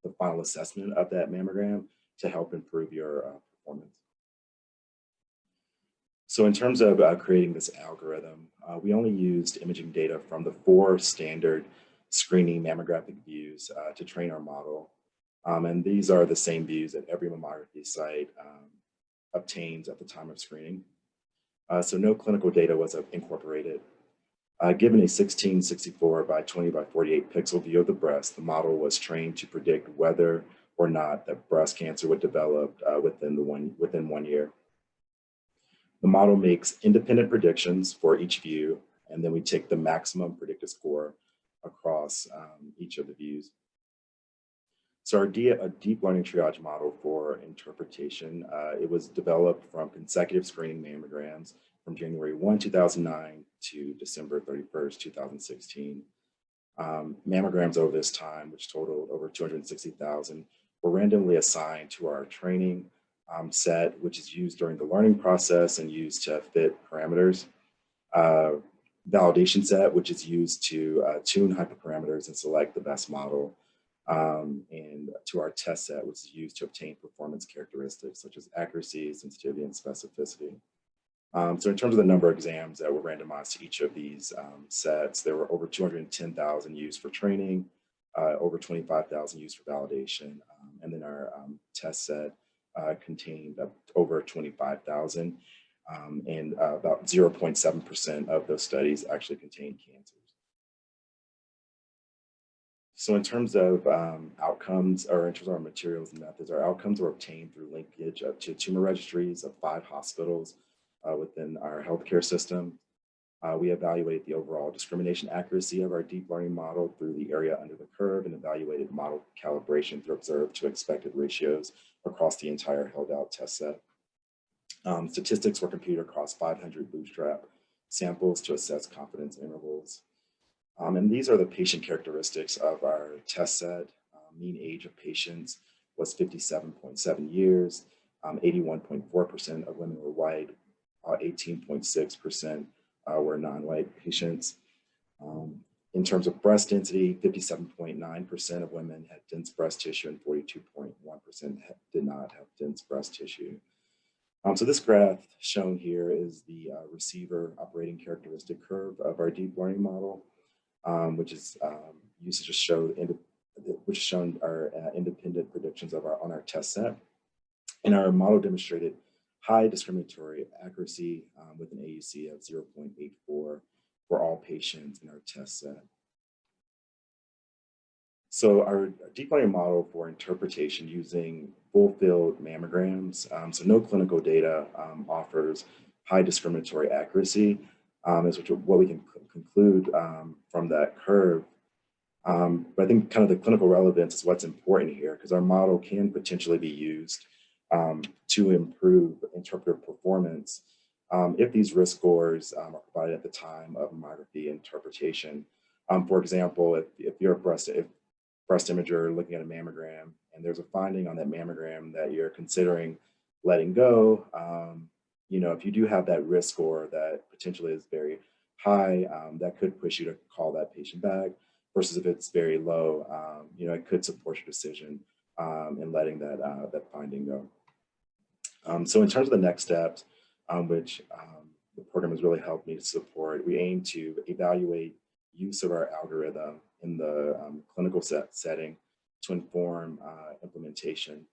the final assessment of that mammogram to help improve your performance. So in terms of creating this algorithm, we only used imaging data from the 4 standard screening mammographic views to train our model. And these are the same views that every mammography site obtains at the time of screening. So no clinical data was incorporated. Given a 1664 by 20 by 48 pixel view of the breast, the model was trained to predict whether or not that breast cancer would develop within 1 year. The model makes independent predictions for each view, and then we take the maximum predicted score across each of the views. So a deep learning triage model for interpretation, it was developed from consecutive screening mammograms from January 1, 2009 to December 31st, 2016. Mammograms over this time, which totaled over 260,000, were randomly assigned to our training set, which is used during the learning process and used to fit parameters. Validation set, which is used to tune hyperparameters and select the best model. And to our test set, which is used to obtain performance characteristics such as accuracy, sensitivity, and specificity. So in terms of the number of exams that were randomized to each of these sets, there were over 210,000 used for training, over 25,000 used for validation, and then our test set contained over 25,000, and about 0.7% of those studies actually contained cancers. So in terms of outcomes, or in terms of our materials and methods, our outcomes were obtained through linkage to tumor registries of 5 hospitals within our healthcare system. We evaluated the overall discrimination accuracy of our deep learning model through the area under the curve and evaluated model calibration through observed to expected ratios across the entire held out test set. Statistics were computed across 500 bootstrap samples to assess confidence intervals. And these are the patient characteristics of our test set. Mean age of patients was 57.7 years. 81.4% of women were white. 18.6% were non-white patients. In terms of breast density, 57.9% of women had dense breast tissue and 42.1% did not have dense breast tissue. So this graph shown here is the receiver operating characteristic curve of our deep learning model, which is used to just show which is shown our independent predictions of on our test set. And our model demonstrated high discriminatory accuracy with an AUC of 0.84 for all patients in our test set. So our deep learning model for interpretation using full field mammograms, so no clinical data, offers high discriminatory accuracy, is what we can conclude from that curve. But I think kind of the clinical relevance is what's important here, because our model can potentially be used to improve interpreter performance if these risk scores are provided at the time of mammography interpretation. For example, if you're a breast imager looking at a mammogram and there's a finding on that mammogram that you're considering letting go, you know, if you do have that risk score that potentially is very high, that could push you to call that patient back, versus if it's very low, you know, it could support your decision in letting that finding go. So in terms of the next steps, which the program has really helped me to support, we aim to evaluate use of our algorithm in the clinical setting to inform implementation.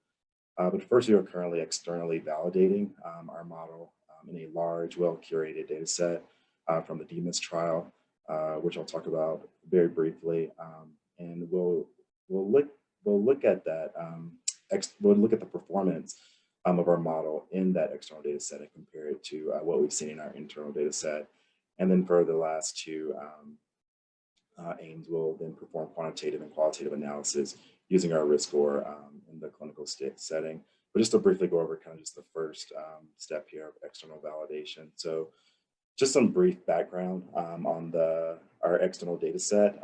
But first, we are currently externally validating our model in a large, well-curated data set from the DMIS trial, which I'll talk about very briefly. And we'll look at that. We'll look at the performance of our model in that external data set and compare it to what we've seen in our internal data set. And then for the last two aims, we'll then perform quantitative and qualitative analysis using our risk score in the clinical setting. But just to briefly go over kind of just the first step here of external validation. So just some brief background on our external data set.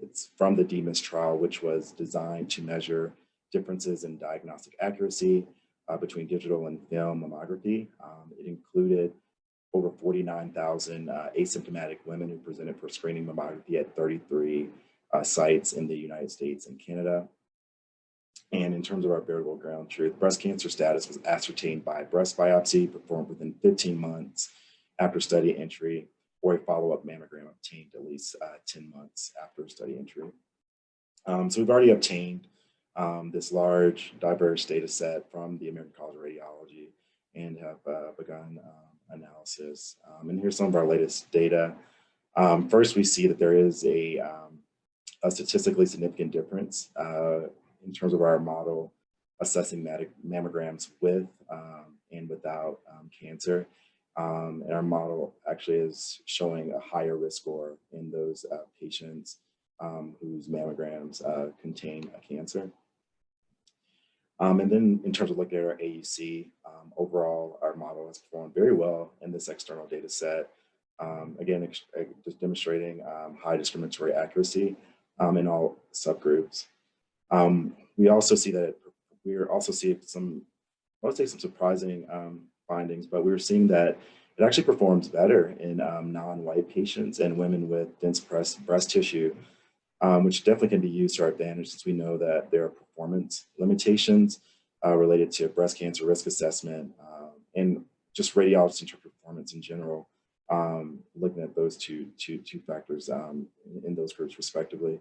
It's from the DMIS trial, which was designed to measure differences in diagnostic accuracy between digital and film mammography. It included over 49,000 asymptomatic women who presented for screening mammography at 33 sites in the United States and Canada. And in terms of our variable ground truth, breast cancer status was ascertained by breast biopsy performed within 15 months after study entry, or a follow-up mammogram obtained at least 10 months after study entry. So we've already obtained this large, diverse data set from the American College of Radiology and have begun analysis. And here's some of our latest data. First, we see that there is a statistically significant difference in terms of our model assessing mammograms with and without cancer. And our model actually is showing a higher risk score in those patients whose mammograms contain a cancer. And then in terms of looking at our AUC, overall, our model has performed very well in this external data set. Again, just demonstrating high discriminatory accuracy in all subgroups. We also see that some, I would say some surprising findings, but we're seeing that it actually performs better in non-white patients and women with dense breast tissue, which definitely can be used to our advantage, since we know that there are performance limitations related to breast cancer risk assessment and just radiologist interpreter performance in general, looking at those two factors in those groups respectively.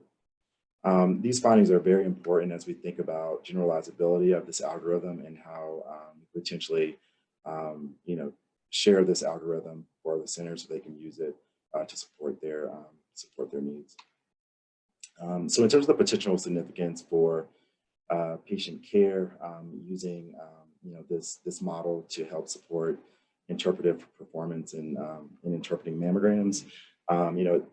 These findings are very important as we think about generalizability of this algorithm and how potentially share this algorithm for the centers so they can use it to support their needs. So in terms of the potential significance for patient care, using this model to help support interpretive performance in interpreting mammograms, it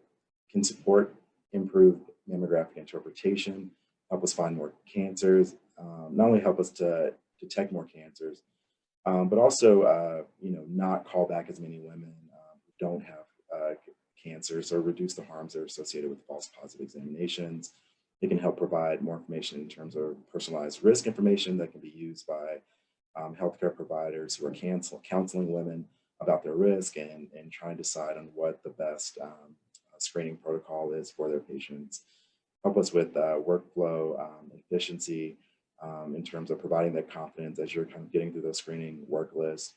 can support improved mammographic interpretation, help us find more cancers, not only help us to detect more cancers, but also not call back as many women who don't have cancers, or reduce the harms that are associated with false positive examinations. It can help provide more information in terms of personalized risk information that can be used by healthcare providers who are counseling women about their risk and trying to decide on what the best screening protocol is for their patients. Help us with workflow efficiency in terms of providing that confidence as you're kind of getting through those screening work lists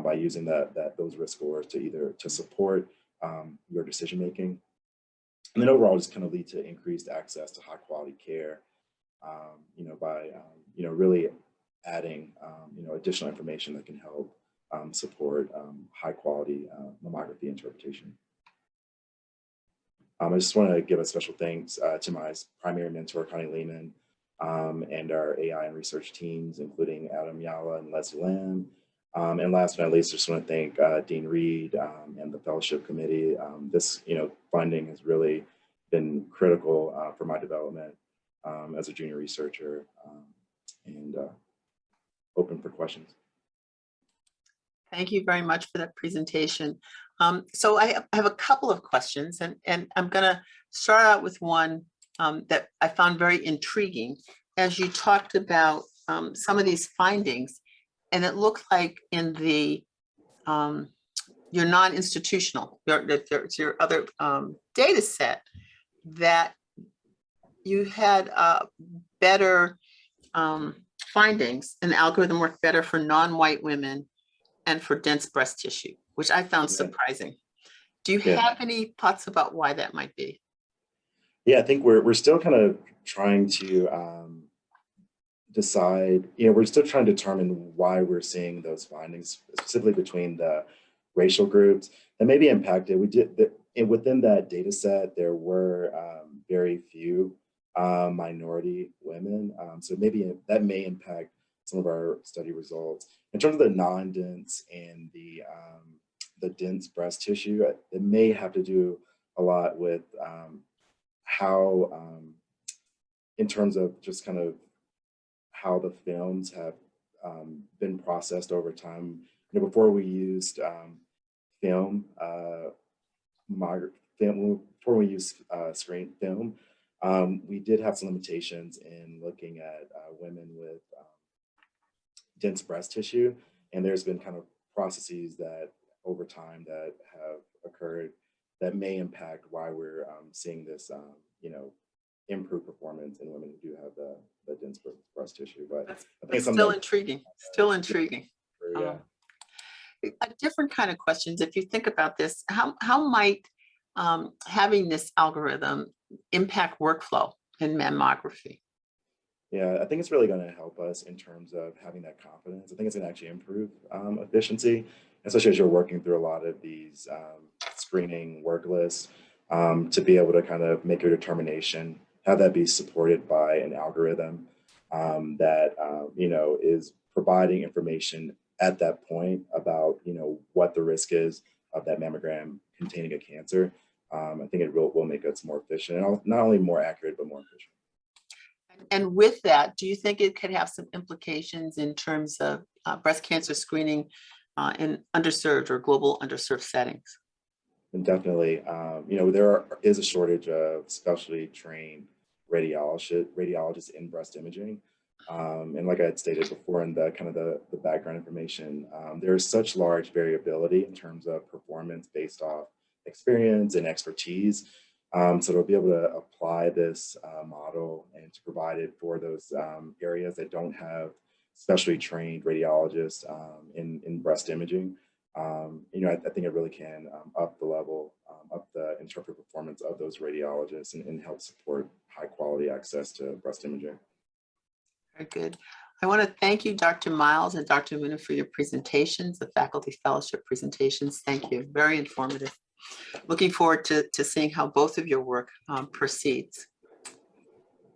by using those risk scores to support your decision making. And then overall just kind of lead to increased access to high quality care, by really adding additional information that can help support high quality mammography interpretation. I just want to give a special thanks to my primary mentor, Connie Lehman, and our AI and research teams, including Adam Yala and Leslie Lamb. And last but not least, I just want to thank Dean Reed and the fellowship committee. This funding has really been critical for my development as a junior researcher, and open for questions. Thank you very much for that presentation. So I have a couple of questions, and I'm going to start out with one that I found very intriguing as you talked about some of these findings, and it looked like in the your non-institutional, your other data set, that you had better findings, and the algorithm worked better for non-white women and for dense breast tissue, which I found surprising. Do you have any thoughts about why that might be? Yeah, I think we're still kind of trying to decide, we're still trying to determine why we're seeing those findings, specifically between the racial groups that may be impacted. Within that data set, there were very few minority women. So maybe that may impact some of our study results. In terms of the non-dense and the dense breast tissue, it may have to do a lot with how, in terms of just kind of how the films have been processed over time. Before we used before we used screen film, we did have some limitations in looking at women with dense breast tissue, and there's been kind of processes that over time that have occurred that may impact why we're seeing this, improved performance in women who do have the dense breast tissue. But I think it's still intriguing. Still intriguing. Yeah. A different kind of questions. If you think about this, how might having this algorithm impact workflow in mammography? Yeah, I think it's really going to help us in terms of having that confidence. I think it's going to actually improve efficiency, especially as you're working through a lot of these screening work lists, to be able to kind of make your determination, have that be supported by an algorithm that is providing information at that point about what the risk is of that mammogram containing a cancer. I think it will make us more efficient, and not only more accurate, but more efficient. And with that, do you think it could have some implications in terms of breast cancer screening in underserved or global underserved settings? And definitely, there is a shortage of specialty trained radiologists in breast imaging. And like I had stated before in the kind of the background information, there is such large variability in terms of performance based off experience and expertise. So to be able to apply this model and to provide it for those areas that don't have specially trained radiologists in breast imaging, I think it really can up the level, up the interpretive performance of those radiologists and help support high quality access to breast imaging. Very good. I want to thank you, Dr. Miles and Dr. Muna, for your presentations, the faculty fellowship presentations. Thank you. Very informative. Looking forward to seeing how both of your work proceeds.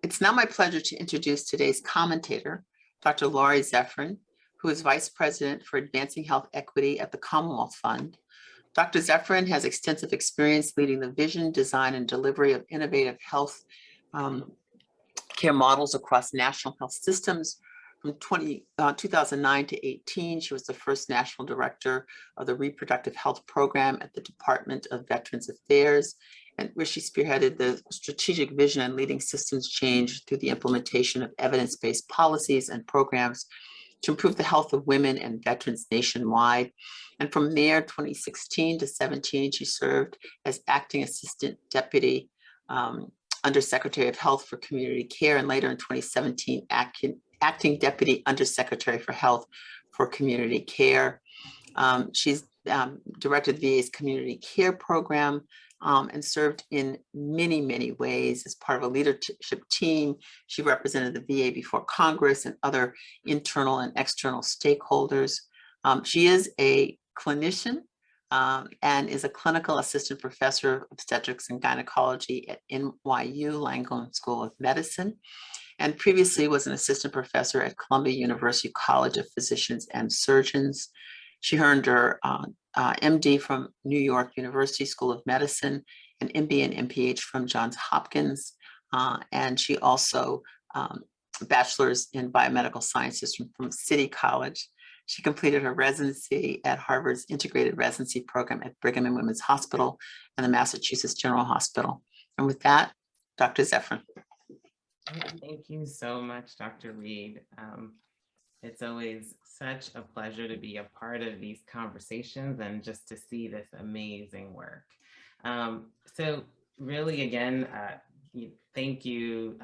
It's now my pleasure to introduce today's commentator, Dr. Laurie Zephyrin, who is Vice President for Advancing Health Equity at the Commonwealth Fund. Dr. Zephyrin has extensive experience leading the vision, design, and delivery of innovative health care models across national health systems. From 2009 to 18, she was the first national director of the Reproductive Health Program at the Department of Veterans Affairs, and where she spearheaded the strategic vision and leading systems change through the implementation of evidence-based policies and programs to improve the health of women and veterans nationwide. And from there, 2016 to 17, she served as acting assistant deputy Undersecretary of Health for Community Care, and later in 2017, acting deputy Undersecretary for Health for Community Care. She's directed VA's community care program and served in many, many ways as part of a leadership team. She represented the VA before Congress and other internal and external stakeholders. She is a clinician and is a clinical assistant professor of obstetrics and gynecology at NYU Langone School of Medicine, and previously was an assistant professor at Columbia University College of Physicians and Surgeons. She earned her MD from New York University School of Medicine, an MB and MPH from Johns Hopkins, and she also bachelor's in biomedical sciences from City College. She completed her residency at Harvard's Integrated Residency Program at Brigham and Women's Hospital and the Massachusetts General Hospital. And with that, Dr. Zephyrin. Thank you so much, Dr. Reed. It's always such a pleasure to be a part of these conversations and just to see this amazing work. So really, again, thank you,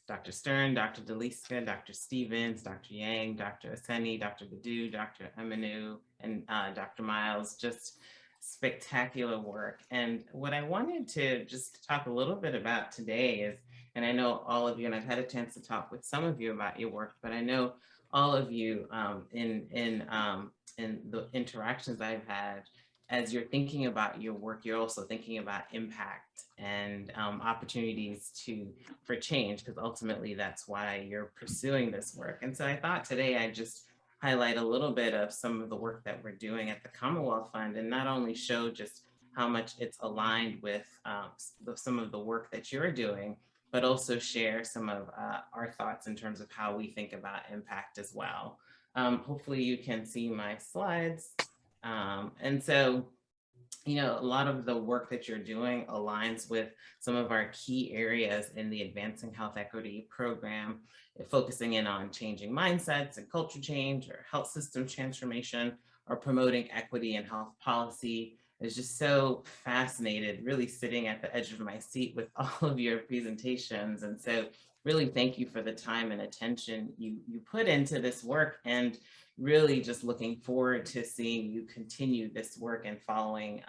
Dr. Stern, Dr. Deliska, Dr. Stevens, Dr. Yang, Dr. Aseni, Dr. Badu, Dr. Emanu, and Dr. Miles, just spectacular work. And what I wanted to just talk a little bit about today is, and I know all of you, and I've had a chance to talk with some of you about your work, but I know all of you in the interactions I've had, as you're thinking about your work, you're also thinking about impact and opportunities for change, because ultimately that's why you're pursuing this work. And so I thought today I'd just highlight a little bit of some of the work that we're doing at the Commonwealth Fund, and not only show just how much it's aligned with some of the work that you're doing, but also share some of our thoughts in terms of how we think about impact as well. Hopefully you can see my slides. And so, you know, a lot of the work that you're doing aligns with some of our key areas in the Advancing Health Equity program, focusing in on changing mindsets and culture change, or health system transformation, or promoting equity in health policy. I was just so fascinated, really sitting at the edge of my seat with all of your presentations. And so really thank you for the time and attention you put into this work, and really just looking forward to seeing you continue this work and following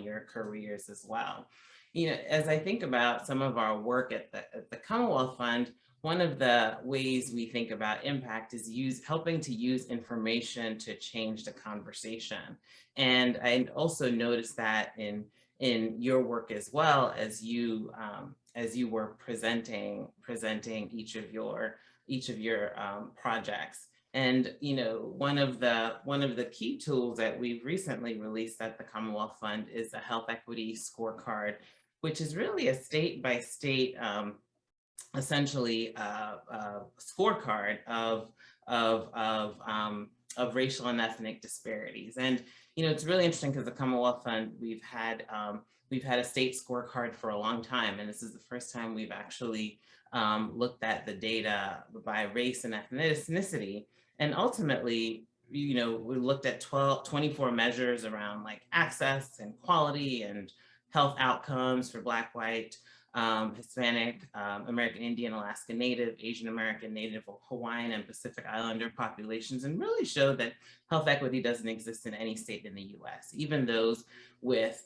your careers as well. You know, as I think about some of our work at the Commonwealth Fund, one of the ways we think about impact is helping to use information to change the conversation. And I also noticed that in your work as well, as you were presenting each of your projects. And you know, one of the key tools that we've recently released at the Commonwealth Fund is the Health Equity Scorecard, which is really a state-by-state, essentially scorecard of racial and ethnic disparities. And you know, it's really interesting because the Commonwealth Fund, we've had a state scorecard for a long time, and this is the first time we've actually looked at the data by race and ethnicity. And ultimately, you know, we looked at 24 measures around like access and quality and health outcomes for Black, white, Hispanic, American Indian, Alaska Native, Asian American, Native, Hawaiian, and Pacific Islander populations, and really showed that health equity doesn't exist in any state in the US, even those with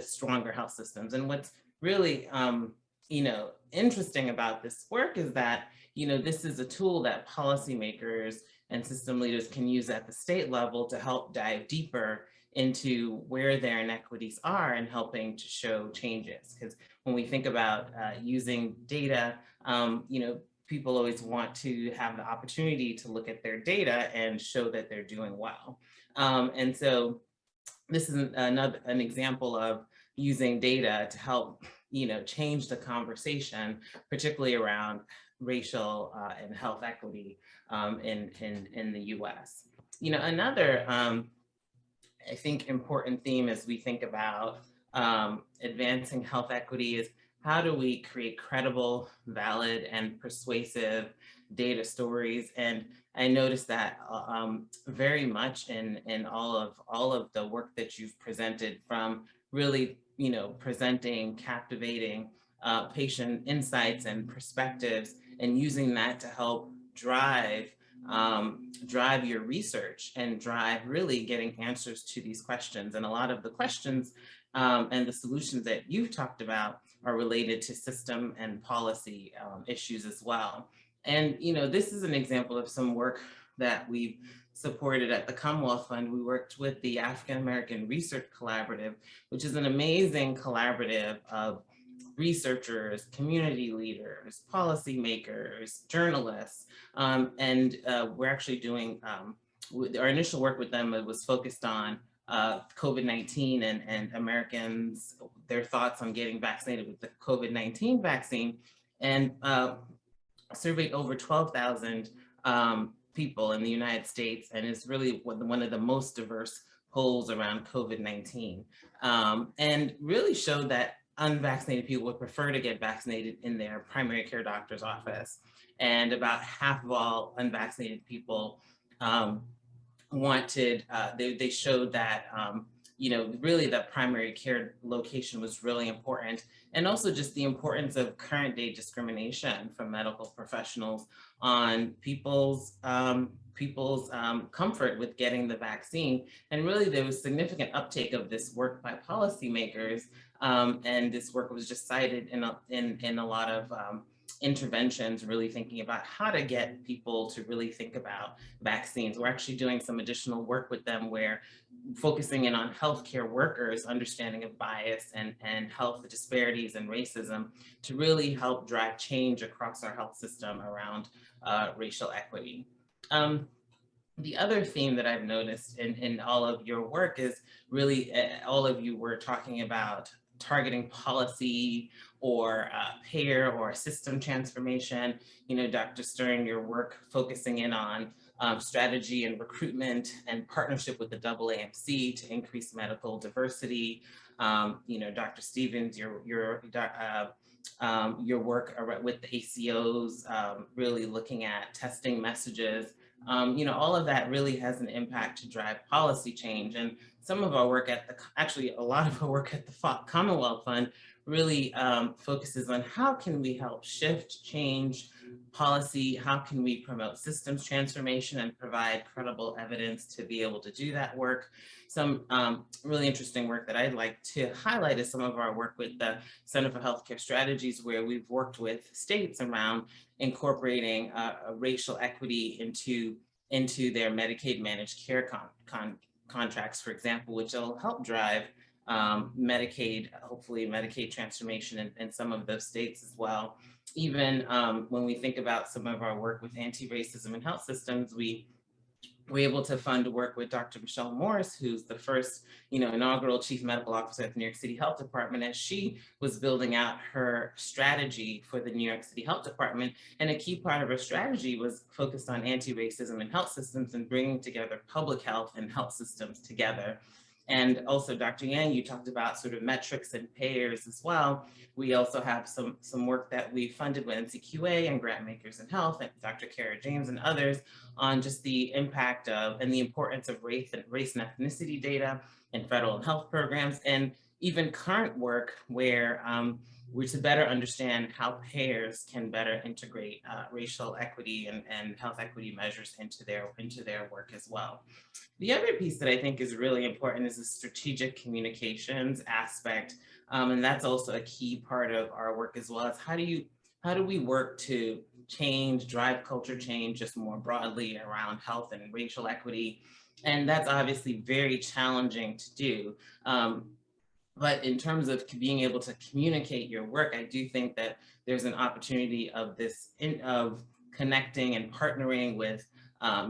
stronger health systems. And what's really you know, interesting about this work is that, you know, this is a tool that policymakers and system leaders can use at the state level to help dive deeper into where their inequities are and helping to show changes. Because when we think about using data, people always want to have the opportunity to look at their data and show that they're doing well. And so this is an example of using data to help, change the conversation, particularly around racial and health equity in the US. Another, I think, important theme as we think about advancing health equity is how do we create credible, valid, and persuasive data stories? And I noticed that very much in all of the work that you've presented, from really, presenting captivating patient insights and perspectives, and using that to help drive your research and drive really getting answers to these questions. And a lot of the questions and the solutions that you've talked about are related to system and policy issues as well. And, this is an example of some work that we've supported at the Commonwealth Fund. We worked with the African American Research Collaborative, which is an amazing collaborative of researchers, community leaders, policymakers, journalists, and we're actually doing, our initial work with them was focused on COVID-19 and Americans, their thoughts on getting vaccinated with the COVID-19 vaccine, and surveyed over 12,000 people in the United States, and is really one of the most diverse polls around COVID-19, and really showed that unvaccinated people would prefer to get vaccinated in their primary care doctor's office. And about half of all unvaccinated people they showed that, really the primary care location was really important. And also just the importance of current day discrimination from medical professionals on people's comfort with getting the vaccine. And really there was significant uptake of this work by policymakers. And this work was just cited in a lot of interventions, really thinking about how to get people to really think about vaccines. We're actually doing some additional work with them where focusing in on healthcare workers' understanding of bias and health disparities and racism to really help drive change across our health system around racial equity. The other theme that I've noticed in all of your work is really all of you were talking about targeting policy or payer or system transformation. Dr. Stern, your work focusing in on strategy and recruitment and partnership with the AAMC to increase medical diversity. Dr. Stevens, your work with the ACOs, really looking at testing messages. All of that really has an impact to drive policy change. And some of our work a lot of our work at the Commonwealth Fund really focuses on how can we help shift, change policy, how can we promote systems transformation and provide credible evidence to be able to do that work. Some really interesting work that I'd like to highlight is some of our work with the Center for Healthcare Strategies, where we've worked with states around incorporating racial equity into their Medicaid managed care contracts, for example, which will help drive hopefully Medicaid transformation in some of those states as well. Even when we think about some of our work with anti-racism in health systems, we were able to fund work with Dr. Michelle Morris, who's the first, inaugural chief medical officer at the New York City Health Department, as she was building out her strategy for the New York City Health Department. And a key part of her strategy was focused on anti-racism in health systems and bringing together public health and health systems together. And also, Dr. Yang, you talked about sort of metrics and payers as well. We also have some work that we funded with NCQA and Grant Makers in Health, and Dr. Kara James and others, on just the impact of and the importance of race and ethnicity data in federal and health programs, and even current work where we're to better understand how payers can better integrate racial equity and health equity measures into their work as well. The other piece that I think is really important is the strategic communications aspect. And that's also a key part of our work as well, as how do you how do we work to drive culture change just more broadly around health and racial equity? And that's obviously very challenging to do. But in terms of being able to communicate your work, I do think that there's an opportunity of connecting and partnering with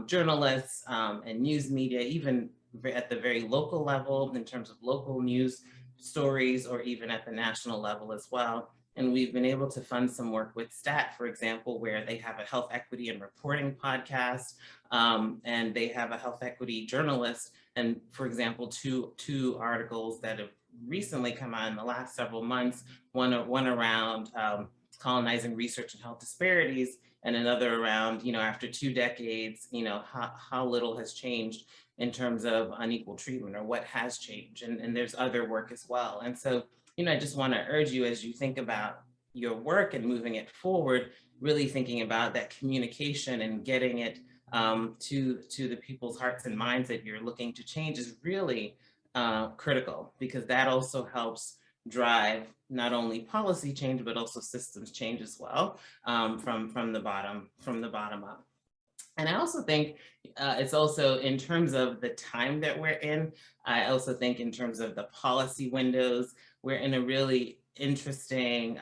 journalists and news media, even at the very local level in terms of local news stories, or even at the national level as well. And we've been able to fund some work with STAT, for example, where they have a health equity and reporting podcast, and they have a health equity journalist. And for example, two articles that have recently come out in the last several months, one around colonizing research and health disparities, and another around, after 2 decades, how little has changed in terms of unequal treatment, or what has changed. And there's other work as well. And so, I just want to urge you, as you think about your work and moving it forward, really thinking about that communication and getting it to the people's hearts and minds that you're looking to change is really critical, because that also helps drive not only policy change, but also systems change as well, from the bottom up. And I also think it's also in terms of the time that we're in. I also think in terms of the policy windows, we're in a really interesting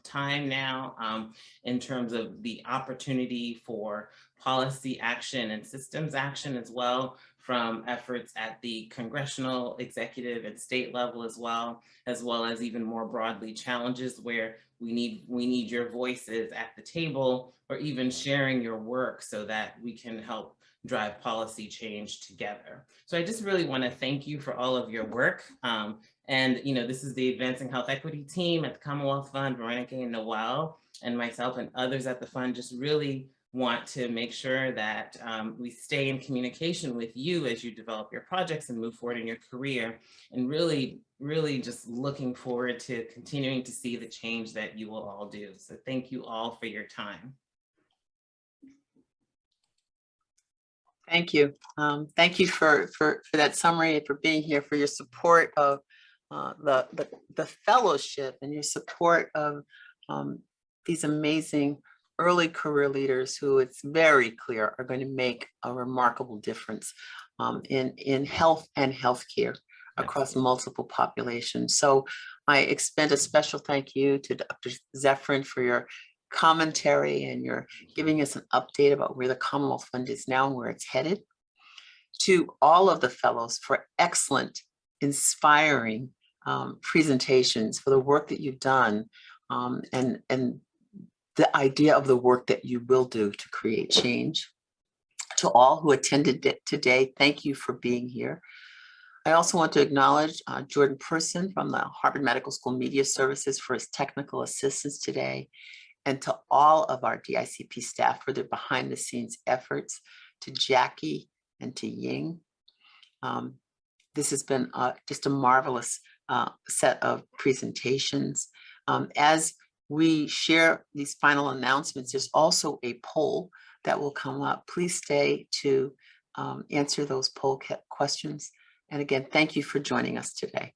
time now in terms of the opportunity for policy action and systems action as well, from efforts at the congressional, executive, and state level as well as even more broadly challenges where we need your voices at the table, or even sharing your work so that we can help drive policy change together. So I just really want to thank you for all of your work. And this is the Advancing Health Equity team at the Commonwealth Fund, Veronica and Noel, and myself and others at the fund just really want to make sure that we stay in communication with you as you develop your projects and move forward in your career, and really just looking forward to continuing to see the change that you will all do. So thank you all for your time. Thank you. Thank you for that summary, for being here, for your support of the fellowship, and your support of these amazing early career leaders who, it's very clear, are going to make a remarkable difference in health and healthcare across multiple populations. So I extend a special thank you to Dr. Zephyrin for your commentary, and you're giving us an update about where the Commonwealth Fund is now and where it's headed. To all of the fellows for excellent, inspiring presentations, for the work that you've done, and the idea of the work that you will do to create change. To all who attended today, thank you for being here. I also want to acknowledge Jordan Person from the Harvard Medical School Media Services for his technical assistance today, and to all of our DICP staff for their behind the scenes efforts, to Jackie and to Ying. This has been just a marvelous set of presentations. As we share these final announcements, there's also a poll that will come up. Please stay to answer those poll questions. And again, thank you for joining us today.